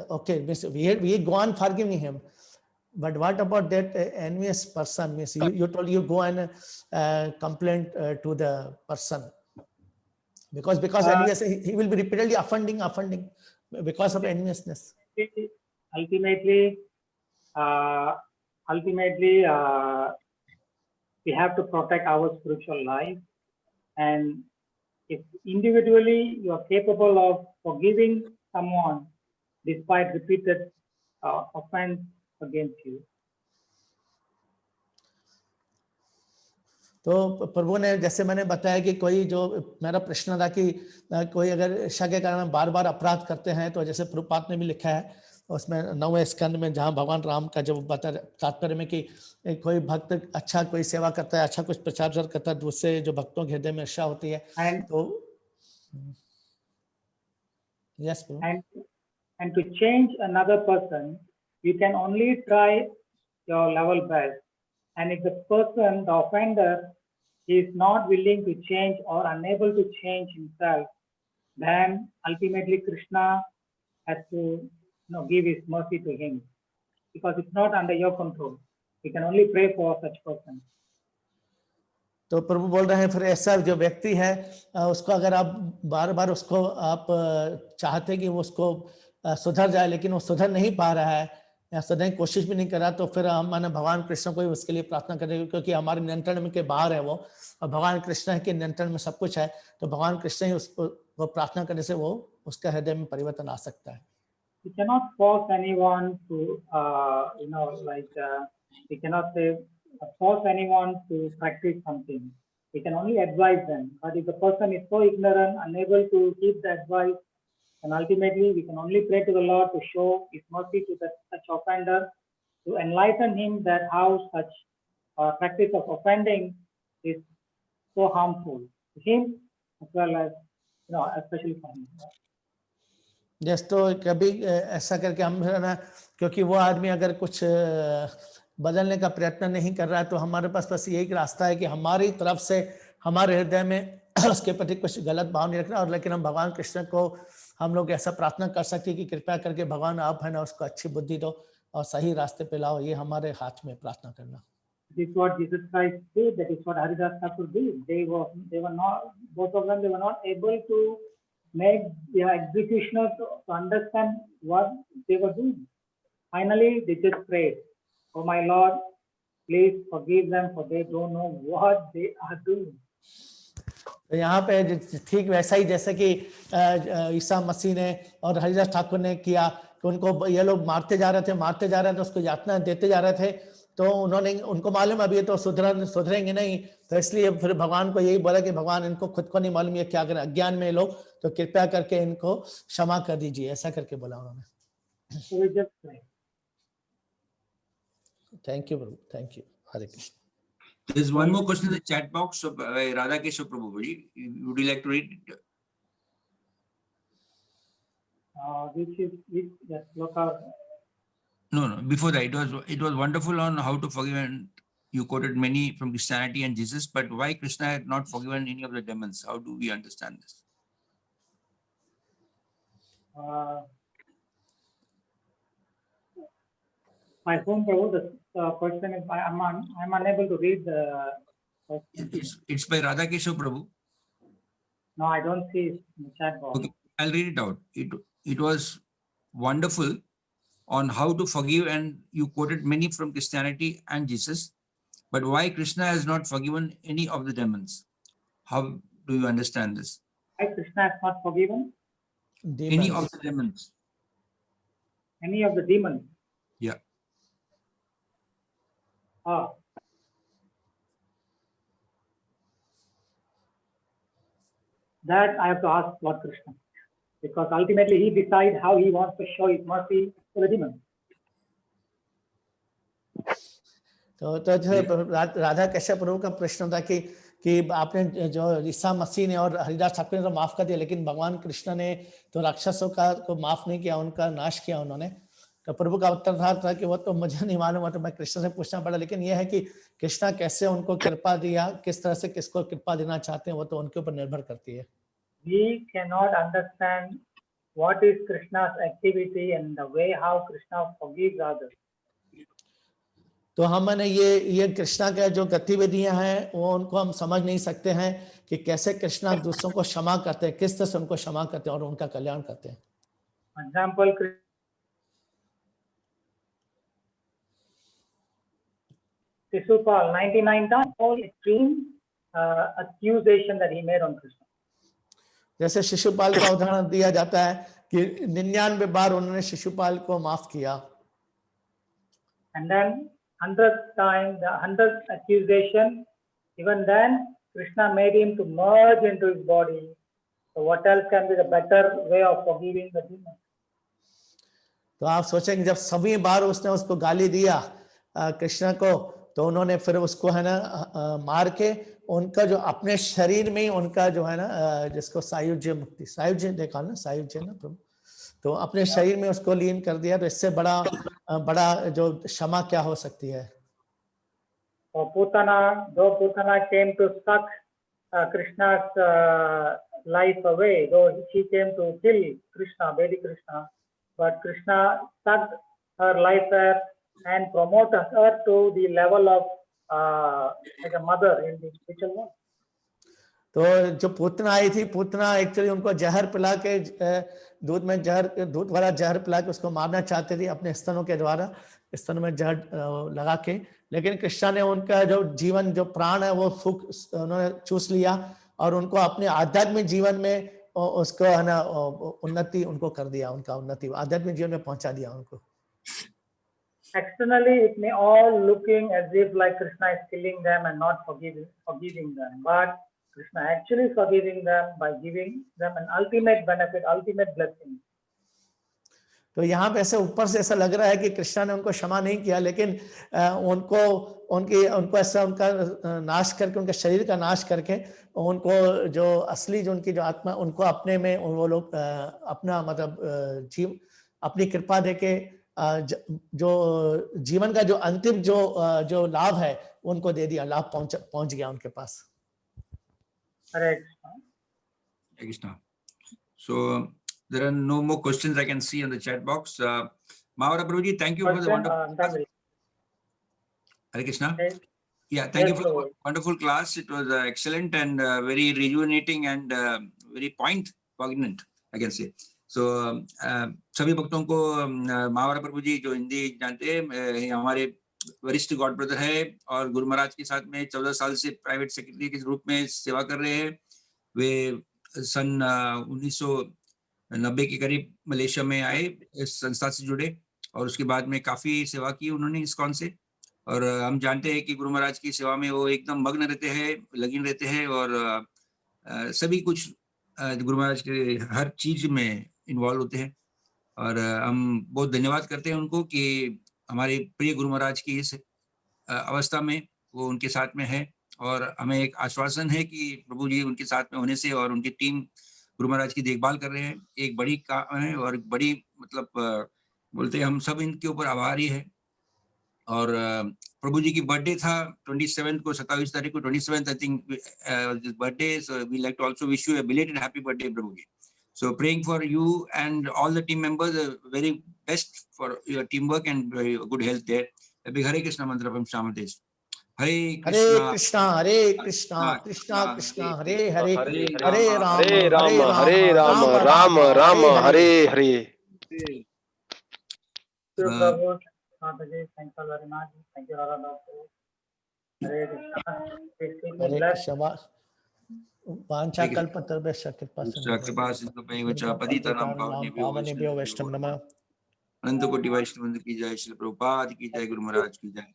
okay, we go on forgiving him, but what about that envious person? Miss, you told you go and complain to the person because envious, he will be repeatedly offending because of enviousness. Ultimately, we have to protect our spiritual life, and if individually you are capable of forgiving someone despite repeated offense against you. तो प्रभु ने जैसे मैंने बताया कि कोई जो मेरा प्रश्न था कि कोई अगर ईर्ष्या के कारण बार बार अपराध करते हैं, तो जैसे प्रभुपाद ने भी लिखा है उसमें 9वें स्कंद में, जहाँ भगवान राम का जब बता तात्पर्य में कि कोई भक्त अच्छा कोई सेवा करता है, अच्छा कुछ प्रचार प्रसार करता है, दूसरे जो भक्तों के हृदय में ईर्ष्या होती है. तो yes, and to change another person, you can only try your level best. And if the person, the offender, is not willing to change or unable to change himself, then ultimately Krishna has to give his mercy to him, because it's not under your control. You can only pray for such person. तो प्रभु बोल रहे हैं फिर ऐसा जो व्यक्ति है उसको अगर आप बार बार उसको आप चाहते कि वो उसको सुधर जाए, लेकिन वो सुधर नहीं पा रहा है या सुधरने की कोशिश भी नहीं कर रहा, तो फिर हम माने भगवान कृष्ण को ही उसके लिए प्रार्थना करेंगे, क्योंकि हमारे नियंत्रण में के बाहर है वो, और भगवान कृष्ण के नियंत्रण में सब कुछ है। तो भगवान कृष्ण ही उसको वो प्रार्थना करने से वो उसका हृदय में परिवर्तन आ सकता है। We cannot force anyone to, we cannot say force anyone to practice something. We can only advise them. But if the person is so ignorant, unable to keep the advice, and ultimately we can only pray to the Lord to show His mercy to such offender, to enlighten him that how such practice of offending is so harmful to him as well as, especially for him. जैसे तो कभी ऐसा करके हम है ना, क्योंकि वो आदमी अगर कुछ बदलने का प्रयत्न नहीं कर रहा है, तो हमारे पास बस यही रास्ता है कि हमारी तरफ से हमारे हृदय में उसके प्रति कुछ गलत भाव नहीं रखना, और लेकिन हम भगवान कृष्ण को हम लोग ऐसा प्रार्थना कर सकते हैं कि कृपया करके भगवान आप है ना उसको अच्छी बुद्धि दो और सही रास्ते पे लाओ। ये हमारे हाथ में प्रार्थना करना। This is what Jesus Christ did. That is what Haridas Thakur did. They were not, both of them, they were not able to make the executioner to understand what they were doing. Finally, they just prayed, "Oh my Lord, please forgive them, for they don't know what they are doing." तो यहाँ पे ठीक वैसा ही जैसे कि ईसा मसीह ने और हरिदास ठाकुर ने किया कि उनको ये लोग मारते जा रहे थे, उसको यातना देते जा रहे थे, तो उन्होंने उनको मालूम अभी ये तो सुधरेंगे नहीं, तो इसलिए फिर भगवान को यही बोला कि भगवान इनको खुद को नहीं मालूम ये क्या करें, अज्ञान में लोग, तो कृपया करके इनको क्षमा कर दीजिए, ऐसा करके बोला उन्होंने। So we just pray. Thank you Prabhu, thank you, Hare Krishna. There's one more question in the chat box of Radha Keshav Prabhuji. Would you like to read it? Which yes, loka. No. Before that, it was wonderful on how to forgive, and you quoted many from Christianity and Jesus. But why Krishna had not forgiven any of the demons? How do we understand this? My phone, Prabhu, the question is I'm unable to read the question. It's by Radha Keshav Prabhu. No, I don't see it in the chat box. Okay, I'll read it out. It was wonderful on how to forgive, and you quoted many from Christianity and Jesus. But why Krishna has not forgiven any of the demons? How do you understand this? Why Krishna has not forgiven Any of the demons? any of the demons? Yeah. That I have to ask Lord Krishna, because ultimately he decides how he wants to show his mercy to the demons. तो राधा कैशव प्रभु का प्रश्न था कि आपने जो ईसा मसीह ने और हरिदास ठाकुर ने तो माफ कर दिया, लेकिन भगवान कृष्ण ने तो राक्षसों को माफ नहीं किया, उनका नाश किया उन्होंने। तो प्रभु का उत्तर था कि वो तो मुझे नहीं मालूम, तो मैं कृष्ण से पूछना पड़ा, लेकिन यह है कि कृष्णा कैसे उनको कृपा दिया, किस तरह से किसको कृपा देना चाहते हैं, वो तो उनके ऊपर निर्भर करती है। We cannot understand what is Krishna's activity and the way how Krishna forgives others. तो हमने ये कृष्णा का जो गतिविधियां हैं वो उनको हम समझ नहीं सकते हैं कि कैसे कृष्णा दूसरों को क्षमा करते हैं, किस तरह से उनको क्षमा करते हैं और उनका कल्याण करते हैं। Example, Shishupal 99 times all extreme accusation that he made on Krishna. जैसे शिशुपाल का उदाहरण दिया जाता है कि 99 बार उन्होंने शिशुपाल को माफ किया। And then 100th time, the 100th accusation, even then Krishna made him to merge into his body. So what else can be the better way of forgiving the demon? तो आप सोचेंगे जब सभी बार उसने उसको गाली दिया कृष्ण को, तो उन्होंने फिर उसको है ना मार के उनका जो अपने शरीर में ही उनका जो है ना जिसको सायुज्य मुक्ति, सायुज्य देखा ना, सायुज्य ना प्रभु, तो अपने शरीर में उसको लीन कर दिया। तो इससे बड़ा जो क्षमा क्या हो सकती है। So though Putana came to suck Krishna's life away, though she came to kill Krishna, baby Krishna, but Krishna sucked her life and promoted her to the level of like a mother in the spiritual world. तो जो पूतना आई थी, Putana actually उनको जहर पिला के दूध में जहर, दूध वाला जहर पिला के उसको मारना चाहते थे अपने स्तनों के द्वारा, स्तनों में जहर लगा के, लेकिन कृष्णा ने उनका जो जीवन, जो प्राण है वो सुख उन्होंने चूस लिया और उनको अपने आध्यात्मिक जीवन में उसको है ना उन्नति उनको कर दिया, उनका उन्नति आध्यात्मिक जीवन में पहुंचा दिया उनको। Externally, it may all looking as if like Krishna is killing them and not forgiving them, but Krishna actually forgiving them by giving them an ultimate benefit, ultimate blessing. तो यहाँ पे ऐसे ऊपर से ऐसा लग रहा है कि कृष्णा ने उनको क्षमा नहीं किया, लेकिन उनको ऐसा उनका नाश करके, उनके शरीर का नाश करके उनको जो असली जो उनकी जो आत्मा, उनको अपने में वो लोग अपना मतलब अपनी कृपा देके जो जीवन का जो अंतिम जो लाभ है उनको दे दिया, लाभ पहुंच गया उनके पास। Hare Krishna. So there are no more questions I can see on the chat box. Mahavaraha Prabhuji, thank you for the wonderful class. Hare Krishna. Yeah, thank you for the wonderful class. It was excellent and very rejuvenating and very poignant, I can say. So सभी भक्तों को महावरा प्रभु जी जो हिंदी जानते हैं, हमारे वरिष्ठ God brother है और गुरु महाराज के साथ में 14 साल से प्राइवेट सेक्रेटरी के रूप में सेवा कर रहे हैं। वे सन 1990 के करीब मलेशिया में आए, इस संस्था से जुड़े और उसके बाद में काफी सेवा की उन्होंने इस्कॉन से। और हम जानते हैं कि गुरु महाराज की सेवा में वो एकदम मग्न रहते हैं, लगिन रहते हैं और सभी कुछ गुरु महाराज के हर चीज में इन्वॉल्व होते हैं। और हम बहुत धन्यवाद करते हैं उनको कि हमारे प्रिय गुरु महाराज की इस अवस्था में वो उनके साथ में है और हमें एक आश्वासन है कि प्रभु जी उनके साथ में होने से और उनकी टीम गुरु महाराज की देखभाल कर रहे हैं, एक बड़ी काम है और बड़ी मतलब बोलते हैं हम सब इनके ऊपर आभारी है। और प्रभु जी की बर्थडे था 27 को, 27 तारीख को, 27th I think birthday, so we like to also wish you a belated happy birthday Prabhu ji. So praying for you and all the team members, very best for your teamwork and very good health there. A big Hare Krishna mantra from Shamadesh. Hare Krishna, Hare Krishna, Krishna Krishna, Hare Hare, Hare Hare Rama, Rama, Hare Rama, Rama Rama, Hare Hare. Prabhu, thank you very much. Thank you, Radha. Hare Krishna. Hare Krishna. वांछा कल्पतरुभ्यश्च कृपा पावनेभ्यो वैष्णव नमः। अनंत कोटि वैष्णव की जय, श्री प्रभुपाद की जय, गुरु महाराज की जय।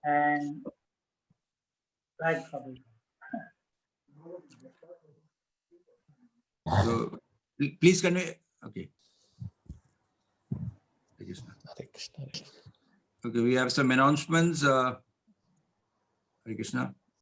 And right, Prabhu. So please convey. Okay. Hare Krishna. Okay, we have some announcements. Hare Krishna.